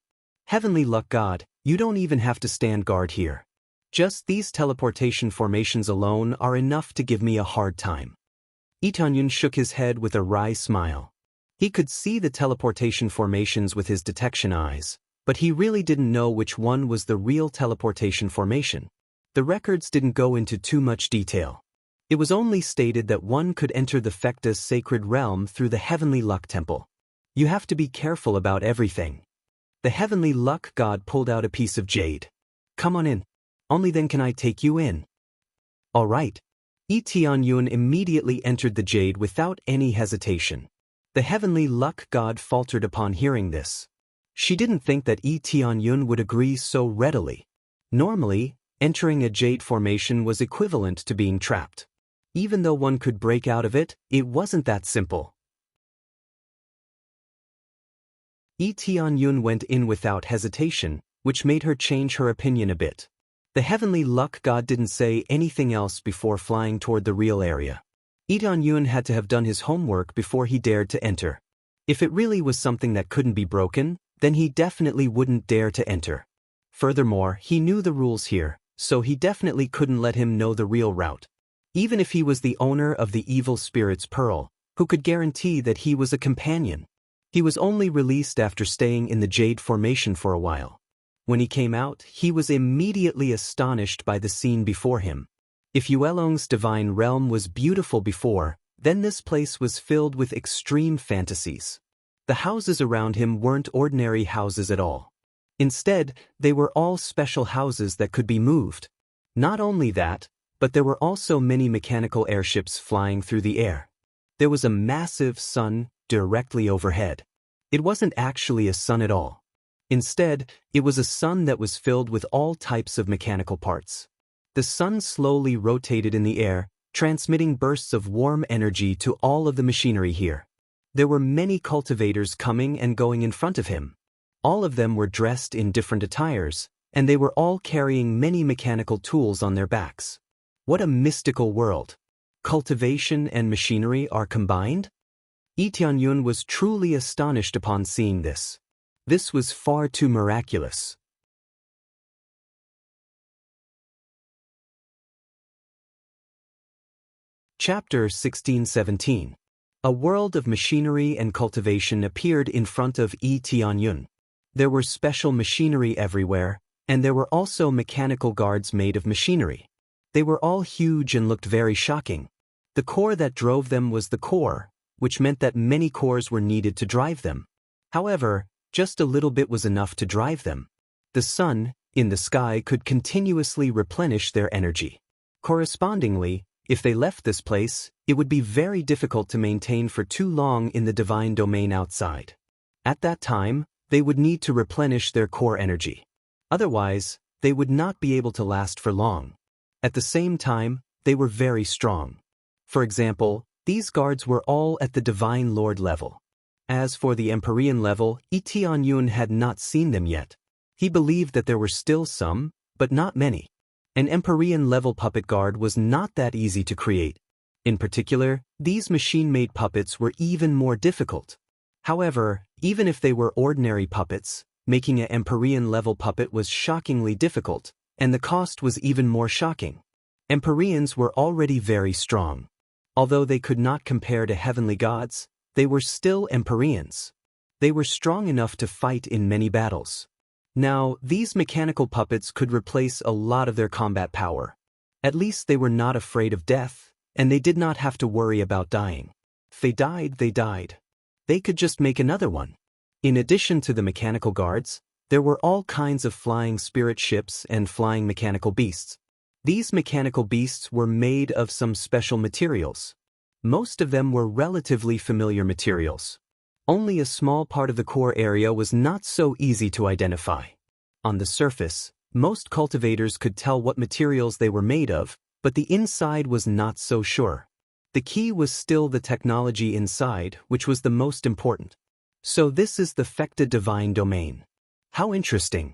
Heavenly luck god, you don't even have to stand guard here. Just these teleportation formations alone are enough to give me a hard time. Tianyun shook his head with a wry smile. He could see the teleportation formations with his detection eyes, but he really didn't know which one was the real teleportation formation. The records didn't go into too much detail. It was only stated that one could enter the Fecta sacred realm through the heavenly luck temple. You have to be careful about everything. The heavenly luck god pulled out a piece of jade. Come on in. Only then can I take you in. All right. Tianyun immediately entered the jade without any hesitation. The heavenly luck god faltered upon hearing this. She didn't think that Tianyun would agree so readily. Normally, entering a jade formation was equivalent to being trapped. Even though one could break out of it, it wasn't that simple. Tianyun went in without hesitation, which made her change her opinion a bit. The heavenly luck god didn't say anything else before flying toward the real area. Tianyun had to have done his homework before he dared to enter. If it really was something that couldn't be broken, then he definitely wouldn't dare to enter. Furthermore, he knew the rules here, so he definitely couldn't let him know the real route. Even if he was the owner of the evil spirit's pearl, who could guarantee that he was a companion? He was only released after staying in the jade formation for a while. When he came out, he was immediately astonished by the scene before him. If Yuelong's divine realm was beautiful before, then this place was filled with extreme fantasies. The houses around him weren't ordinary houses at all. Instead, they were all special houses that could be moved. Not only that, but there were also many mechanical airships flying through the air. There was a massive sun directly overhead. It wasn't actually a sun at all. Instead, it was a sun that was filled with all types of mechanical parts. The sun slowly rotated in the air, transmitting bursts of warm energy to all of the machinery here. There were many cultivators coming and going in front of him. All of them were dressed in different attires, and they were all carrying many mechanical tools on their backs. What a mystical world! Cultivation and machinery are combined? Lee Tianyun was truly astonished upon seeing this. This was far too miraculous. Chapter 1617. A world of machinery and cultivation appeared in front of Lee Tianyun. There were special machinery everywhere, and there were also mechanical guards made of machinery. They were all huge and looked very shocking. The core that drove them was the core, which meant that many cores were needed to drive them. However, just a little bit was enough to drive them. The sun, in the sky, could continuously replenish their energy. Correspondingly, if they left this place, it would be very difficult to maintain for too long in the divine domain outside. At that time, they would need to replenish their core energy. Otherwise, they would not be able to last for long. At the same time, they were very strong. For example, these guards were all at the Divine Lord level. As for the Empyrean level, Lee Tianyun had not seen them yet. He believed that there were still some, but not many. An Empyrean level puppet guard was not that easy to create. In particular, these machine-made puppets were even more difficult. However, even if they were ordinary puppets, making an Empyrean level puppet was shockingly difficult, and the cost was even more shocking. Empyreans were already very strong. Although they could not compare to heavenly gods, they were still Empyreans. They were strong enough to fight in many battles. Now, these mechanical puppets could replace a lot of their combat power. At least they were not afraid of death, and they did not have to worry about dying. If they died, they died. They could just make another one. In addition to the mechanical guards, there were all kinds of flying spirit ships and flying mechanical beasts. These mechanical beasts were made of some special materials. Most of them were relatively familiar materials. Only a small part of the core area was not so easy to identify. On the surface, most cultivators could tell what materials they were made of, but the inside was not so sure. The key was still the technology inside, which was the most important. So this is the Fecta Divine Domain. How interesting.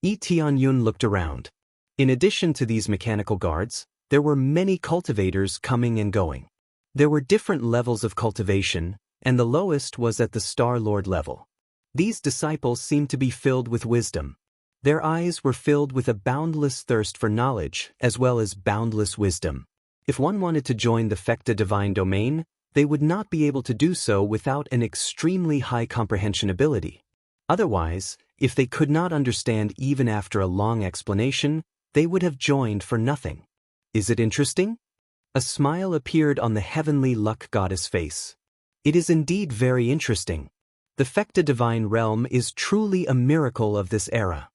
Lee Tianyun looked around. In addition to these mechanical guards, there were many cultivators coming and going. There were different levels of cultivation, and the lowest was at the Star Lord level. These disciples seemed to be filled with wisdom. Their eyes were filled with a boundless thirst for knowledge, as well as boundless wisdom. If one wanted to join the Fecta Divine Domain, they would not be able to do so without an extremely high comprehension ability. Otherwise, if they could not understand even after a long explanation, they would have joined for nothing. Is it interesting? A smile appeared on the heavenly luck goddess face. It is indeed very interesting. The Fecta Divine Realm is truly a miracle of this era.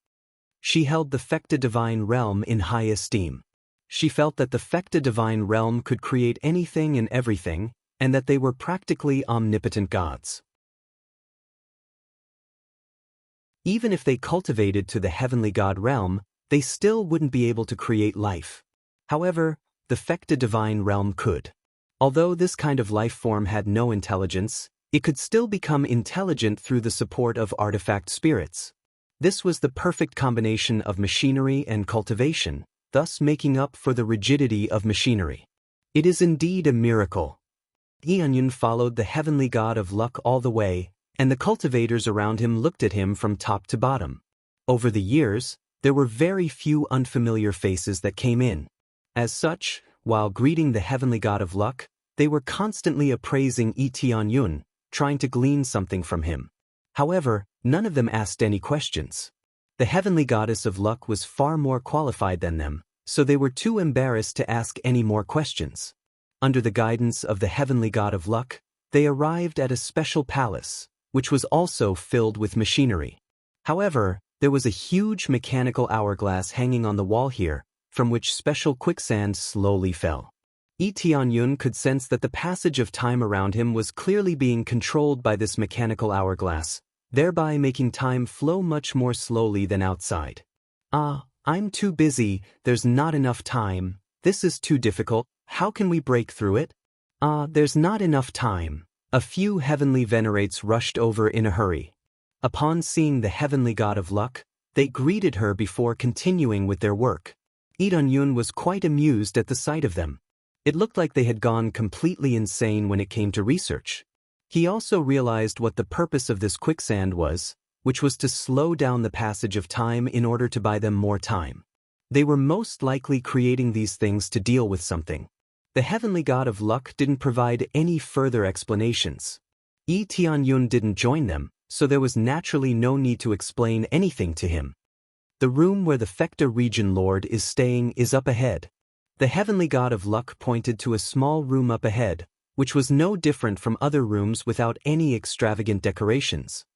She held the Fecta Divine Realm in high esteem. She felt that the Fecta Divine Realm could create anything and everything, and that they were practically omnipotent gods. Even if they cultivated to the heavenly god realm, they still wouldn't be able to create life. However, the Fecta Divine Realm could. Although this kind of life form had no intelligence, it could still become intelligent through the support of artifact spirits. This was the perfect combination of machinery and cultivation, thus making up for the rigidity of machinery. It is indeed a miracle. Tianyun followed the heavenly god of luck all the way, and the cultivators around him looked at him from top to bottom. Over the years, there were very few unfamiliar faces that came in. As such, while greeting the heavenly god of luck, they were constantly appraising Lee Tianyun, trying to glean something from him. However, none of them asked any questions. The heavenly goddess of luck was far more qualified than them, so they were too embarrassed to ask any more questions. Under the guidance of the heavenly god of luck, they arrived at a special palace, which was also filled with machinery. However, there was a huge mechanical hourglass hanging on the wall here, from which special quicksand slowly fell. Lee Tianyun could sense that the passage of time around him was clearly being controlled by this mechanical hourglass, thereby making time flow much more slowly than outside. I'm too busy, there's not enough time, this is too difficult, how can we break through it? There's not enough time. A few heavenly venerates rushed over in a hurry. Upon seeing the heavenly god of luck, they greeted her before continuing with their work. Lee Tianyun was quite amused at the sight of them. It looked like they had gone completely insane when it came to research. He also realized what the purpose of this quicksand was, which was to slow down the passage of time in order to buy them more time. They were most likely creating these things to deal with something. The heavenly god of luck didn't provide any further explanations. Lee Tianyun didn't join them, so there was naturally no need to explain anything to him. The room where the Fekta region lord is staying is up ahead. The heavenly god of luck pointed to a small room up ahead, which was no different from other rooms without any extravagant decorations.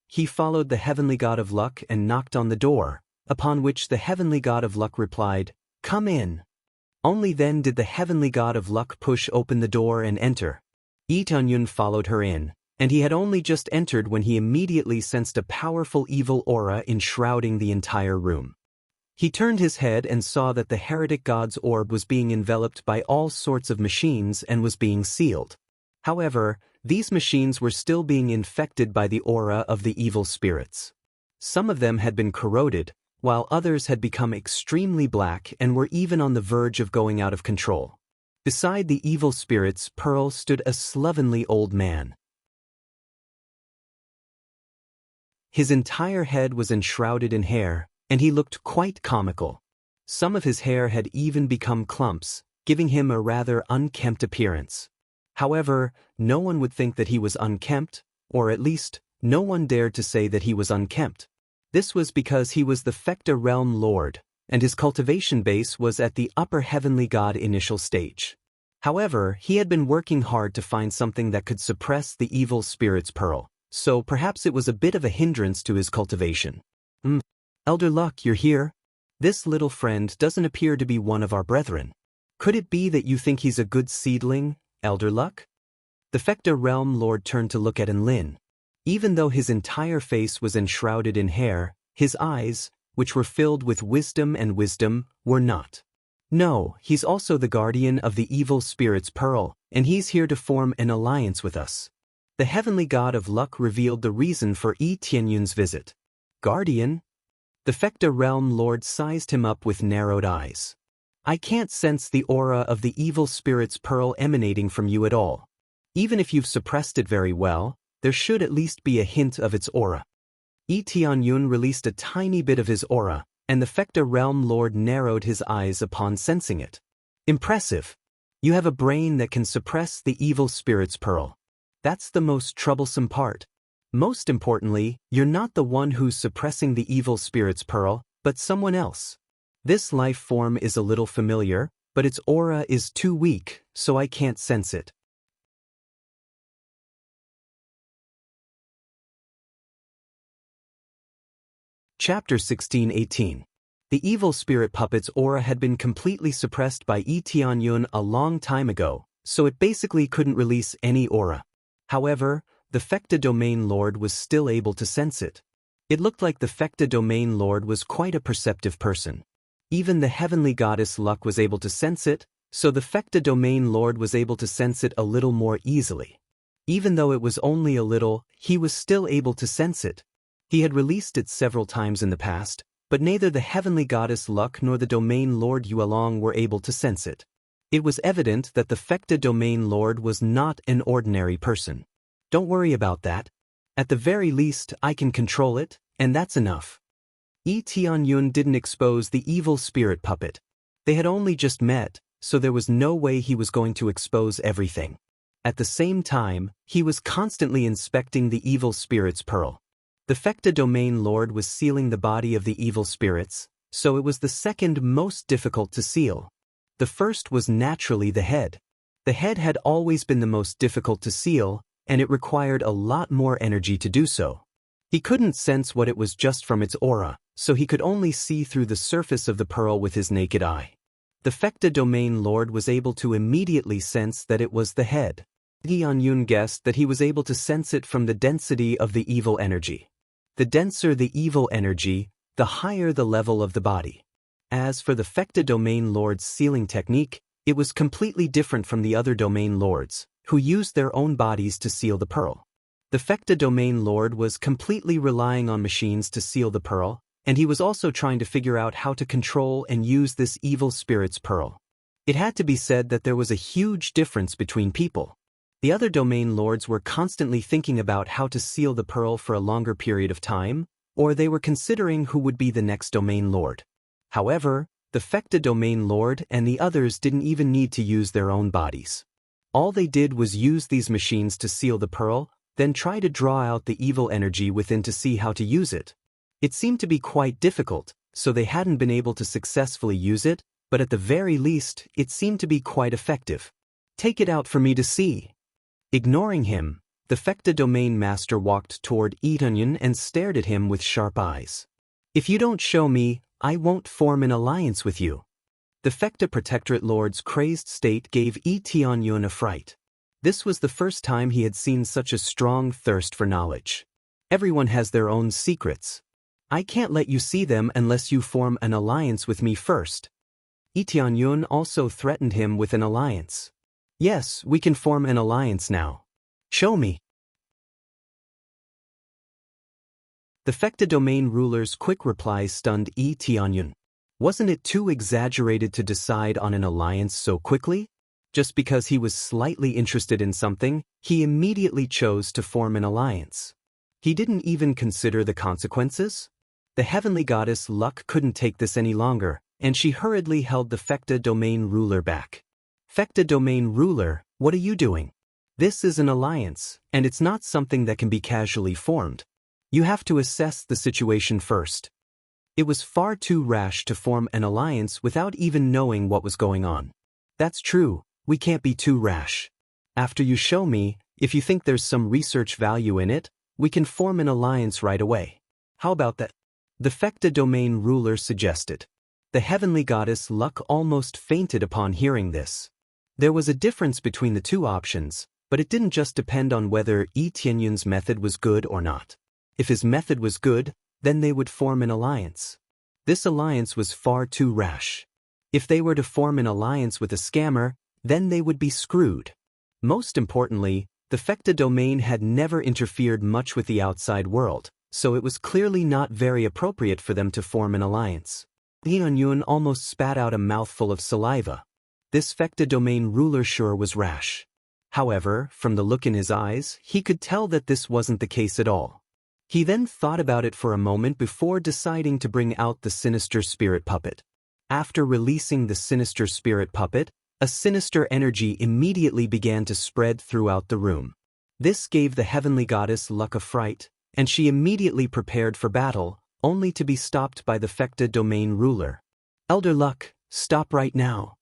He followed the heavenly god of luck and knocked on the door, upon which the heavenly god of luck replied, "Come in." Only then did the heavenly god of luck push open the door and enter. Lee Tianyun followed her in, and he had only just entered when he immediately sensed a powerful evil aura enshrouding the entire room. He turned his head and saw that the heretic god's orb was being enveloped by all sorts of machines and was being sealed. However, these machines were still being infected by the aura of the evil spirits. Some of them had been corroded, while others had become extremely black and were even on the verge of going out of control. Beside the evil spirits, Pearl stood a slovenly old man. His entire head was enshrouded in hair, and he looked quite comical. Some of his hair had even become clumps, giving him a rather unkempt appearance. However, no one would think that he was unkempt, or at least, no one dared to say that he was unkempt. This was because he was the Fekta realm lord, and his cultivation base was at the upper heavenly god initial stage. However, he had been working hard to find something that could suppress the evil spirit's pearl, so perhaps it was a bit of a hindrance to his cultivation. Elder Luck, you're here? This little friend doesn't appear to be one of our brethren. Could it be that you think he's a good seedling, Elder Luck? The Fekta realm lord turned to look at Enlin. Even though his entire face was enshrouded in hair, his eyes, which were filled with wisdom, were not. No, he's also the guardian of the evil spirit's pearl, and he's here to form an alliance with us. The heavenly god of luck revealed the reason for Lee Tianyun's visit. Guardian? The Fekta realm lord sized him up with narrowed eyes. I can't sense the aura of the evil spirit's pearl emanating from you at all. Even if you've suppressed it very well, there should at least be a hint of its aura. Lee Tianyun released a tiny bit of his aura, and the Fekta realm lord narrowed his eyes upon sensing it. Impressive. You have a brain that can suppress the evil spirit's pearl. That's the most troublesome part. Most importantly, you're not the one who's suppressing the evil spirit's pearl, but someone else. This life form is a little familiar, but its aura is too weak, so I can't sense it. Chapter 16-18. The evil spirit puppet's aura had been completely suppressed by Lee Tianyun a long time ago, so it basically couldn't release any aura. However, the Fekta domain lord was still able to sense it. It looked like the Fekta domain lord was quite a perceptive person. Even the heavenly goddess Luck was able to sense it, so the Fekta domain lord was able to sense it a little more easily. Even though it was only a little, he was still able to sense it. He had released it several times in the past, but neither the heavenly goddess Luck nor the domain lord Yuelong were able to sense it. It was evident that the Fekta domain lord was not an ordinary person. Don't worry about that. At the very least, I can control it, and that's enough. Lee Tianyun didn't expose the evil spirit puppet. They had only just met, so there was no way he was going to expose everything. At the same time, he was constantly inspecting the evil spirit's pearl. The Fekta domain lord was sealing the body of the evil spirits, so it was the second most difficult to seal. The first was naturally the head. The head had always been the most difficult to seal, and it required a lot more energy to do so. He couldn't sense what it was just from its aura, so he could only see through the surface of the pearl with his naked eye. The Fecta Domain Lord was able to immediately sense that it was the head. Yun guessed that he was able to sense it from the density of the evil energy. The denser the evil energy, the higher the level of the body. As for the Fecta Domain Lord's sealing technique, it was completely different from the other Domain Lords, who used their own bodies to seal the pearl. The Fecta Domain Lord was completely relying on machines to seal the pearl, and he was also trying to figure out how to control and use this evil spirit's pearl. It had to be said that there was a huge difference between people. The other Domain Lords were constantly thinking about how to seal the pearl for a longer period of time, or they were considering who would be the next Domain Lord. However, the Fecta Domain Lord and the others didn't even need to use their own bodies. All they did was use these machines to seal the pearl, then try to draw out the evil energy within to see how to use it. It seemed to be quite difficult, so they hadn't been able to successfully use it, but at the very least, it seemed to be quite effective. Take it out for me to see. Ignoring him, the Fecta Domain Master walked toward Etunyon and stared at him with sharp eyes. If you don't show me, I won't form an alliance with you. The Fecta Protectorate Lord's crazed state gave Etunyon a fright. This was the first time he had seen such a strong thirst for knowledge. Everyone has their own secrets. I can't let you see them unless you form an alliance with me first. Etunyon also threatened him with an alliance. Yes, we can form an alliance now. Show me. The Fecta Domain ruler's quick reply stunned Etunyon. Wasn't it too exaggerated to decide on an alliance so quickly? Just because he was slightly interested in something, he immediately chose to form an alliance. He didn't even consider the consequences. The heavenly goddess Luck couldn't take this any longer, and she hurriedly held the Fecta Domain ruler back. Fecta Domain ruler, what are you doing? This is an alliance, and it's not something that can be casually formed. You have to assess the situation first. It was far too rash to form an alliance without even knowing what was going on. That's true, we can't be too rash. After you show me, if you think there's some research value in it, we can form an alliance right away. How about that? The Fecta Domain ruler suggested. The heavenly goddess Luck almost fainted upon hearing this. There was a difference between the two options, but it didn't just depend on whether Etunyon's method was good or not. If his method was good, then they would form an alliance. This alliance was far too rash. If they were to form an alliance with a scammer, then they would be screwed. Most importantly, the Fecta Domain had never interfered much with the outside world, so it was clearly not very appropriate for them to form an alliance. Etunyon almost spat out a mouthful of saliva. This Fecta Domain ruler sure was rash. However, from the look in his eyes, he could tell that this wasn't the case at all. He then thought about it for a moment before deciding to bring out the sinister spirit puppet. After releasing the sinister spirit puppet, a sinister energy immediately began to spread throughout the room. This gave the heavenly goddess Luck a fright, and she immediately prepared for battle, only to be stopped by the Fecta Domain ruler. Elder Luck, stop right now.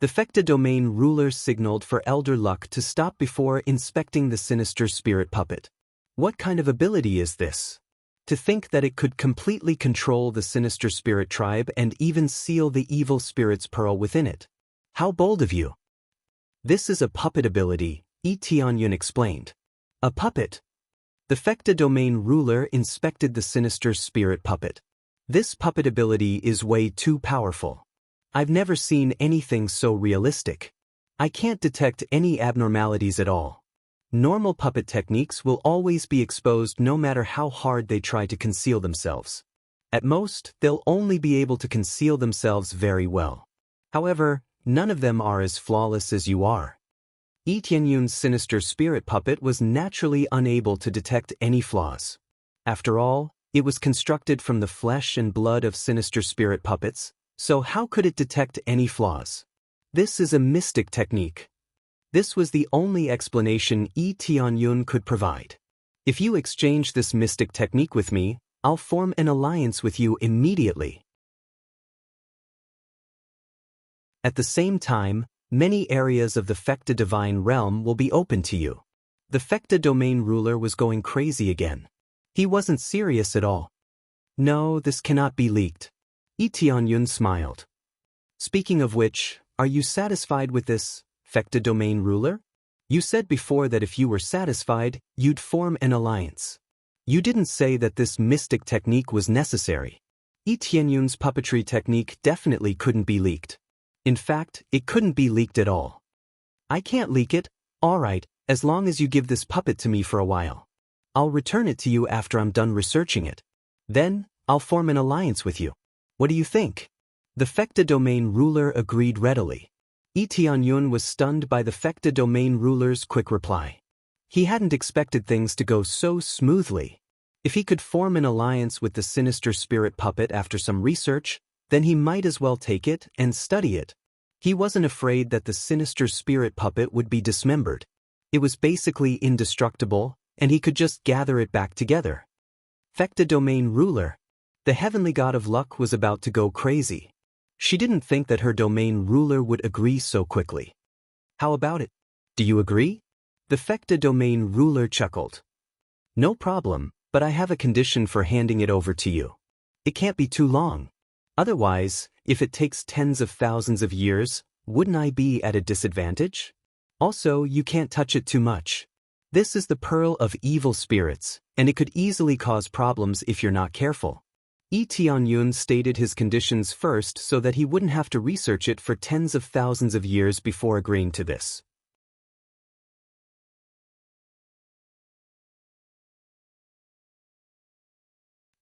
The Fecta Domain ruler signaled for Elder Luck to stop before inspecting the sinister spirit puppet. What kind of ability is this? To think that it could completely control the sinister spirit tribe and even seal the evil spirit's pearl within it. How bold of you! This is a puppet ability, Etunyon explained. A puppet? The Fecta Domain ruler inspected the sinister spirit puppet. This puppet ability is way too powerful. I've never seen anything so realistic. I can't detect any abnormalities at all. Normal puppet techniques will always be exposed no matter how hard they try to conceal themselves. At most, they'll only be able to conceal themselves very well. However, none of them are as flawless as you are. Etunyon's sinister spirit puppet was naturally unable to detect any flaws. After all, it was constructed from the flesh and blood of sinister spirit puppets, so how could it detect any flaws? This is a mystic technique. This was the only explanation Etunyon could provide. If you exchange this mystic technique with me, I'll form an alliance with you immediately. At the same time, many areas of the Fecta divine realm will be open to you. The Fecta domain ruler was going crazy again. He wasn't serious at all. No, this cannot be leaked. Lee Tianyun smiled. Speaking of which, are you satisfied with this, Fecta domain ruler? You said before that if you were satisfied, you'd form an alliance. You didn't say that this mystic technique was necessary. Lee Tianyun's puppetry technique definitely couldn't be leaked. In fact, it couldn't be leaked at all. I can't leak it, alright, as long as you give this puppet to me for a while. I'll return it to you after I'm done researching it. Then, I'll form an alliance with you. What do you think? The Fecta domain ruler agreed readily. Lee Tianyun was stunned by the Fecta domain ruler's quick reply. He hadn't expected things to go so smoothly. If he could form an alliance with the sinister spirit puppet after some research, then he might as well take it and study it. He wasn't afraid that the sinister spirit puppet would be dismembered. It was basically indestructible, and he could just gather it back together. Fecta domain ruler. The heavenly god of luck was about to go crazy. She didn't think that her domain ruler would agree so quickly. How about it? Do you agree? The Fecta domain ruler chuckled. No problem, but I have a condition for handing it over to you. It can't be too long. Otherwise, if it takes tens of thousands of years, wouldn't I be at a disadvantage? Also, you can't touch it too much. This is the pearl of evil spirits, and it could easily cause problems if you're not careful. Lee Tianyun stated his conditions first so that he wouldn't have to research it for tens of thousands of years before agreeing to this.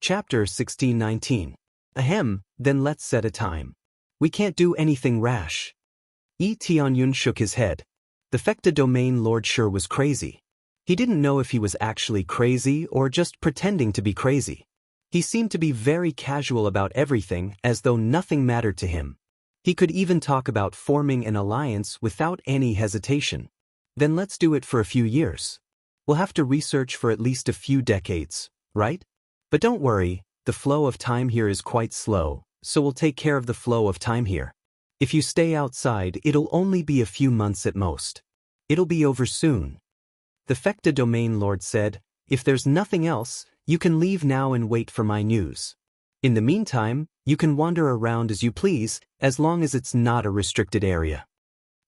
Chapter 1619. Ahem, then let's set a time. We can't do anything rash. Lee Tianyun shook his head. The Fecta domain lord sure was crazy. He didn't know if he was actually crazy or just pretending to be crazy. He seemed to be very casual about everything as though nothing mattered to him. He could even talk about forming an alliance without any hesitation. Then let's do it for a few years. We'll have to research for at least a few decades, right? But don't worry, the flow of time here is quite slow, so we'll take care of the flow of time here. If you stay outside, it'll only be a few months at most. It'll be over soon. The Fecta domain lord said, if there's nothing else, you can leave now and wait for my news. In the meantime, you can wander around as you please, as long as it's not a restricted area.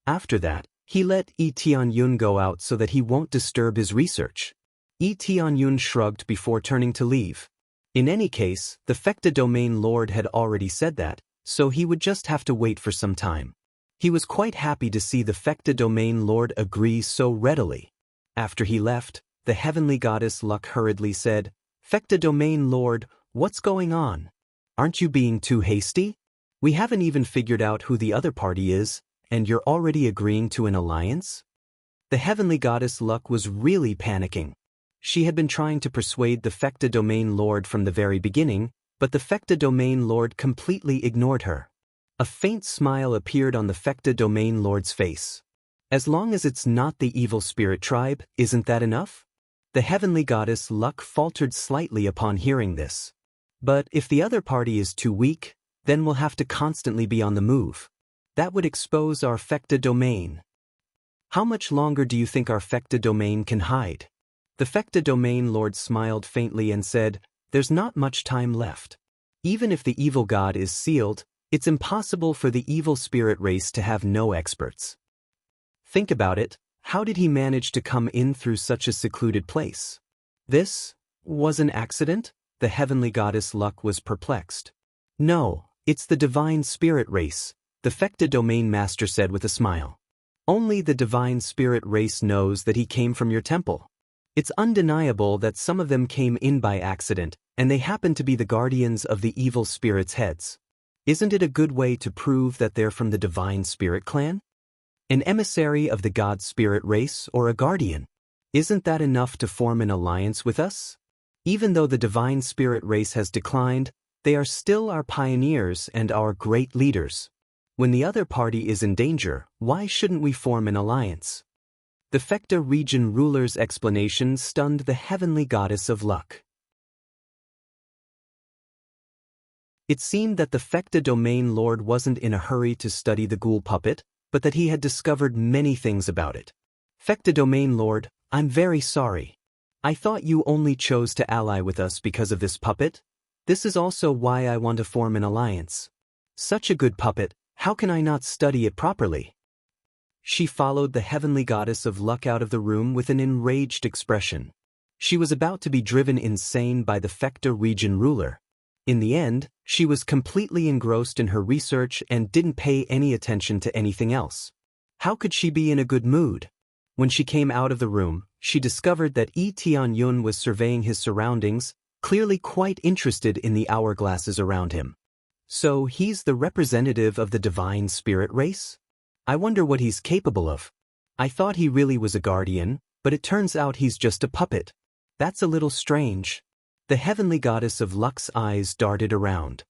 After that, he let Lee Tianyun go out so that he won't disturb his research. Lee Tianyun shrugged before turning to leave. In any case, the Fecta domain lord had already said that, so he would just have to wait for some time. He was quite happy to see the Fecta domain lord agree so readily. After he left, the heavenly goddess Luck hurriedly said, Fecta domain lord, what's going on? Aren't you being too hasty? We haven't even figured out who the other party is, and you're already agreeing to an alliance? The heavenly goddess Luck was really panicking. She had been trying to persuade the Fecta domain lord from the very beginning, but the Fecta domain lord completely ignored her. A faint smile appeared on the Fecta domain lord's face. As long as it's not the evil spirit tribe, isn't that enough? The heavenly goddess Luck faltered slightly upon hearing this. But if the other party is too weak, then we'll have to constantly be on the move. That would expose our Fecta domain. How much longer do you think our Fecta domain can hide? The Fecta domain lord smiled faintly and said, there's not much time left. Even if the evil god is sealed, it's impossible for the evil spirit race to have no experts. Think about it, how did he manage to come in through such a secluded place? This was an accident? The heavenly goddess Luck was perplexed. No, it's the divine spirit race, the Fecta domain master said with a smile. Only the divine spirit race knows that he came from your temple. It's undeniable that some of them came in by accident, and they happen to be the guardians of the evil spirit's heads. Isn't it a good way to prove that they're from the divine spirit clan? An emissary of the god spirit race or a guardian? Isn't that enough to form an alliance with us? Even though the divine spirit race has declined, they are still our pioneers and our great leaders. When the other party is in danger, why shouldn't we form an alliance? The Fecta region ruler's explanation stunned the heavenly goddess of luck. It seemed that the Fecta domain lord wasn't in a hurry to study the ghoul puppet, but that he had discovered many things about it. Fecta domain lord, I'm very sorry. I thought you only chose to ally with us because of this puppet? This is also why I want to form an alliance. Such a good puppet, how can I not study it properly? She followed the heavenly goddess of luck out of the room with an enraged expression. She was about to be driven insane by the Fekta region ruler. In the end, she was completely engrossed in her research and didn't pay any attention to anything else. How could she be in a good mood? When she came out of the room, she discovered that Tianyun was surveying his surroundings, clearly quite interested in the hourglasses around him. So he's the representative of the divine spirit race? I wonder what he's capable of. I thought he really was a guardian, but it turns out he's just a puppet. That's a little strange. The heavenly goddess of luck's eyes darted around.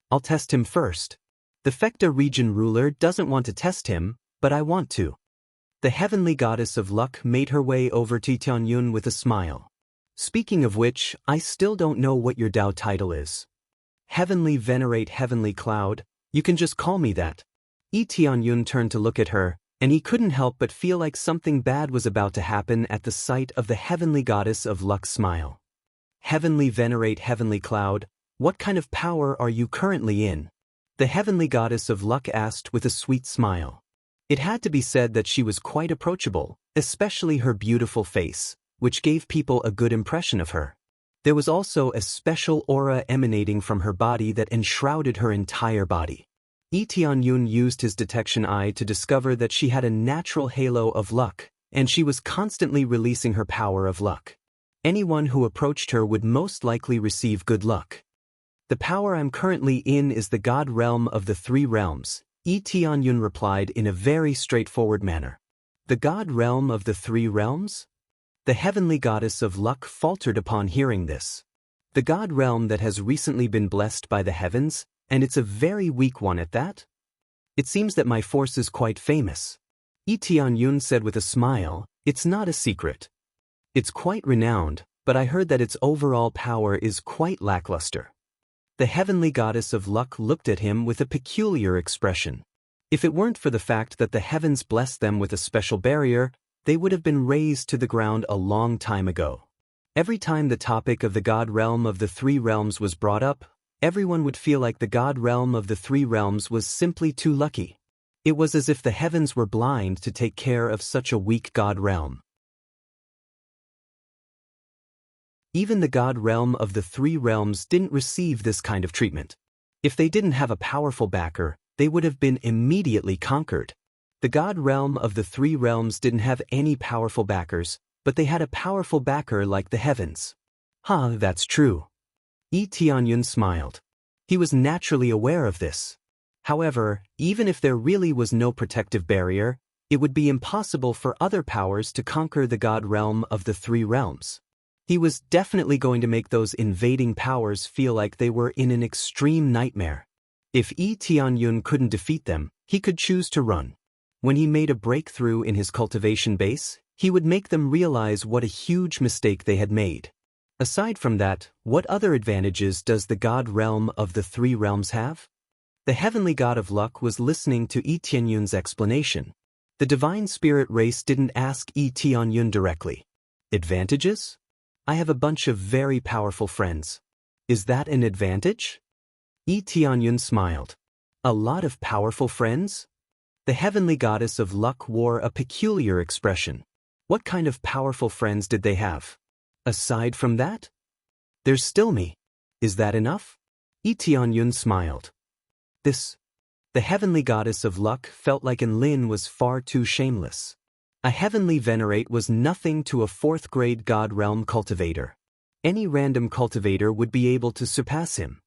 I'll test him first. The Fekta region ruler doesn't want to test him, but I want to. The heavenly goddess of luck made her way over to Tianyun with a smile. Speaking of which, I still don't know what your Dao title is. Heavenly Venerate Heavenly Cloud, you can just call me that. Tianyun turned to look at her, and he couldn't help but feel like something bad was about to happen at the sight of the heavenly goddess of luck's smile. Heavenly Venerate Heavenly Cloud, what kind of power are you currently in? The heavenly goddess of luck asked with a sweet smile. It had to be said that she was quite approachable, especially her beautiful face, which gave people a good impression of her. There was also a special aura emanating from her body that enshrouded her entire body. Tianyun used his detection eye to discover that she had a natural halo of luck, and she was constantly releasing her power of luck. Anyone who approached her would most likely receive good luck. The power I'm currently in is the God realm of the three realms, Tianyun replied in a very straightforward manner. The God realm of the three realms? The heavenly goddess of luck faltered upon hearing this. The God realm that has recently been blessed by the heavens, and it's a very weak one at that? It seems that my force is quite famous. Tianyun said with a smile, it's not a secret. It's quite renowned, but I heard that its overall power is quite lackluster. The heavenly goddess of luck looked at him with a peculiar expression. If it weren't for the fact that the heavens blessed them with a special barrier, they would have been razed to the ground a long time ago. Every time the topic of the God realm of the three realms was brought up, everyone would feel like the God realm of the three realms was simply too lucky. It was as if the heavens were blind to take care of such a weak God realm. Even the God realm of the three realms didn't receive this kind of treatment. If they didn't have a powerful backer, they would have been immediately conquered. The God realm of the three realms didn't have any powerful backers, but they had a powerful backer like the heavens. That's true. Tianyun smiled. He was naturally aware of this. However, even if there really was no protective barrier, it would be impossible for other powers to conquer the God realm of the three realms. He was definitely going to make those invading powers feel like they were in an extreme nightmare. If Tianyun couldn't defeat them, he could choose to run. When he made a breakthrough in his cultivation base, he would make them realize what a huge mistake they had made. Aside from that, what other advantages does the God realm of the three realms have? The heavenly god of luck was listening to Tianyun's explanation. The divine spirit race didn't ask Tianyun directly. Advantages? I have a bunch of very powerful friends. Is that an advantage? Tianyun smiled. A lot of powerful friends? The heavenly goddess of luck wore a peculiar expression. What kind of powerful friends did they have? Aside from that? There's still me. Is that enough? Tianyun smiled. The heavenly goddess of luck felt like Enlin was far too shameless. A heavenly venerate was nothing to a fourth-grade God realm cultivator. Any random cultivator would be able to surpass him.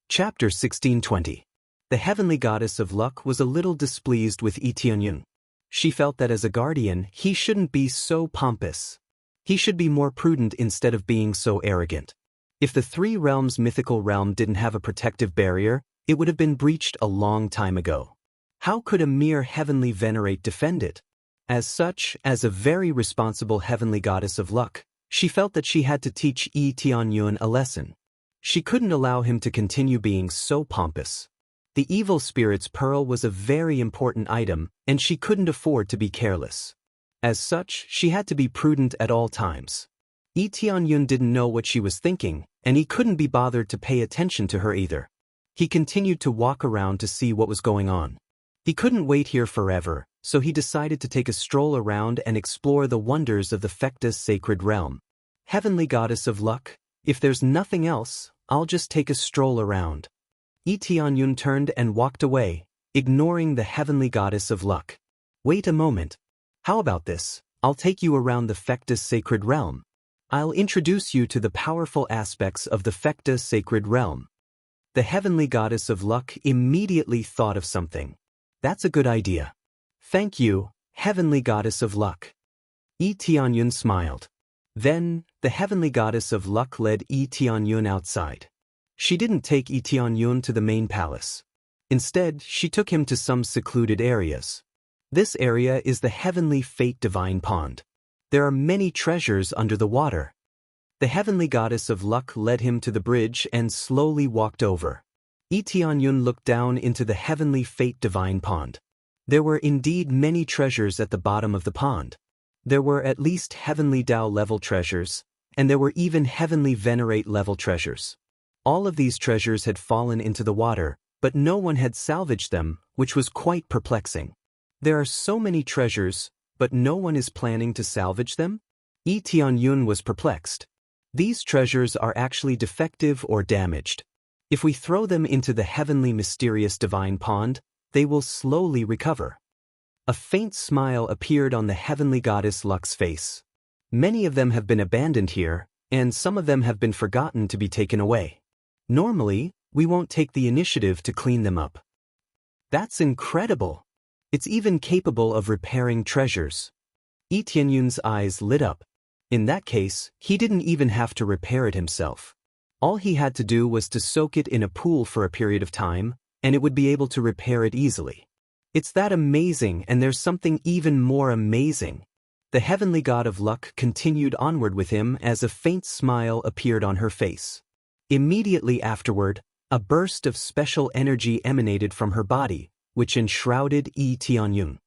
Chapter 1620. The heavenly goddess of luck was a little displeased with Tianyun. She felt that as a guardian, he shouldn't be so pompous. He should be more prudent instead of being so arrogant. If the three realms mythical realm didn't have a protective barrier, it would have been breached a long time ago. How could a mere heavenly venerate defend it? As such, as a very responsible heavenly goddess of luck, she felt that she had to teach Tianyun a lesson. She couldn't allow him to continue being so pompous. The evil spirit's pearl was a very important item, and she couldn't afford to be careless. As such, she had to be prudent at all times. Lee Tianyun didn't know what she was thinking, and he couldn't be bothered to pay attention to her either. He continued to walk around to see what was going on. He couldn't wait here forever, so he decided to take a stroll around and explore the wonders of the Fecta's sacred realm. Heavenly Goddess of Luck, if there's nothing else, I'll just take a stroll around. Lee Tianyun turned and walked away, ignoring the Heavenly Goddess of Luck. Wait a moment. How about this? I'll take you around the Fecta's sacred realm. I'll introduce you to the powerful aspects of the Fecta's sacred realm. The Heavenly Goddess of Luck immediately thought of something. That's a good idea. Thank you, Heavenly Goddess of Luck. Lee Tianyun smiled. Then, the Heavenly Goddess of Luck led Lee Tianyun outside. She didn't take Lee Tianyun to the main palace. Instead, she took him to some secluded areas. This area is the Heavenly Fate Divine Pond. There are many treasures under the water. The Heavenly Goddess of Luck led him to the bridge and slowly walked over. Lee Tianyun looked down into the Heavenly Fate Divine Pond. There were indeed many treasures at the bottom of the pond. There were at least Heavenly Tao level treasures, and there were even Heavenly Venerate level treasures. All of these treasures had fallen into the water, but no one had salvaged them, which was quite perplexing. There are so many treasures, but no one is planning to salvage them? Lee Tianyun was perplexed. These treasures are actually defective or damaged. If we throw them into the Heavenly Mysterious Divine Pond, they will slowly recover. A faint smile appeared on the Heavenly Goddess Luck's face. Many of them have been abandoned here, and some of them have been forgotten to be taken away. Normally, we won't take the initiative to clean them up. That's incredible. It's even capable of repairing treasures. Lee Tianyun's eyes lit up. In that case, he didn't even have to repair it himself. All he had to do was to soak it in a pool for a period of time, and it would be able to repair it easily. It's that amazing, and there's something even more amazing. The Heavenly God of Luck continued onward with him as a faint smile appeared on her face. Immediately afterward, a burst of special energy emanated from her body, which enshrouded Lee Tianyun.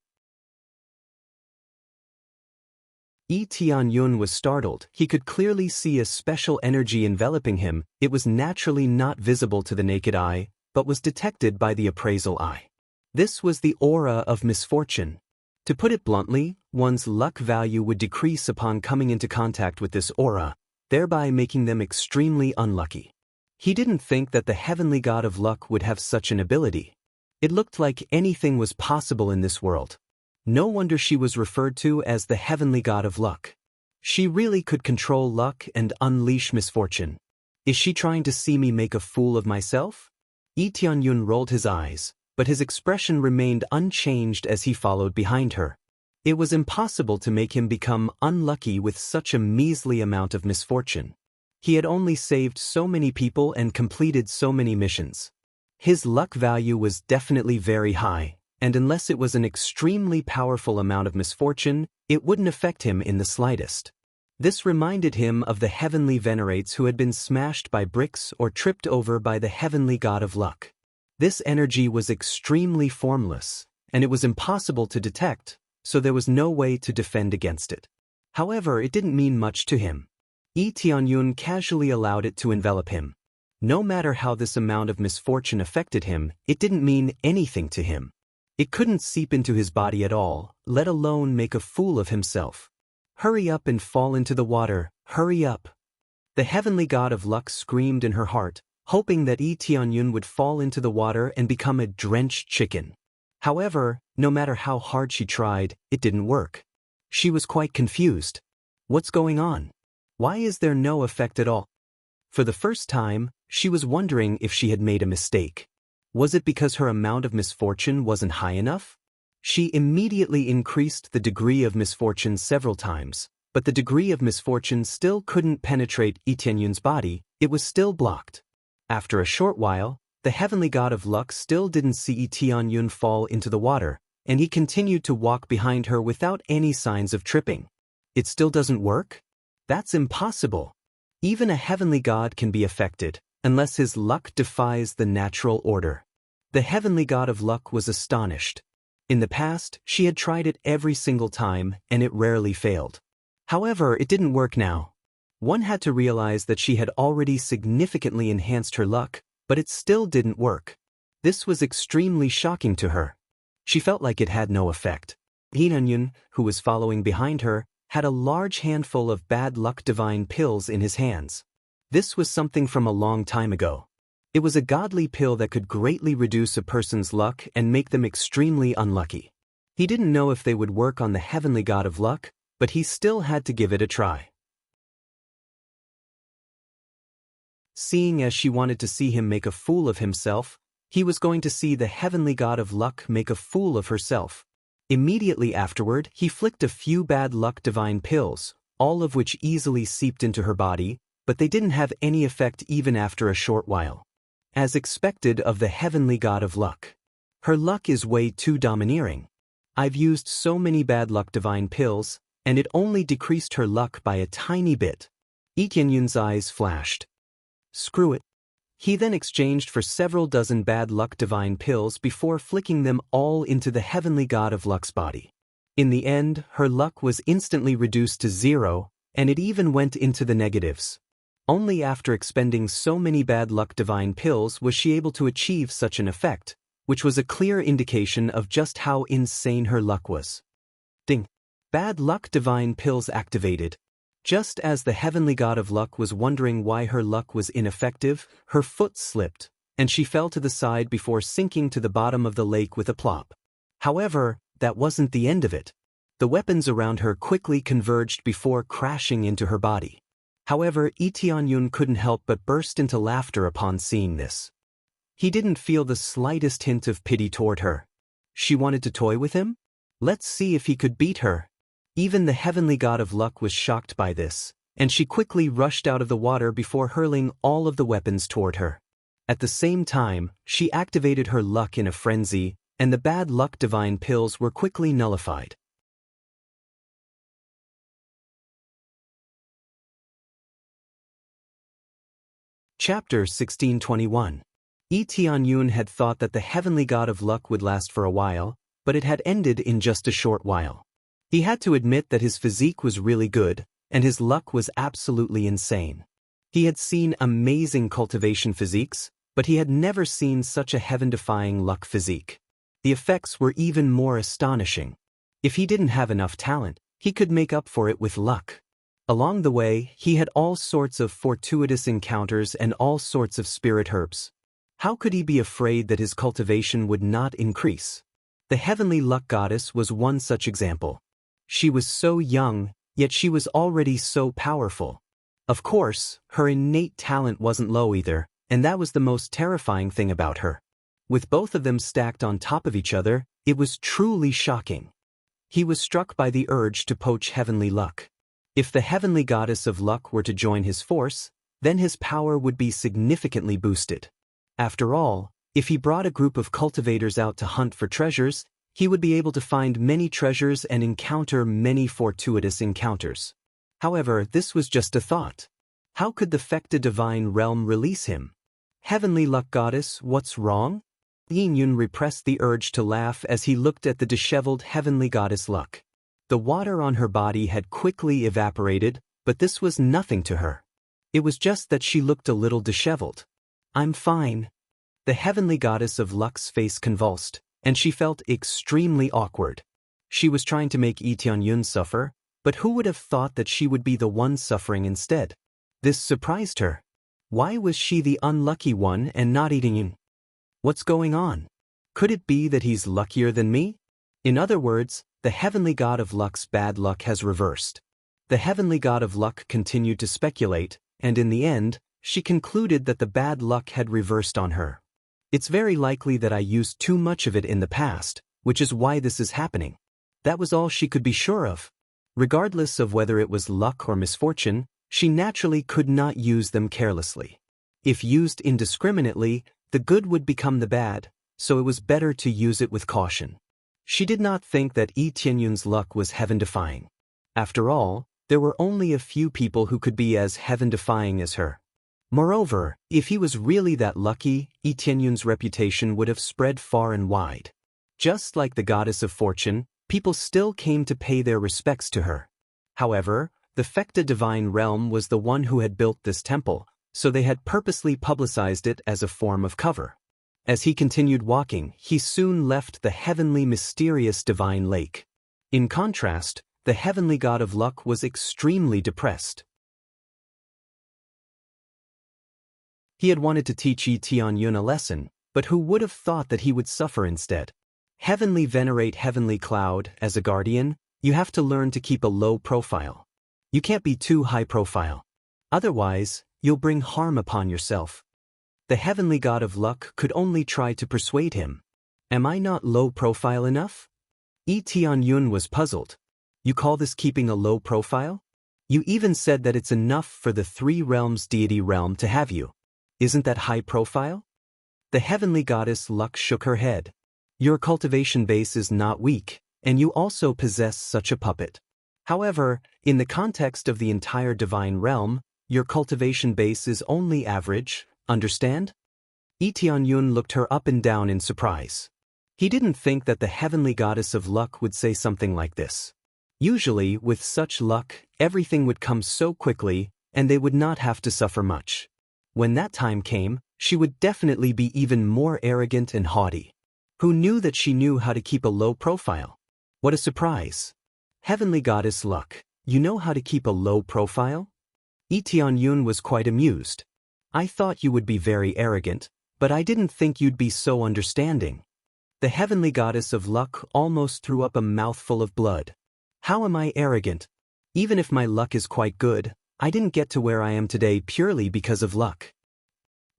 Lee Tianyun was startled. He could clearly see a special energy enveloping him. It was naturally not visible to the naked eye, but was detected by the appraisal eye. This was the aura of misfortune. To put it bluntly, one's luck value would decrease upon coming into contact with this aura, thereby making them extremely unlucky. He didn't think that the Heavenly God of Luck would have such an ability. It looked like anything was possible in this world. No wonder she was referred to as the Heavenly God of Luck. She really could control luck and unleash misfortune. Is she trying to see me make a fool of myself? Lee Tianyun rolled his eyes, but his expression remained unchanged as he followed behind her. It was impossible to make him become unlucky with such a measly amount of misfortune. He had only saved so many people and completed so many missions. His luck value was definitely very high, and unless it was an extremely powerful amount of misfortune, it wouldn't affect him in the slightest. This reminded him of the Heavenly Venerates who had been smashed by bricks or tripped over by the Heavenly God of Luck. This energy was extremely formless, and it was impossible to detect, so there was no way to defend against it. However, it didn't mean much to him. Lee Tianyun casually allowed it to envelop him. No matter how this amount of misfortune affected him, it didn't mean anything to him. It couldn't seep into his body at all, let alone make a fool of himself. Hurry up and fall into the water, hurry up. The Heavenly God of Luck screamed in her heart, hoping that Lee Tianyun would fall into the water and become a drenched chicken. However, no matter how hard she tried, it didn't work. She was quite confused. What's going on? Why is there no effect at all? For the first time, she was wondering if she had made a mistake. Was it because her amount of misfortune wasn't high enough? She immediately increased the degree of misfortune several times, but the degree of misfortune still couldn't penetrate Lee Tianyun's body, it was still blocked. After a short while, the Heavenly God of Luck still didn't see Lee Tianyun fall into the water, and he continued to walk behind her without any signs of tripping. It still doesn't work? That's impossible. Even a heavenly god can be affected, unless his luck defies the natural order. The heavenly god of luck was astonished. In the past, she had tried it every single time, and it rarely failed. However, it didn't work now. One had to realize that she had already significantly enhanced her luck, but it still didn't work. This was extremely shocking to her. She felt like it had no effect. Yin, who was following behind her, had a large handful of bad luck divine pills in his hands. This was something from a long time ago. It was a godly pill that could greatly reduce a person's luck and make them extremely unlucky. He didn't know if they would work on the heavenly god of luck, but he still had to give it a try. Seeing as she wanted to see him make a fool of himself, he was going to see the heavenly god of luck make a fool of herself. Immediately afterward, he flicked a few bad luck divine pills, all of which easily seeped into her body, but they didn't have any effect even after a short while. As expected of the heavenly god of luck. Her luck is way too domineering. I've used so many bad luck divine pills, and it only decreased her luck by a tiny bit. Etienne's eyes flashed. Screw it. He then exchanged for several dozen bad luck divine pills before flicking them all into the heavenly god of luck's body. In the end, her luck was instantly reduced to 0, and it even went into the negatives. Only after expending so many bad luck divine pills was she able to achieve such an effect, which was a clear indication of just how insane her luck was. Ding! Bad luck divine pills activated. Just as the heavenly god of luck was wondering why her luck was ineffective, her foot slipped, and she fell to the side before sinking to the bottom of the lake with a plop. However, that wasn't the end of it. The weapons around her quickly converged before crashing into her body. However, Etienne couldn't help but burst into laughter upon seeing this. He didn't feel the slightest hint of pity toward her. She wanted to toy with him? Let's see if he could beat her. Even the heavenly god of luck was shocked by this, and she quickly rushed out of the water before hurling all of the weapons toward her. At the same time, she activated her luck in a frenzy, and the bad luck divine pills were quickly nullified. Chapter 1621. Etienne had thought that the heavenly god of luck would last for a while, but it had ended in just a short while. He had to admit that his physique was really good, and his luck was absolutely insane. He had seen amazing cultivation physiques, but he had never seen such a heaven-defying luck physique. The effects were even more astonishing. If he didn't have enough talent, he could make up for it with luck. Along the way, he had all sorts of fortuitous encounters and all sorts of spirit herbs. How could he be afraid that his cultivation would not increase? The heavenly luck goddess was one such example. She was so young, yet she was already so powerful. Of course, her innate talent wasn't low either, and that was the most terrifying thing about her. With both of them stacked on top of each other, it was truly shocking. He was struck by the urge to poach heavenly luck. If the heavenly goddess of luck were to join his force, then his power would be significantly boosted. After all, if he brought a group of cultivators out to hunt for treasures, he would be able to find many treasures and encounter many fortuitous encounters. However, this was just a thought. How could the Fecta divine realm release him? Heavenly luck goddess, what's wrong? Yin repressed the urge to laugh as he looked at the disheveled heavenly goddess luck. The water on her body had quickly evaporated, but this was nothing to her. It was just that she looked a little disheveled. I'm fine. The heavenly goddess of luck's face convulsed, and she felt extremely awkward. She was trying to make Etienne suffer, but who would have thought that she would be the one suffering instead? This surprised her. Why was she the unlucky one and not Etienne? What's going on? Could it be that he's luckier than me? In other words, the heavenly god of luck's bad luck has reversed. The heavenly god of luck continued to speculate, and in the end, she concluded that the bad luck had reversed on her. It's very likely that I used too much of it in the past, which is why this is happening. That was all she could be sure of. Regardless of whether it was luck or misfortune, she naturally could not use them carelessly. If used indiscriminately, the good would become the bad, so it was better to use it with caution. She did not think that Etienne's luck was heaven-defying. After all, there were only a few people who could be as heaven-defying as her. Moreover, if he was really that lucky, Yi Tianyun's reputation would have spread far and wide. Just like the goddess of fortune, people still came to pay their respects to her. However, the Fecta divine realm was the one who had built this temple, so they had purposely publicized it as a form of cover. As he continued walking, he soon left the heavenly mysterious divine lake. In contrast, the heavenly god of luck was extremely depressed. He had wanted to teach Yi Tianyun a lesson, but who would have thought that he would suffer instead? Heavenly venerate heavenly cloud, as a guardian, you have to learn to keep a low profile. You can't be too high profile. Otherwise, you'll bring harm upon yourself. The heavenly god of luck could only try to persuade him. Am I not low profile enough? Yi Tianyun was puzzled. You call this keeping a low profile? You even said that it's enough for the three realms deity realm to have you. Isn't that high profile? The heavenly goddess Luck shook her head. Your cultivation base is not weak, and you also possess such a puppet. However, in the context of the entire divine realm, your cultivation base is only average, understand? Yi Tianyun looked her up and down in surprise. He didn't think that the heavenly goddess of luck would say something like this. Usually, with such luck, everything would come so quickly, and they would not have to suffer much. When that time came, she would definitely be even more arrogant and haughty. Who knew that she knew how to keep a low profile? What a surprise. Heavenly goddess Luck, you know how to keep a low profile? Yi Tianyun was quite amused. I thought you would be very arrogant, but I didn't think you'd be so understanding. The heavenly goddess of luck almost threw up a mouthful of blood. How am I arrogant? Even if my luck is quite good, I didn't get to where I am today purely because of luck.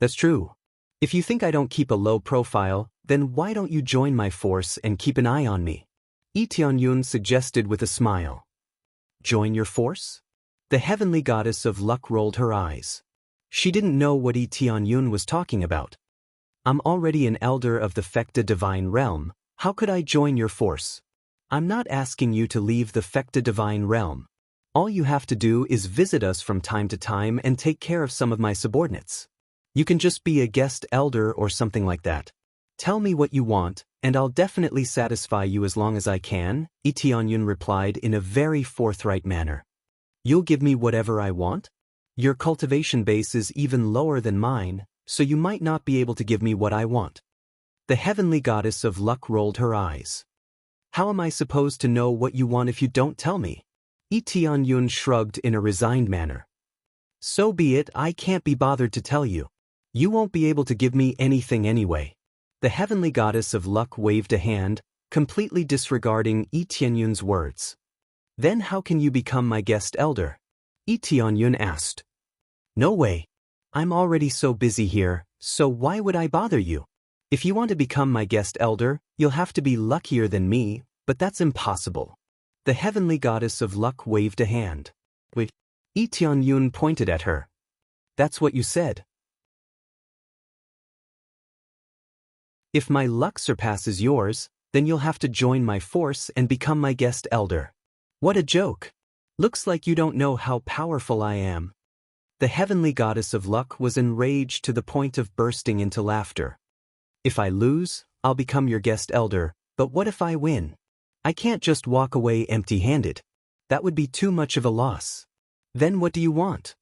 That's true. If you think I don't keep a low profile, then why don't you join my force and keep an eye on me? Yi Tianyun suggested with a smile. Join your force? The heavenly goddess of luck rolled her eyes. She didn't know what Yi Tianyun was talking about. I'm already an elder of the Fecta divine realm, how could I join your force? I'm not asking you to leave the Fecta divine realm. All you have to do is visit us from time to time and take care of some of my subordinates. You can just be a guest elder or something like that. Tell me what you want, and I'll definitely satisfy you as long as I can, Yi Tianyun replied in a very forthright manner. You'll give me whatever I want? Your cultivation base is even lower than mine, so you might not be able to give me what I want. The heavenly goddess of luck rolled her eyes. How am I supposed to know what you want if you don't tell me? Yi Tianyun shrugged in a resigned manner. So be it, I can't be bothered to tell you. You won't be able to give me anything anyway. The heavenly goddess of luck waved a hand, completely disregarding Yi Tianyun's words. Then how can you become my guest elder? Yi Tianyun asked. No way. I'm already so busy here, so why would I bother you? If you want to become my guest elder, you'll have to be luckier than me, but that's impossible. The heavenly goddess of luck waved a hand. Wait. Yi Tianyun pointed at her. That's what you said. If my luck surpasses yours, then you'll have to join my force and become my guest elder. What a joke. Looks like you don't know how powerful I am. The heavenly goddess of luck was enraged to the point of bursting into laughter. If I lose, I'll become your guest elder, but what if I win? I can't just walk away empty-handed. That would be too much of a loss. Then what do you want?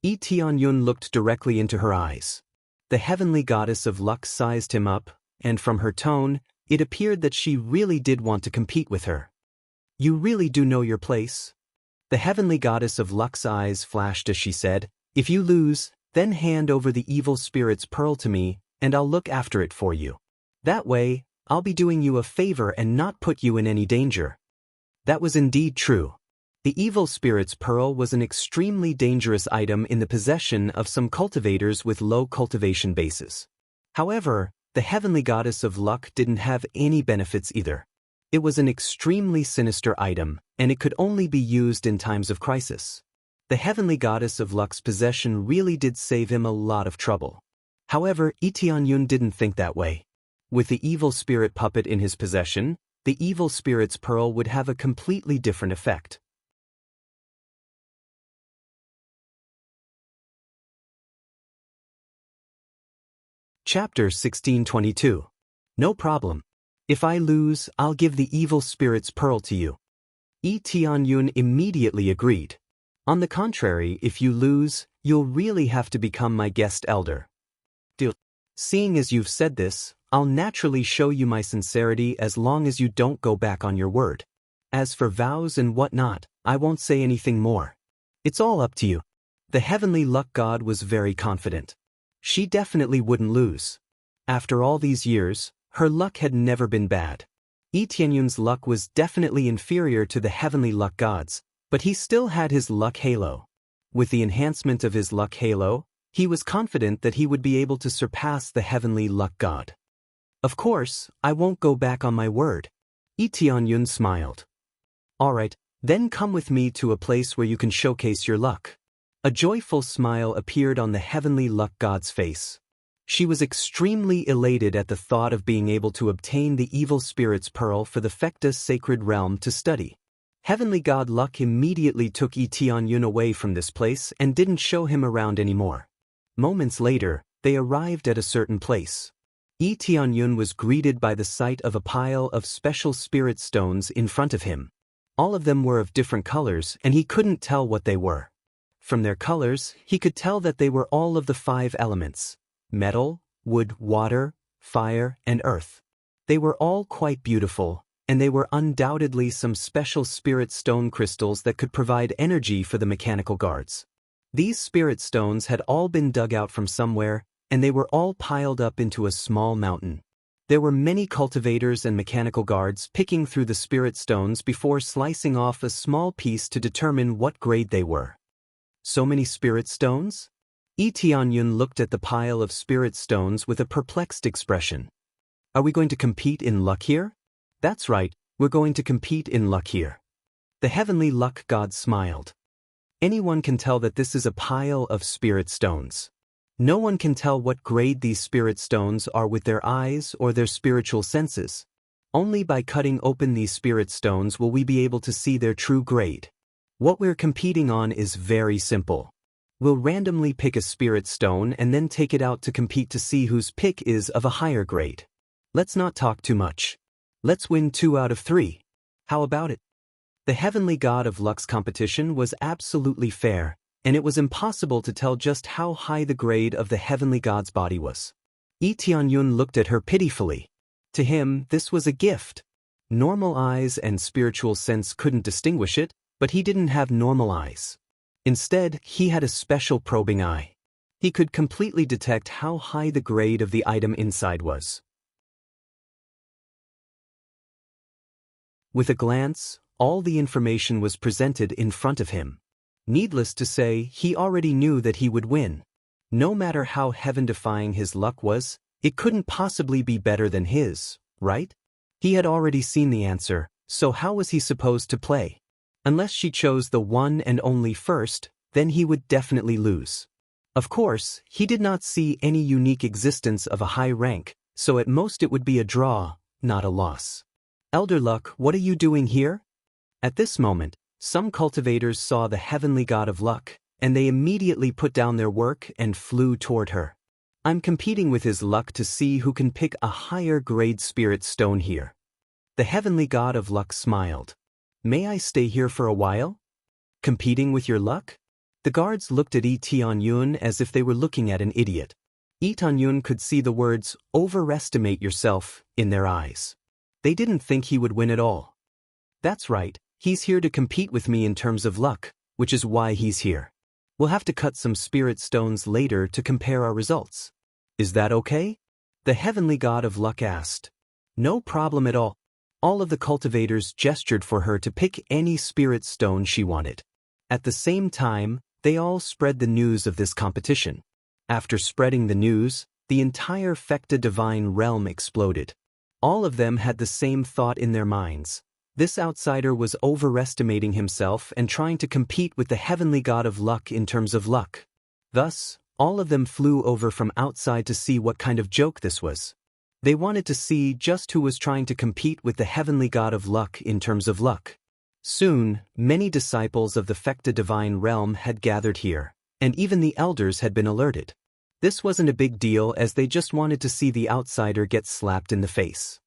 Yi Tianyun looked directly into her eyes. The heavenly goddess of luck sized him up, and from her tone, it appeared that she really did want to compete with her. You really do know your place? The heavenly goddess of luck's eyes flashed as she said, if you lose, then hand over the evil spirit's pearl to me, and I'll look after it for you. That way, I'll be doing you a favor and not put you in any danger. That was indeed true. The evil spirit's pearl was an extremely dangerous item in the possession of some cultivators with low cultivation bases. However, the heavenly goddess of luck didn't have any benefits either. It was an extremely sinister item, and it could only be used in times of crisis. The heavenly goddess of luck's possession really did save him a lot of trouble. However, Yi Tianyun didn't think that way. With the evil spirit puppet in his possession, the evil spirit's pearl would have a completely different effect. Chapter 1622. No problem. If I lose, I'll give the evil spirit's pearl to you. Tianyun immediately agreed. On the contrary, if you lose, you'll really have to become my guest elder. Deal. Seeing as you've said this, I'll naturally show you my sincerity as long as you don't go back on your word. As for vows and whatnot, I won't say anything more. It's all up to you. The heavenly luck god was very confident. She definitely wouldn't lose. After all these years, her luck had never been bad. Tianyun's luck was definitely inferior to the heavenly luck gods, but he still had his luck halo. With the enhancement of his luck halo, he was confident that he would be able to surpass the heavenly luck god. Of course, I won't go back on my word. Tianyun smiled. Alright, then come with me to a place where you can showcase your luck. A joyful smile appeared on the heavenly luck god's face. She was extremely elated at the thought of being able to obtain the evil spirit's pearl for the Fekta sacred realm to study. Heavenly god Luck immediately took Tianyun away from this place and didn't show him around anymore. Moments later, they arrived at a certain place. Tianyun was greeted by the sight of a pile of special spirit stones in front of him. All of them were of different colors and he couldn't tell what they were. From their colors, he could tell that they were all of the 5 elements: metal, wood, water, fire, and earth. They were all quite beautiful, and they were undoubtedly some special spirit stone crystals that could provide energy for the mechanical guards. These spirit stones had all been dug out from somewhere, and they were all piled up into a small mountain. There were many cultivators and mechanical guards picking through the spirit stones before slicing off a small piece to determine what grade they were. So many spirit stones? Tianyun looked at the pile of spirit stones with a perplexed expression. Are we going to compete in luck here? That's right, we're going to compete in luck here. The heavenly luck god smiled. Anyone can tell that this is a pile of spirit stones. No one can tell what grade these spirit stones are with their eyes or their spiritual senses. Only by cutting open these spirit stones will we be able to see their true grade. What we're competing on is very simple. We'll randomly pick a spirit stone and then take it out to compete to see whose pick is of a higher grade. Let's not talk too much. Let's win 2 out of 3. How about it? The heavenly god of luck's competition was absolutely fair, and it was impossible to tell just how high the grade of the heavenly god's body was. Tianyun looked at her pitifully. To him, this was a gift. Normal eyes and spiritual sense couldn't distinguish it, but he didn't have normal eyes. Instead, he had a special probing eye. He could completely detect how high the grade of the item inside was. With a glance, all the information was presented in front of him. Needless to say, he already knew that he would win. No matter how heaven-defying his luck was, it couldn't possibly be better than his, right? He had already seen the answer, so how was he supposed to play? Unless she chose the one and only first, then he would definitely lose. Of course, he did not see any unique existence of a high rank, so at most it would be a draw, not a loss. Elder Luck, what are you doing here? At this moment, some cultivators saw the heavenly god of luck, and they immediately put down their work and flew toward her. I'm competing with his luck to see who can pick a higher grade spirit stone here. The heavenly god of luck smiled. May I stay here for a while? Competing with your luck? The guards looked at Tianyun as if they were looking at an idiot. Tianyun could see the words, "overestimate yourself," in their eyes. They didn't think he would win at all. That's right, he's here to compete with me in terms of luck, which is why he's here. We'll have to cut some spirit stones later to compare our results. Is that okay? The heavenly god of luck asked. No problem at all. All of the cultivators gestured for her to pick any spirit stone she wanted. At the same time, they all spread the news of this competition. After spreading the news, the entire Fekta divine realm exploded. All of them had the same thought in their minds. This outsider was overestimating himself and trying to compete with the heavenly god of luck in terms of luck. Thus, all of them flew over from outside to see what kind of joke this was. They wanted to see just who was trying to compete with the heavenly god of luck in terms of luck. Soon, many disciples of the Fekta divine realm had gathered here, and even the elders had been alerted. This wasn't a big deal as they just wanted to see the outsider get slapped in the face.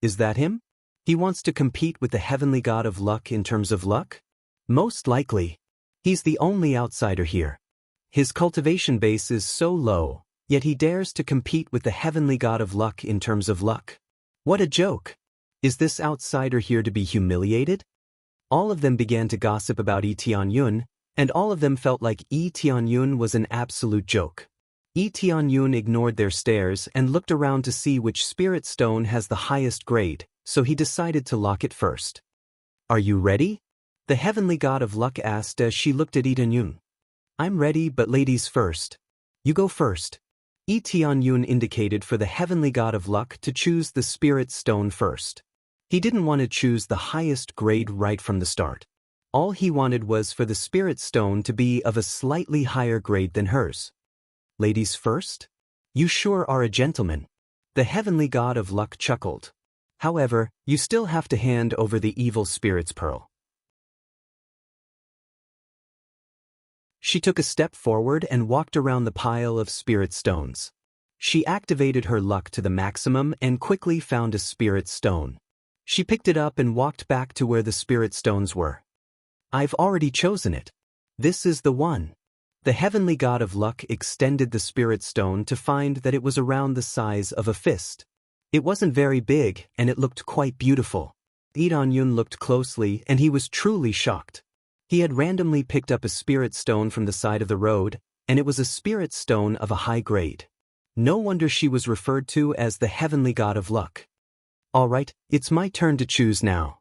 Is that him? He wants to compete with the heavenly god of luck in terms of luck? Most likely. He's the only outsider here. His cultivation base is so low, yet he dares to compete with the heavenly god of luck in terms of luck. What a joke! Is this outsider here to be humiliated? All of them began to gossip about Lee Tianyun, and all of them felt like Lee Tianyun was an absolute joke. Lee Tianyun ignored their stares and looked around to see which spirit stone has the highest grade, so he decided to lock it first. Are you ready? The heavenly god of luck asked as she looked at Lee Tianyun. I'm ready, but ladies first. You go first. Lee Tianyun indicated for the heavenly god of luck to choose the spirit stone first. He didn't want to choose the highest grade right from the start. All he wanted was for the spirit stone to be of a slightly higher grade than hers. Ladies first? You sure are a gentleman. The heavenly god of luck chuckled. However, you still have to hand over the evil spirit's pearl. She took a step forward and walked around the pile of spirit stones. She activated her luck to the maximum and quickly found a spirit stone. She picked it up and walked back to where the spirit stones were. I've already chosen it. This is the one. The heavenly god of luck extended the spirit stone to find that it was around the size of a fist. It wasn't very big, and it looked quite beautiful. Lee Tianyun looked closely, and he was truly shocked. He had randomly picked up a spirit stone from the side of the road, and it was a spirit stone of a high grade. No wonder she was referred to as the heavenly god of luck. All right, it's my turn to choose now.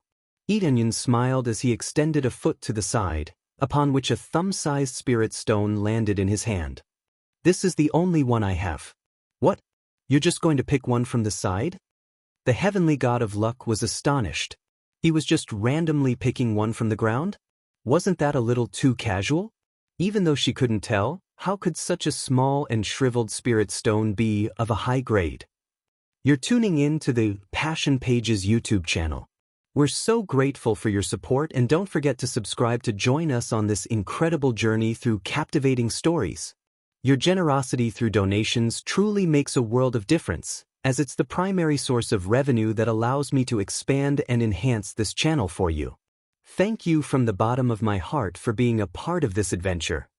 Lee Tianyun smiled as he extended a foot to the side, upon which a thumb-sized spirit stone landed in his hand. This is the only one I have. What? You're just going to pick one from the side? The heavenly god of luck was astonished. He was just randomly picking one from the ground? Wasn't that a little too casual? Even though she couldn't tell, how could such a small and shriveled spirit stone be of a high grade? You're tuning in to the Passion Pages YouTube channel. We're so grateful for your support, and don't forget to subscribe to join us on this incredible journey through captivating stories. Your generosity through donations truly makes a world of difference, as it's the primary source of revenue that allows me to expand and enhance this channel for you. Thank you from the bottom of my heart for being a part of this adventure.